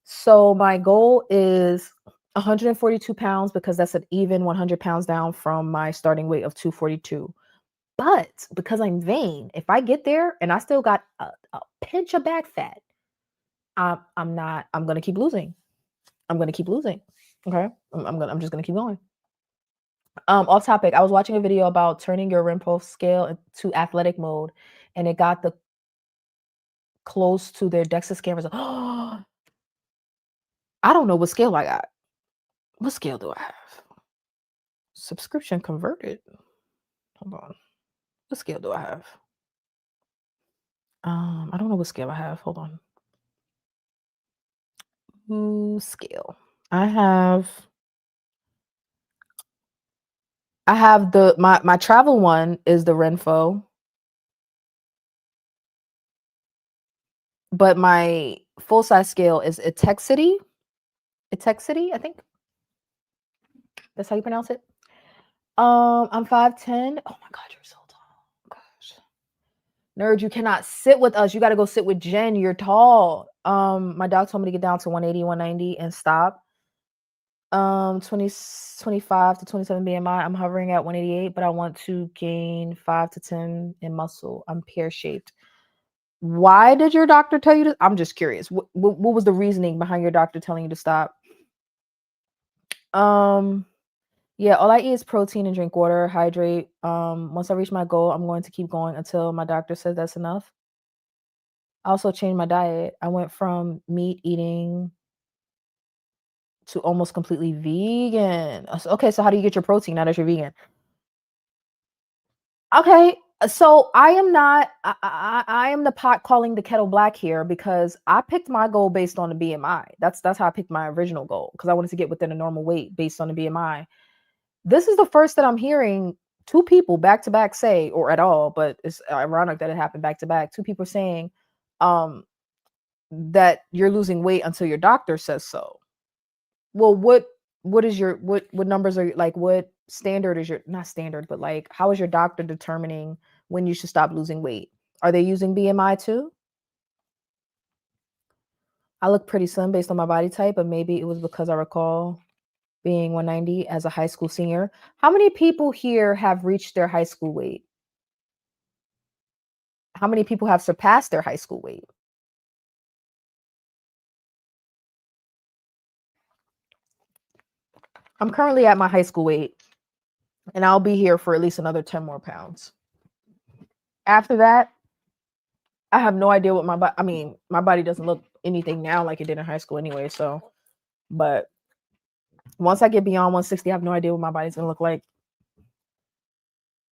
S1: So my goal is 142 pounds because that's an even 100 pounds down from my starting weight of 242. But because I'm vain, if I get there and I still got a pinch of back fat, I'm not. I'm gonna keep losing. I'm gonna keep losing. Okay, I'm just gonna keep going. Off topic. I was watching a video about turning your rim pulse scale into athletic mode, and it got the close to their DEXA scan result. I don't know what scale I got. What scale do I have? Subscription converted. Hold on. What scale do I have? I don't know what scale I have. Hold on. Scale. I have the my travel one is the Renfo, but my full size scale is Etexity. Etexity, I think that's how you pronounce it. I'm 5'10". Oh my god, you're so tall. Gosh. Nerd, you cannot sit with us. You gotta go sit with Jen. You're tall. My dog told me to get down to 180, 190 and stop. 20, 25 to 27 BMI. I'm hovering at 188, but I want to gain 5 to 10 in muscle. I'm pear shaped. Why did your doctor tell you to? I'm just curious. What was the reasoning behind your doctor telling you to stop? Um, yeah, all I eat is protein and drink water, hydrate. Once I reach my goal, I'm going to keep going until my doctor says that's enough. I also changed my diet. I went from meat eating to almost completely vegan. Okay, so how do you get your protein now that you're vegan? Okay, so I am not. I am the pot calling the kettle black here because I picked my goal based on the BMI. That's how I picked my original goal because I wanted to get within a normal weight based on the BMI. This is the first that I'm hearing two people back to back say, or at all, but it's ironic that it happened back to back. Two people saying um, that you're losing weight until your doctor says so. Well, what is your what numbers are like? What standard is your not standard, but like how is your doctor determining when you should stop losing weight? Are they using BMI too? I look pretty slim based on my body type, but maybe it was because I recall being 190 as a high school senior. How many people here have reached their high school weight? How many people have surpassed their high school weight? I'm currently at my high school weight, and I'll be here for at least another 10 more pounds. After that, I have no idea what my body, I mean, my body doesn't look anything now like it did in high school anyway. So, but once I get beyond 160, I have no idea what my body's gonna look like.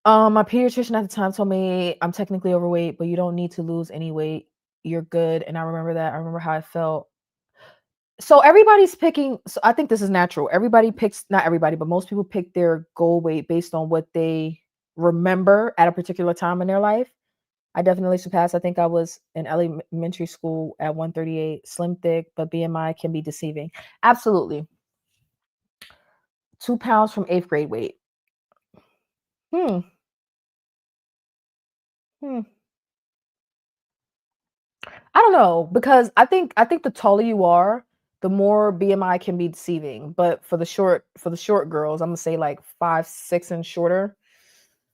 S1: My pediatrician at the time told me I'm technically overweight, but you don't need to lose any weight. You're good. And I remember that. I remember how I felt. So everybody's picking. So I think this is natural. Everybody picks, not everybody, but most people pick their goal weight based on what they remember at a particular time in their life. I definitely surpassed. I think I was in elementary school at 138, slim, thick, but BMI can be deceiving. Absolutely. 2 pounds from eighth grade weight. Hmm. Hmm. I don't know because I think the taller you are, the more BMI can be deceiving. But for the short girls, I'm gonna say like 5'6" and shorter.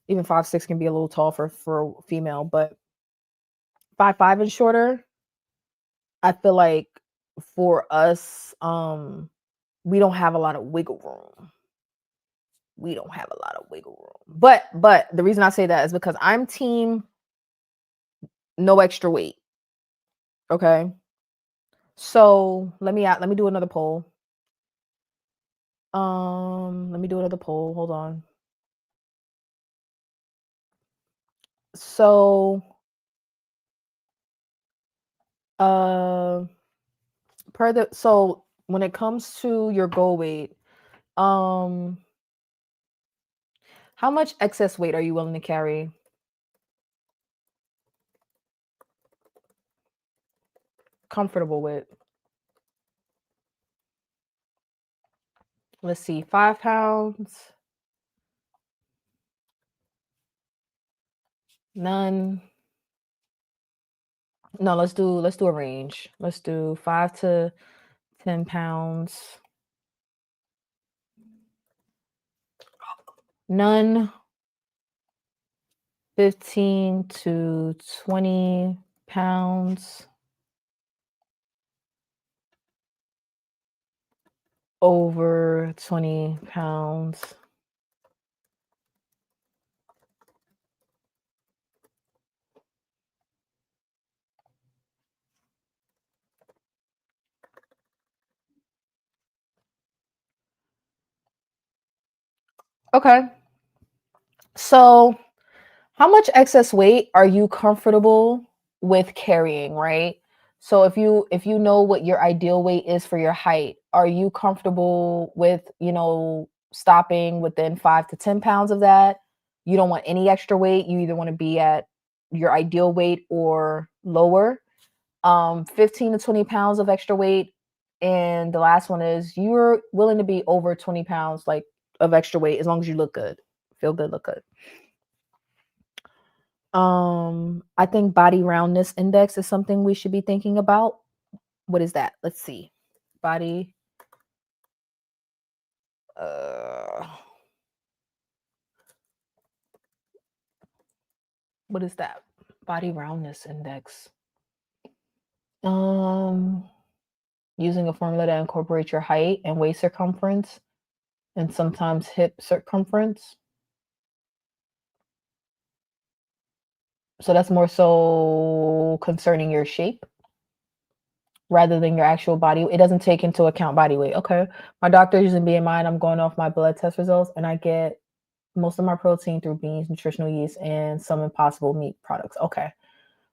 S1: Even 5'6" can be a little tall for a female, but 5'5" and shorter, I feel like for us, we don't have a lot of wiggle room. We don't have a lot of wiggle room. But the reason I say that is because I'm team no extra weight. Okay. So let me do another poll. Let me do another poll. Hold on. So so when it comes to your goal weight, how much excess weight are you willing to carry? Comfortable with? Let's see, 5 pounds, none. No, let's do a range. Let's do 5 to 10 pounds. None. 15 to 20 pounds. Over 20 pounds. Okay. So, how much excess weight are you comfortable with carrying, right? So if you know what your ideal weight is for your height, are you comfortable with, stopping within 5 to 10 pounds of that? You don't want any extra weight. You either want to be at your ideal weight or lower. 15 to 20 pounds of extra weight. And the last one is you're willing to be over 20 pounds like of extra weight as long as you look good. Feel good, look good. I think body roundness index is something we should be thinking about. What is that? Let's see. Body what is that? Body roundness index. Using a formula that incorporates your height and waist circumference and sometimes hip circumference. So that's more so concerning your shape rather than your actual body. It doesn't take into account body weight. Okay. My doctor using BMI and I'm going off my blood test results and I get most of my protein through beans, nutritional yeast, and some impossible meat products. Okay.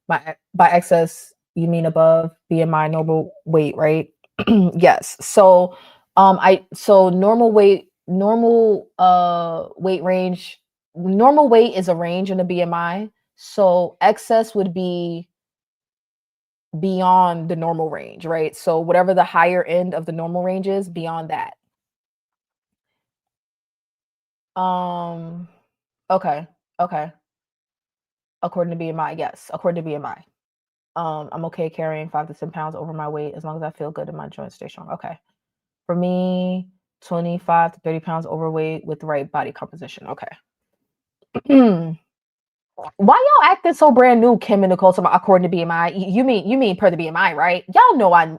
S1: By excess, you mean above BMI normal weight, right? Yes. So normal weight range, normal weight is a range in the BMI. So excess would be beyond the normal range, right? So whatever the higher end of the normal range is, beyond that. Okay. Okay. According to BMI, yes. According to BMI. I'm okay carrying 5 to 10 pounds over my weight as long as I feel good and my joints stay strong. Okay. For me, 25 to 30 pounds overweight with the right body composition. Okay. Why y'all acting so brand new, Kim and Nicole? According to BMI, you mean per the BMI, right? Y'all know I'm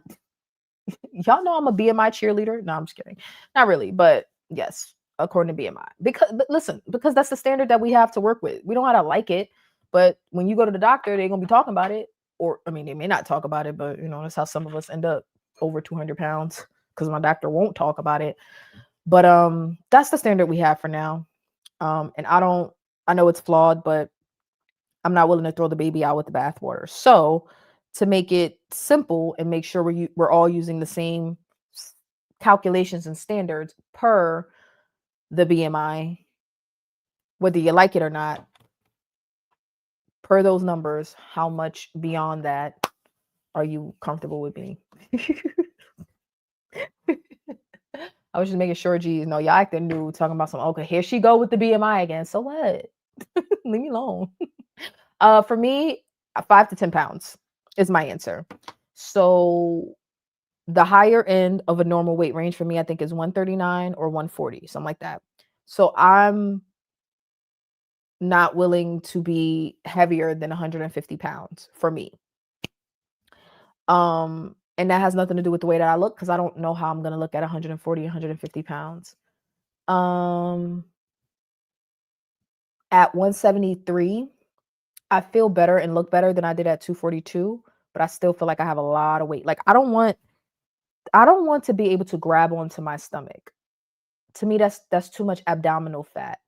S1: a BMI cheerleader. No, I'm just kidding. Not really, but yes, according to BMI. Because that's the standard that we have to work with. We don't have to like it, but when you go to the doctor, they're gonna be talking about it. Or I mean, they may not talk about it, but that's how some of us end up over 200 pounds because my doctor won't talk about it. But that's the standard we have for now. And I know it's flawed, but I'm not willing to throw the baby out with the bathwater. So to make it simple and make sure we're all using the same calculations and standards per the BMI, whether you like it or not, per those numbers, how much beyond that are you comfortable with being? I was just making sure, geez, no, y'all acting new, talking about some, okay, here she go with the BMI again. So what? Leave me alone. For me, 5 to 10 pounds is my answer. So the higher end of a normal weight range for me, I think is 139 or 140, something like that. So I'm not willing to be heavier than 150 pounds for me. And that has nothing to do with the way that I look, because I don't know how I'm gonna look at 140, 150 pounds. Um, at 173, I feel better and look better than I did at 242, but I still feel like I have a lot of weight. Like I don't want to be able to grab onto my stomach. To me, that's too much abdominal fat.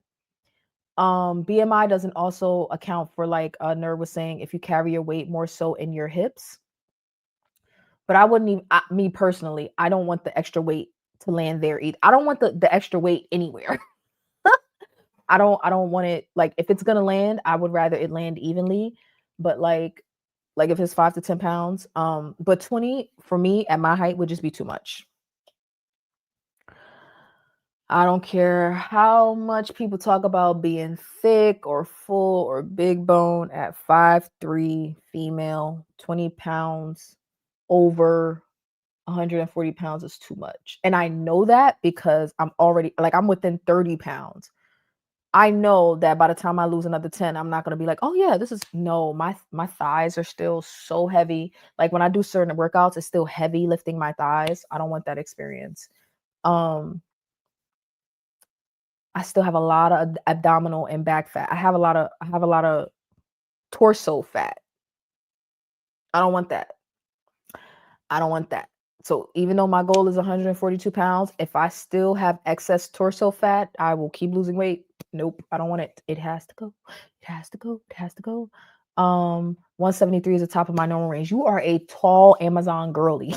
S1: BMI doesn't also account for, like Nerd was saying, if you carry your weight more so in your hips. But I wouldn't even, me personally, I don't want the extra weight to land there either. I don't want the extra weight anywhere. I don't want it, like, if it's gonna land, I would rather it land evenly. But like if it's 5 to 10 pounds, but 20 for me at my height would just be too much. I don't care how much people talk about being thick or full or big bone. At 5'3", female, 20 pounds over 140 pounds is too much. And I know that because I'm already, like, I'm within 30 pounds. I know that by the time I lose another 10, I'm not going to be like, oh yeah, this is, no, my thighs are still so heavy. Like when I do certain workouts, it's still heavy lifting my thighs. I don't want that experience. I still have a lot of abdominal and back fat. I have a lot of torso fat. I don't want that. I don't want that. So even though my goal is 142 pounds, if I still have excess torso fat, I will keep losing weight. Nope, I don't want it. It has to go. It has to go. It has to go. 173 is the top of my normal range. You are a tall Amazon girly.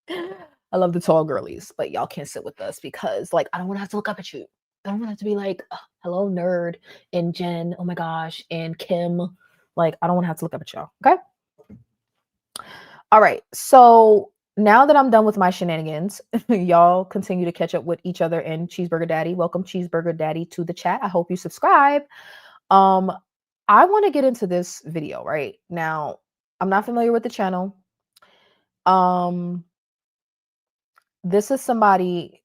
S1: I love the tall girlies, but y'all can't sit with us because, like, I don't want to have to look up at you. I don't want to have to be like, oh, hello, Nerd and Jen. Oh my gosh, and Kim. Like, I don't want to have to look up at y'all. Okay. All right. So now that I'm done with my shenanigans, y'all continue to catch up with each other and Cheeseburger Daddy. Welcome Cheeseburger Daddy to the chat. I hope you subscribe. I want to get into this video right now. I'm not familiar with the channel. This is somebody,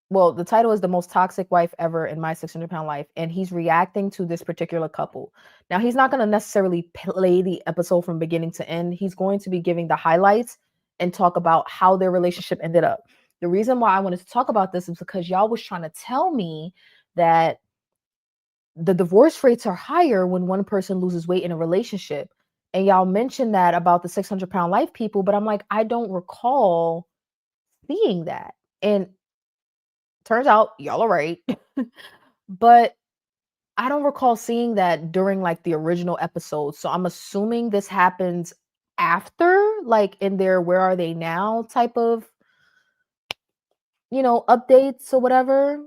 S1: well, the title is The Most Toxic Wife Ever in My 600-Pound Life, and he's reacting to this particular couple. Now, he's not going to necessarily play the episode from beginning to end. He's going to be giving the highlights and talk about how their relationship ended up. The reason why I wanted to talk about this is because y'all was trying to tell me that the divorce rates are higher when one person loses weight in a relationship. And y'all mentioned that about the 600-pound life people, but I'm like, I don't recall seeing that. And turns out y'all are right. But I don't recall seeing that during like the original episode. So I'm assuming this happens after, like in their where are they now type of, updates or whatever.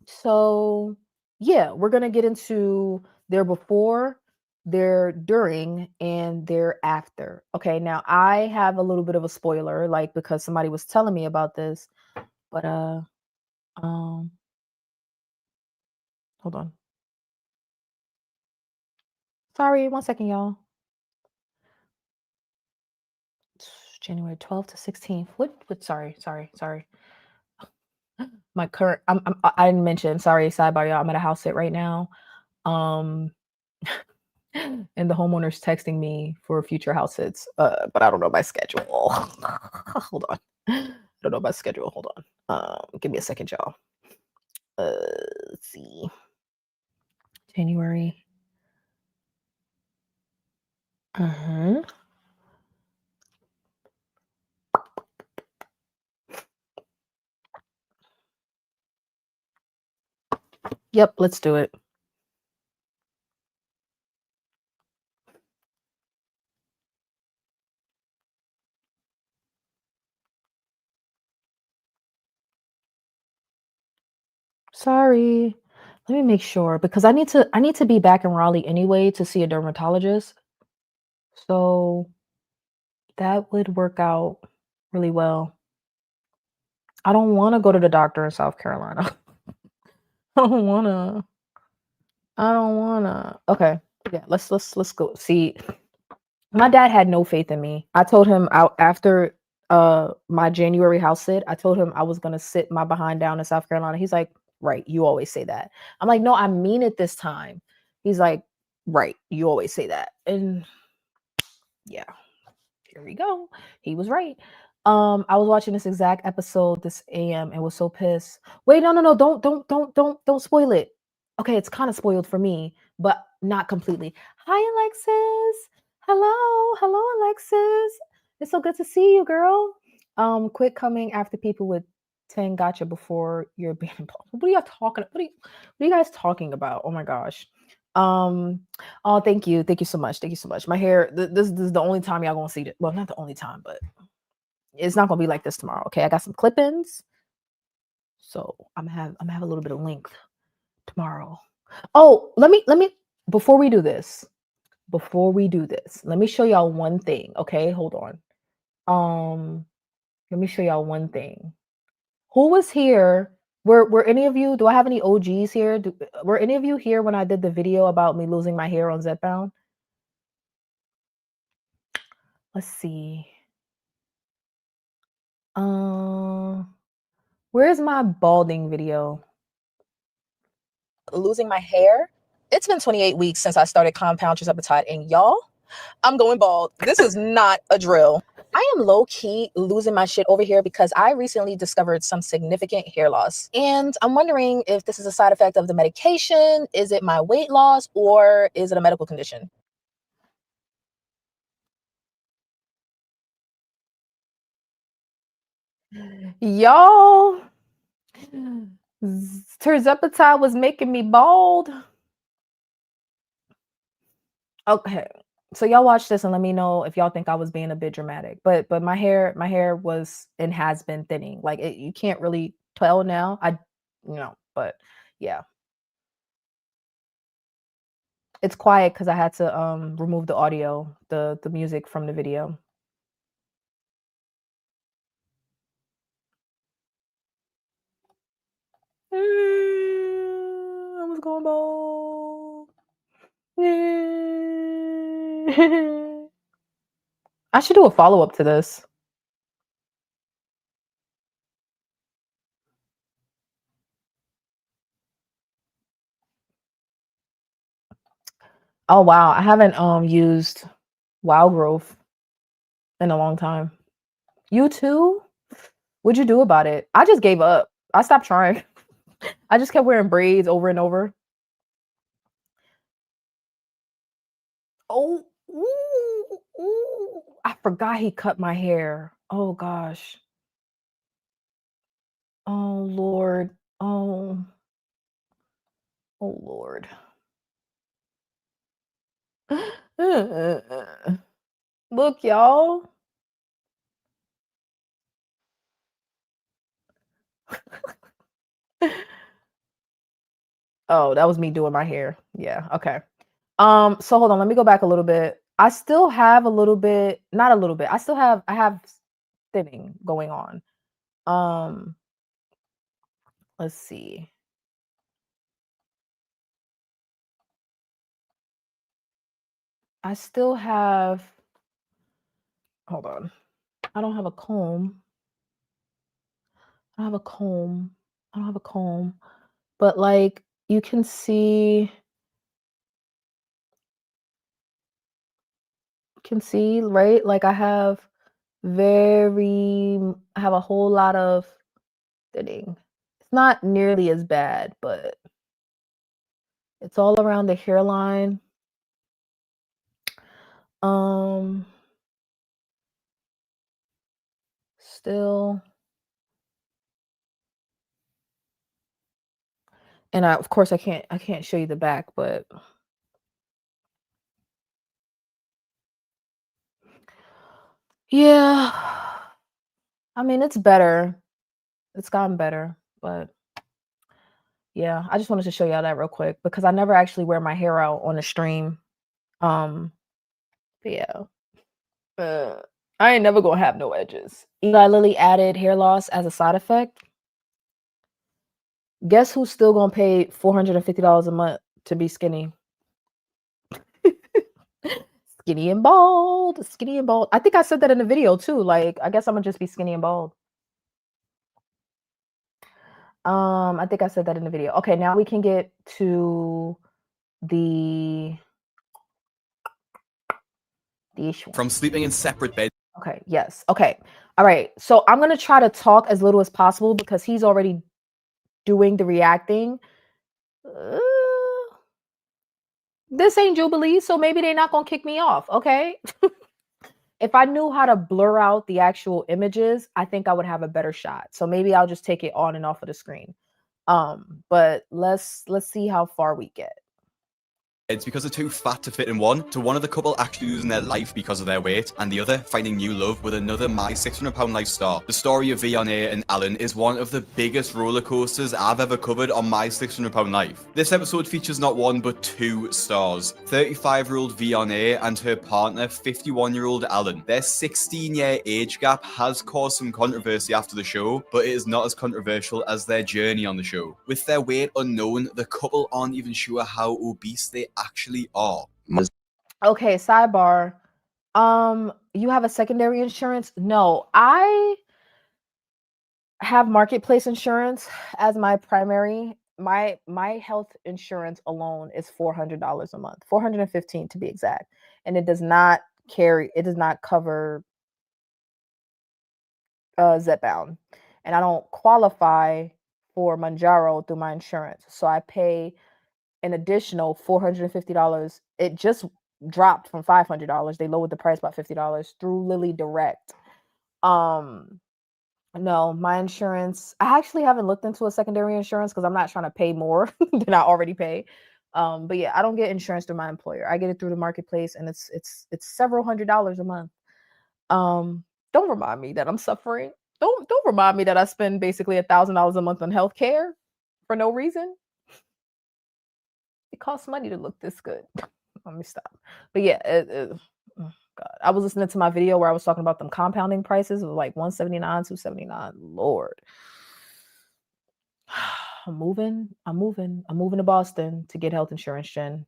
S1: So yeah, we're going to get into their before, their during, and their after. Okay, now I have a little bit of a spoiler, like because somebody was telling me about this, but hold on. Sorry, 1 second, y'all. January 12th to 16th. What? Sorry. My current, I didn't mention, sorry, sidebar, y'all. I'm at a house sit right now. And the homeowner's texting me for future house sits, but I don't know my schedule. Hold on. I don't know my schedule. Hold on. Give me a second, y'all. Let's see. January. Yep, let's do it. Sorry. Let me make sure because I need to be back in Raleigh anyway to see a dermatologist. So that would work out really well. I don't want to go to the doctor in South Carolina. I don't wanna. Okay. Yeah, let's go. See, my dad had no faith in me. I told him out after my January house sit, I told him I was gonna sit my behind down in South Carolina. He's like, right, you always say that. I'm like, no, I mean it this time. He's like, right, you always say that. And yeah, here we go. He was right. I was watching this exact episode this AM and was so pissed. Wait, no, no, no, don't spoil it. Okay, it's kind of spoiled for me, but not completely. Hi, Alexis. Hello, Alexis. It's so good to see you, girl. Quit coming after people with 10 gotcha before you're being involved. What are you talking? What are you guys talking about? Oh my gosh. Um, Oh, thank you. Thank you so much. Thank you so much. My hair, this is the only time y'all gonna see it. Well, not the only time, but it's not gonna be like this tomorrow. Okay. I got some clip-ins. So I'm gonna have a little bit of length tomorrow. Oh, let me before we do this, let me show y'all one thing. Okay, hold on. Let me show y'all one thing. Who was here? Were any of you, do I have any OGs here? Were any of you here when I did the video about me losing my hair on Zepbound? Let's see. Where's my balding video? Losing my hair. It's been 28 weeks since I started compound tirzepatide, and y'all, I'm going bald. This is not a drill. I am low key losing my shit over here because I recently discovered some significant hair loss. And I'm wondering if this is a side effect of the medication, is it my weight loss, or is it a medical condition? Y'all, tirzepatide was making me bald. Okay. So y'all watch this and let me know if y'all think I was being a bit dramatic. But my hair was and has been thinning. Like you can't really tell now. But yeah. It's quiet because I had to remove the audio, the music from the video. I was going bald. I should do a follow-up to this. Oh wow, I haven't used Wild Growth in a long time. You too? What'd you do about it? I just gave up. I stopped trying. I just kept wearing braids over and over. Oh, ooh, ooh. I forgot he cut my hair. Oh gosh. Oh Lord. Oh, oh Lord. Look, y'all. Oh, that was me doing my hair. Yeah, okay. So hold on, let me go back a little bit. I still have a little bit, not a little bit. I have thinning going on. Um, let's see. I still have, hold on. I don't have a comb. I don't have a comb. I don't have a comb. But like you can see, right? Like I have a whole lot of thinning. It's not nearly as bad, but it's all around the hairline. Um, Still, and of course I can't show you the back, but yeah. I mean, it's better. It's gotten better, but yeah, I just wanted to show y'all that real quick because I never actually wear my hair out on the stream. Um, but yeah. I ain't never gonna have no edges. Eli Lilly added hair loss as a side effect. Guess who's still gonna pay $450 a month to be skinny? Skinny and bald. Skinny and bald. I think I said that in the video too. Like, I guess I'm gonna just be skinny and bald. I think I said that in the video. Okay, now we can get to the issue.
S3: From sleeping in separate beds.
S1: Okay, yes. Okay. All right. So I'm going to try to talk as little as possible because he's already doing the reacting. This ain't Jubilee, so maybe they're not going to kick me off, okay? If I knew how to blur out the actual images, I think I would have a better shot. So maybe I'll just take it on and off of the screen. But let's see how far we get.
S3: It's because they're too fat to fit in one, to one of the couple actually losing their life because of their weight, and the other finding new love with another My 600 Pound Life star. The story of Vianney and Alan is one of the biggest roller coasters I've ever covered on My 600 Pound Life. This episode features not one but two stars, 35-year-old Vianney and her partner, 51-year-old Alan. Their 16-year age gap has caused some controversy after the show, but it is not as controversial as their journey on the show. With their weight unknown, the couple aren't even sure how obese they actually are.
S1: Okay, sidebar. You have a secondary insurance? No, I have marketplace insurance as my primary. My health insurance alone is $400 a month, $415 to be exact, and it does not cover Zepbound, and I don't qualify for Manjaro through my insurance, so I pay an additional $450. It just dropped from $500. They lowered the price by $50 through Lily Direct. No, my insurance, I actually haven't looked into a secondary insurance because I'm not trying to pay more than I already pay. But yeah, I don't get insurance through my employer. I get it through the marketplace, and it's several $100s a month. Don't remind me that I'm suffering. Don't remind me that I spend basically $1,000 a month on healthcare for no reason. It costs money to look this good. Let me stop. But yeah, oh God. I was listening to my video where I was talking about them compounding prices of like $179, $279. Lord. I'm moving to Boston to get health insurance, Jen.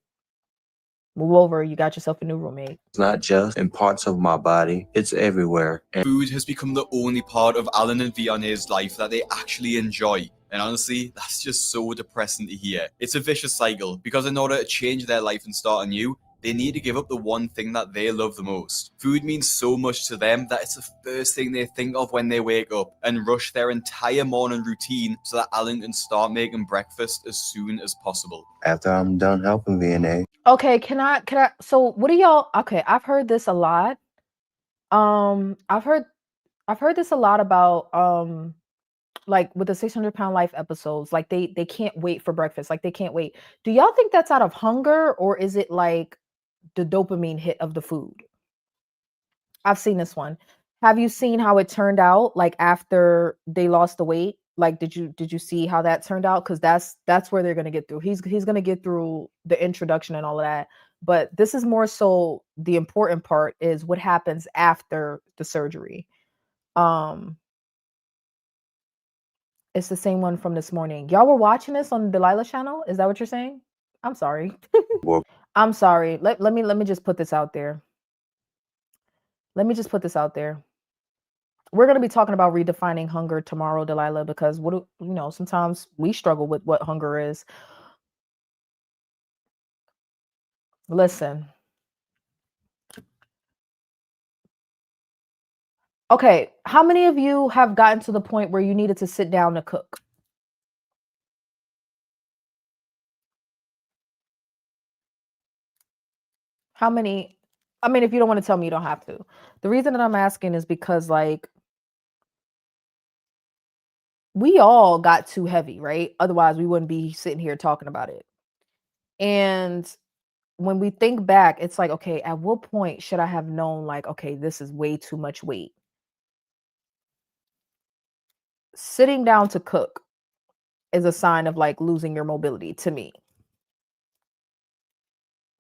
S1: Move over. You got yourself a new roommate.
S4: It's not just in parts of my body, it's everywhere.
S3: Food has become the only part of Alan and Vianney's life that they actually enjoy. And honestly, that's just so depressing to hear. It's a vicious cycle, because in order to change their life and start anew, they need to give up the one thing that they love the most. Food means so much to them that it's the first thing they think of when they wake up, and rush their entire morning routine so that Alan can start making breakfast as soon as possible.
S4: After I'm done helping VNA.
S1: Okay, can I so what do y'all, okay, I've heard this a lot. I've heard this a lot about like with the 600 Pound Life episodes, like they can't wait for breakfast, like they can't wait. Do y'all think that's out of hunger, or is it like the dopamine hit of the food? I've seen this one. Have you seen how it turned out, like after they lost the weight? Like did you see how that turned out? Because that's where they're gonna get through. He's gonna get through the introduction and all of that, but this is more so the important part is what happens after the surgery. It's the same one from this morning. Y'all were watching this on Delilah channel? Is that what you're saying? I'm sorry. I'm sorry. Let me just put this out there. Let me just put this out there. We're going to be talking about redefining hunger tomorrow, Delilah, because sometimes we struggle with what hunger is. Listen. Okay, how many of you have gotten to the point where you needed to sit down to cook? How many? I mean, if you don't want to tell me, you don't have to. The reason that I'm asking is because, like, we all got too heavy, right? Otherwise, we wouldn't be sitting here talking about it. And when we think back, it's like, okay, at what point should I have known, like, okay, this is way too much weight? Sitting down to cook is a sign of like losing your mobility to me.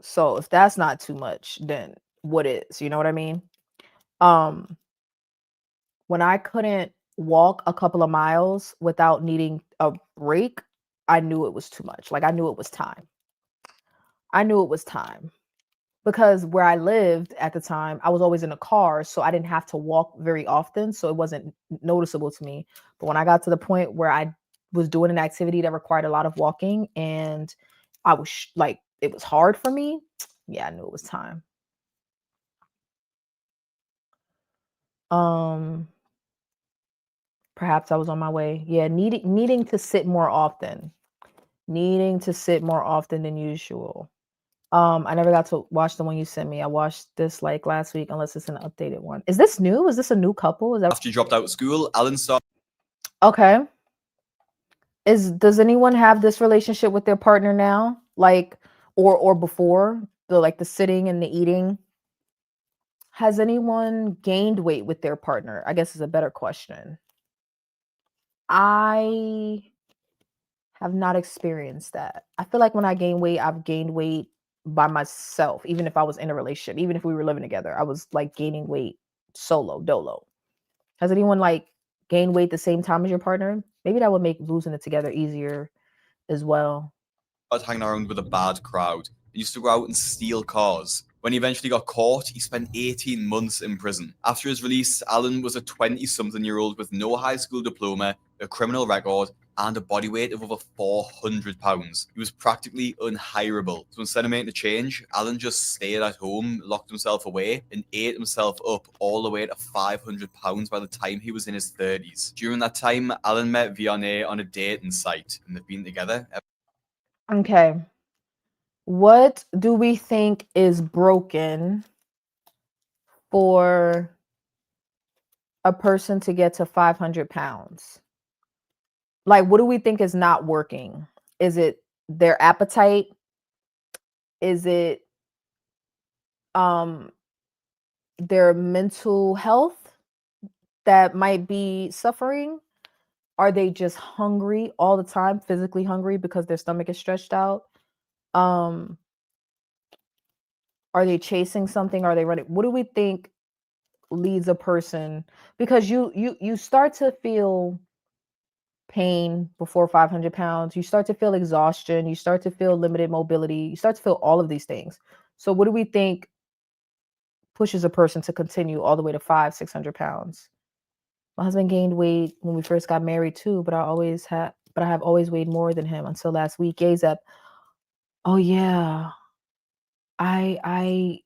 S1: So if that's not too much, then what is? You know what I mean? When I couldn't walk a couple of miles without needing a break, I knew it was too much. Like I knew it was time. Because where I lived at the time, I was always in a car, so I didn't have to walk very often, so it wasn't noticeable to me. But when I got to the point where I was doing an activity that required a lot of walking, and I was like, it was hard for me. Yeah, I knew it was time. Perhaps I was on my way. Yeah, needing to sit more often. Needing to sit more often than usual. I never got to watch the one you sent me. I watched this like last week, unless it's an updated one. Is this new? Is this a new couple? Is that
S3: After you dropped out of school, Alan started
S1: okay? Does anyone have this relationship with their partner now? Like or before? The sitting and the eating? Has anyone gained weight with their partner? I guess is a better question. I have not experienced that. I feel like when I gain weight, I've gained weight by myself, even if I was in a relationship, even if we were living together, I was like gaining weight solo, dolo. Has anyone like gained weight the same time as your partner? Maybe that would make losing it together easier as well.
S3: hanging around with a bad crowd. He used to go out and steal cars. When he eventually got caught, he spent 18 months in prison. After his release, Alan was a 20-something-year-old with no high school diploma, a criminal record, and a body weight of over 400 pounds. He was practically unhireable. So instead of making a change, Alan just stayed at home, locked himself away, and ate himself up all the way to 500 pounds by the time he was in his 30s. During that time, Alan met Vianney on a dating site, and they've been together
S1: Okay. What do we think is broken for a person to get to 500 pounds? Like, what do we think is not working? Is it their appetite? Is it their mental health that might be suffering? Are they just hungry all the time, physically hungry because their stomach is stretched out? Are they chasing something? Are they running? What do we think leads a person? Because you start to feel pain before 500 pounds. You start to feel exhaustion. You start to feel limited mobility. You start to feel all of these things. So what do we think pushes a person to continue all the way to 600 pounds? My husband gained weight when we first got married too, but I have always weighed more than him until last week. Yay, Zep. Oh yeah. I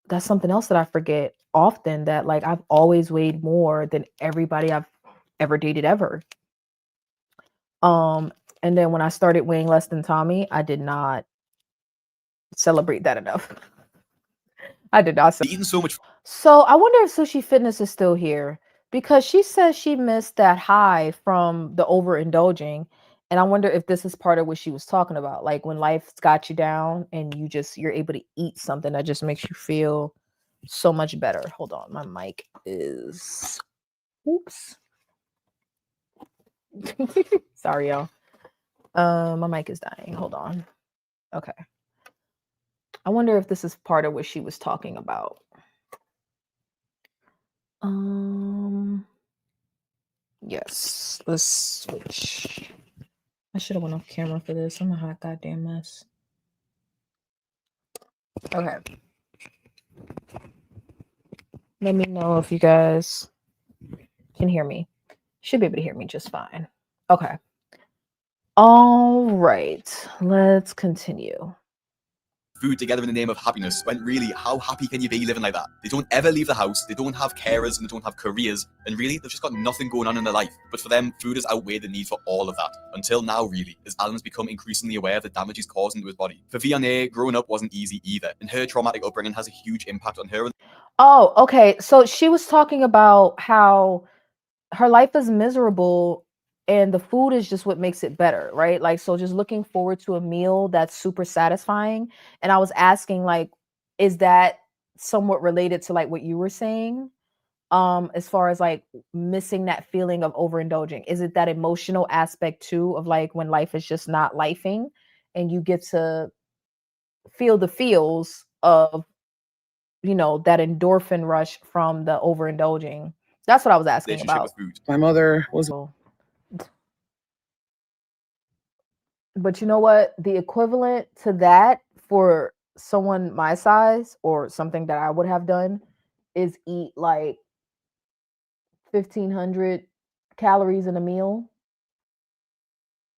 S1: that's something else that I forget often, that like I've always weighed more than everybody I've ever dated ever. And then when I started weighing less than Tommy, I did not celebrate that enough. I did not.
S3: eating so much
S1: So I wonder if Sushi Fitness is still here, because she says she missed that high from the overindulging. And I wonder if this is part of what she was talking about. Like when life's got you down and you're able to eat something that just makes you feel so much better. Hold on, my mic is, oops. Sorry, y'all. My mic is dying. Hold on. Okay. I wonder if this is part of what she was talking about. Yes, let's switch. I should have went off camera for this. I'm a hot goddamn mess. Okay. Let me know if you guys can hear me. Should be able to hear me just fine. Okay. All right. Let's continue.
S3: food together in the name of happiness, when really, how happy can you be living like that? They don't ever leave the house, they don't have carers, and they don't have careers, and really, they've just got nothing going on in their life. But for them, food has outweighed the need for all of that. Until now, really, as Alan's become increasingly aware of the damage he's causing to his body. For Vianney, growing up wasn't easy either, and her traumatic upbringing has a huge impact on her.
S1: Oh, okay. So she was talking about how her life is miserable and the food is just what makes it better, right? Like, so just looking forward to a meal that's super satisfying. And I was asking, like, is that somewhat related to like what you were saying? As far as like missing that feeling of overindulging, is it that emotional aspect too of like when life is just not lifing and you get to feel the feels of, that endorphin rush from the overindulging? That's what I was asking
S3: Relationship
S1: about.
S3: with food.
S5: My mother was
S1: But you know what? The equivalent to that for someone my size, or something that I would have done, is eat like 1,500 calories in a meal.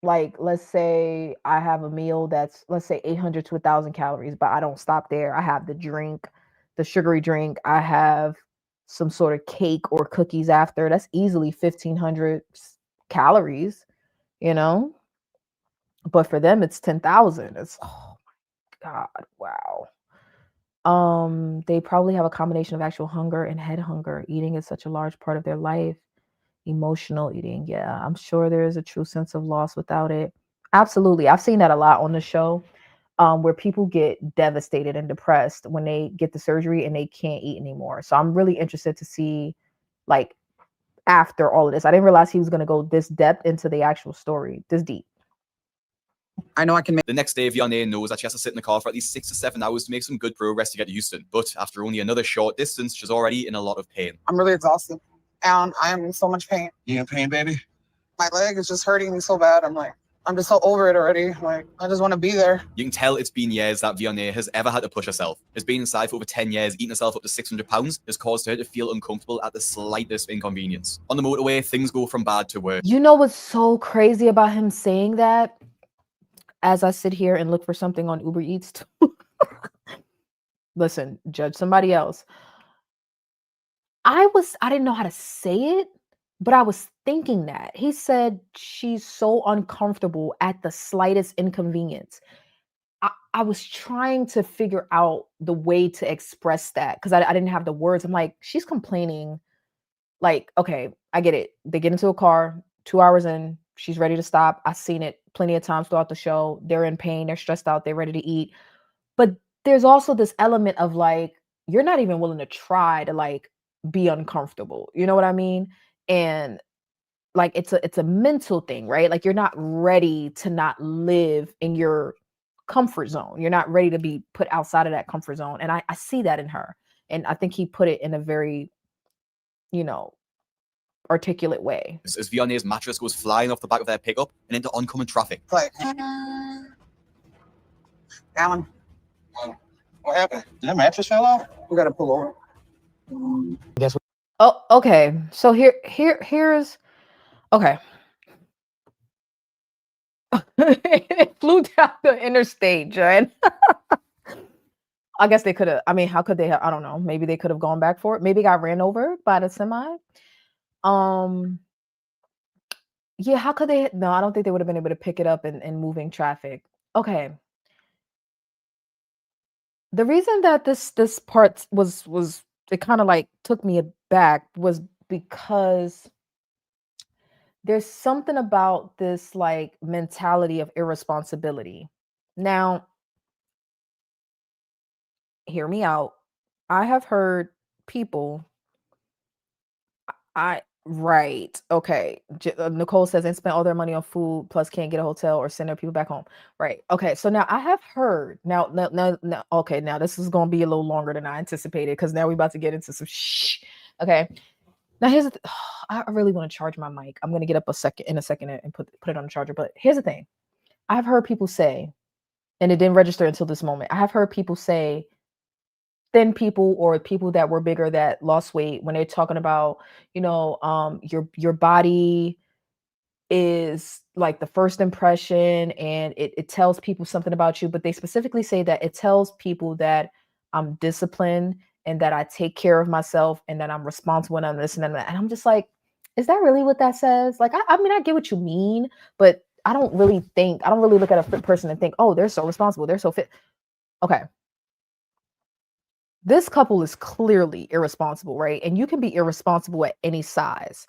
S1: like, let's say I have a meal that's, let's say 800 to 1,000 calories, but I don't stop there. I have the drink, the sugary drink. I have some sort of cake or cookies after. That's easily 1,500 calories, you know? But for them, it's 10,000. It's, oh my God, wow. They probably have a combination of actual hunger and head hunger. Eating is such a large part of their life. Emotional eating, yeah. I'm sure there is a true sense of loss without it. Absolutely. I've seen that a lot on the show, where people get devastated and depressed when they get the surgery and they can't eat anymore. So I'm really interested to see, like, after all of this. I didn't realize he was going to go this depth into the actual story, this deep.
S5: I know I can make.
S3: The next day, Vianney knows that she has to sit in the car for at least 6 to 7 hours to make some good progress to get to Houston. But after only another short distance, she's already in a lot of pain.
S5: I'm really exhausted. And I am in so much pain.
S4: You in pain, baby?
S5: My leg is just hurting me so bad. I'm just so over it already. Like, I just want to be there.
S3: You can tell it's been years that Vianney has ever had to push herself. Has been inside for over 10 years, eating herself up to 600 pounds, has caused her to feel uncomfortable at the slightest inconvenience. On the motorway, things go from bad to worse.
S1: You know what's so crazy about him saying that? As I sit here and look for something on Uber Eats, listen, judge somebody else. I didn't know how to say it, but I was thinking that. He said she's so uncomfortable at the slightest inconvenience. I was trying to figure out the way to express that because I didn't have the words. I'm like, she's complaining. Like, okay, I get it. They get into a car, 2 hours in, she's ready to stop. I've seen it plenty of times throughout the show. They're in pain, they're stressed out, they're ready to eat. But there's also this element of like, you're not even willing to try to like be uncomfortable. You know what I mean? And like it's a mental thing, right? Like you're not ready to not live in your comfort zone. You're not ready to be put outside of that comfort zone. And I see that in her. And I think he put it in a very, you know, articulate way.
S3: As Vianney's mattress goes flying off the back of their pickup and into oncoming traffic.
S5: It's like, Alan, what happened?
S4: Did that mattress fell off?
S5: We got to pull over.
S1: Oh, okay. So here's okay. It flew down the interstate, Jen. I guess they could have. I mean, how could they have? I don't know. Maybe they could have gone back for it. Maybe got ran over by the semi. Yeah, how could they? No, I don't think they would have been able to pick it up in moving traffic. Okay. The reason that this part was it kind of like took me aback was because there's something about this like mentality of irresponsibility. Now, hear me out. I have heard people right. Okay. Nicole says they spent all their money on food plus can't get a hotel or send their people back home. Right. Okay. So now I have heard now, okay. Now this is going to be a little longer than I anticipated because now we're about to get into some okay. Now here's the I really want to charge my mic. I'm going to get up in a second and put it on the charger. But here's the thing. I've heard people say, and it didn't register until this moment. I have heard people say thin people or people that were bigger that lost weight when they're talking about, you know, your body is like the first impression and it tells people something about you, but they specifically say that it tells people that I'm disciplined and that I take care of myself and that I'm responsible and I'm this and that. And I'm just like, is that really what that says? Like, I mean, I get what you mean, but I don't really look at a fit person and think, oh, they're so responsible. They're so fit. Okay. This couple is clearly irresponsible, right? And you can be irresponsible at any size,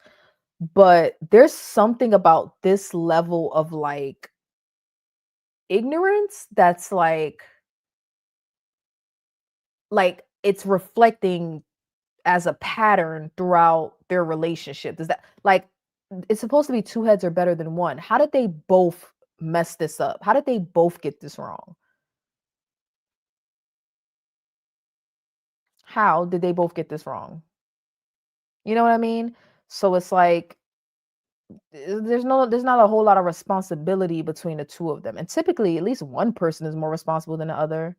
S1: but there's something about this level of like ignorance that's like it's reflecting as a pattern throughout their relationship. Does that like it's supposed to be two heads are better than one? How did they both mess this up? How did they both get this wrong? How did they both get this wrong? You know what I mean? So it's like there's not a whole lot of responsibility between the two of them. And typically at least one person is more responsible than the other.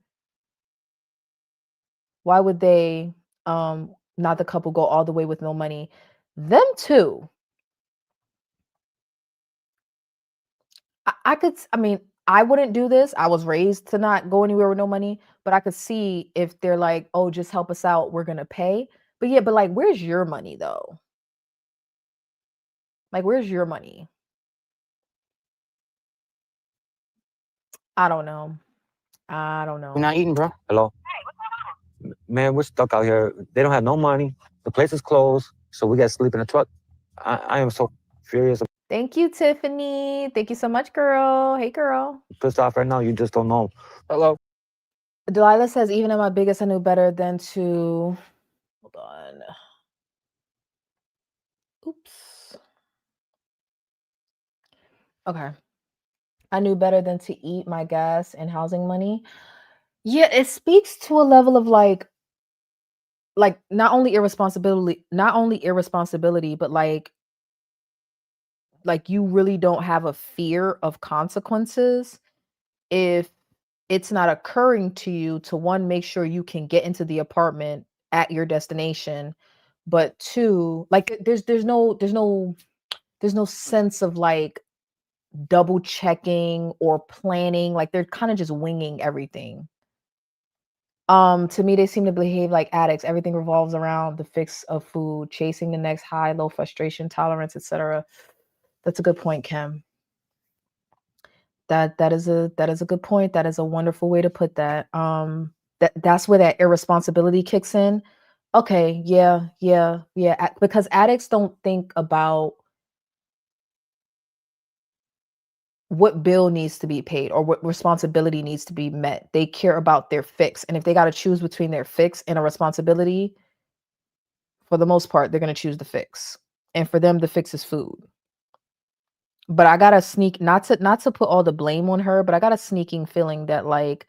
S1: Why would they not the couple go all the way with no money? Them too. I mean, I wouldn't do this. I was raised to not go anywhere with no money, but I could see if they're like, oh, just help us out, we're gonna pay. But yeah, but like, where's your money though? Like, where's your money? I don't know. I don't
S6: We're not
S1: know.
S6: eating, bro. Hello. Man, we're stuck out here. They don't have no money. The place is closed, so we got to sleep in the truck. I am so furious,
S1: Thank you, Tiffany. Thank you so much, girl. Hey, girl.
S6: pissed off right now. You just don't know. Hello.
S1: Delilah says, even at my biggest, I knew better than to. Hold on. Oops. Okay. I knew better than to eat my gas and housing money. Yeah, it speaks to a level of like not only irresponsibility, but like you really don't have a fear of consequences if it's not occurring to you to one, make sure you can get into the apartment at your destination, but two, like there's no sense of like double checking or planning. Like they're kind of just winging everything. To me, they seem to behave like addicts. Everything revolves around the fix of food, chasing the next high, low frustration tolerance, etc. That's a good point, Kim. That is a good point. That is a wonderful way to put that. That's where that irresponsibility kicks in. Okay, yeah. Because addicts don't think about what bill needs to be paid or what responsibility needs to be met. They care about their fix. And if they got to choose between their fix and a responsibility, for the most part, they're going to choose the fix. And for them, the fix is food. But I got to sneak, not to put all the blame on her, but I got a sneaking feeling that like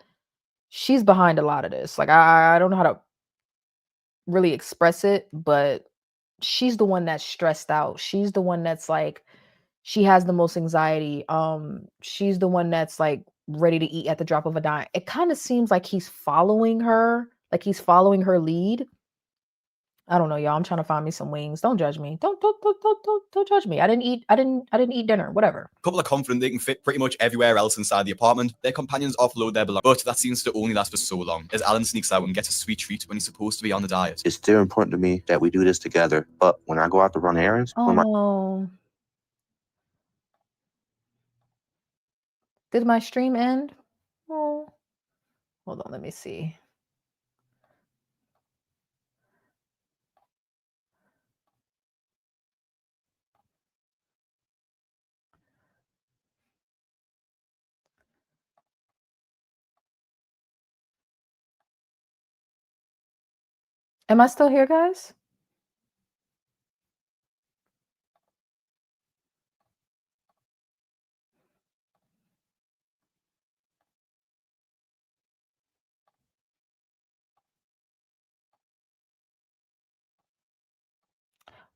S1: she's behind a lot of this. Like I don't know how to really express it, but she's the one that's stressed out. She's the one that's like she has the most anxiety. She's the one that's like ready to eat at the drop of a dime. It kind of seems like he's following her, like he's following her lead. I don't know, y'all. I'm trying to find me some wings. Don't judge me. Don't judge me. I didn't eat dinner. Whatever.
S3: Couple are confident they can fit pretty much everywhere else inside the apartment. Their companions offload their belongings, but that seems to only last for so long, as Alan sneaks out and gets a sweet treat when he's supposed to be on the diet.
S4: It's still important to me that we do this together. But when I go out to run errands,
S1: Oh no. Did my stream end? Oh. Hold on, let me see. Am I still here, guys?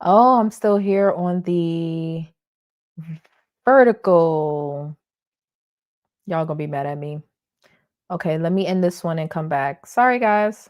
S1: Oh, I'm still here on the vertical. Y'all gonna be mad at me. Okay, let me end this one and come back. Sorry, guys.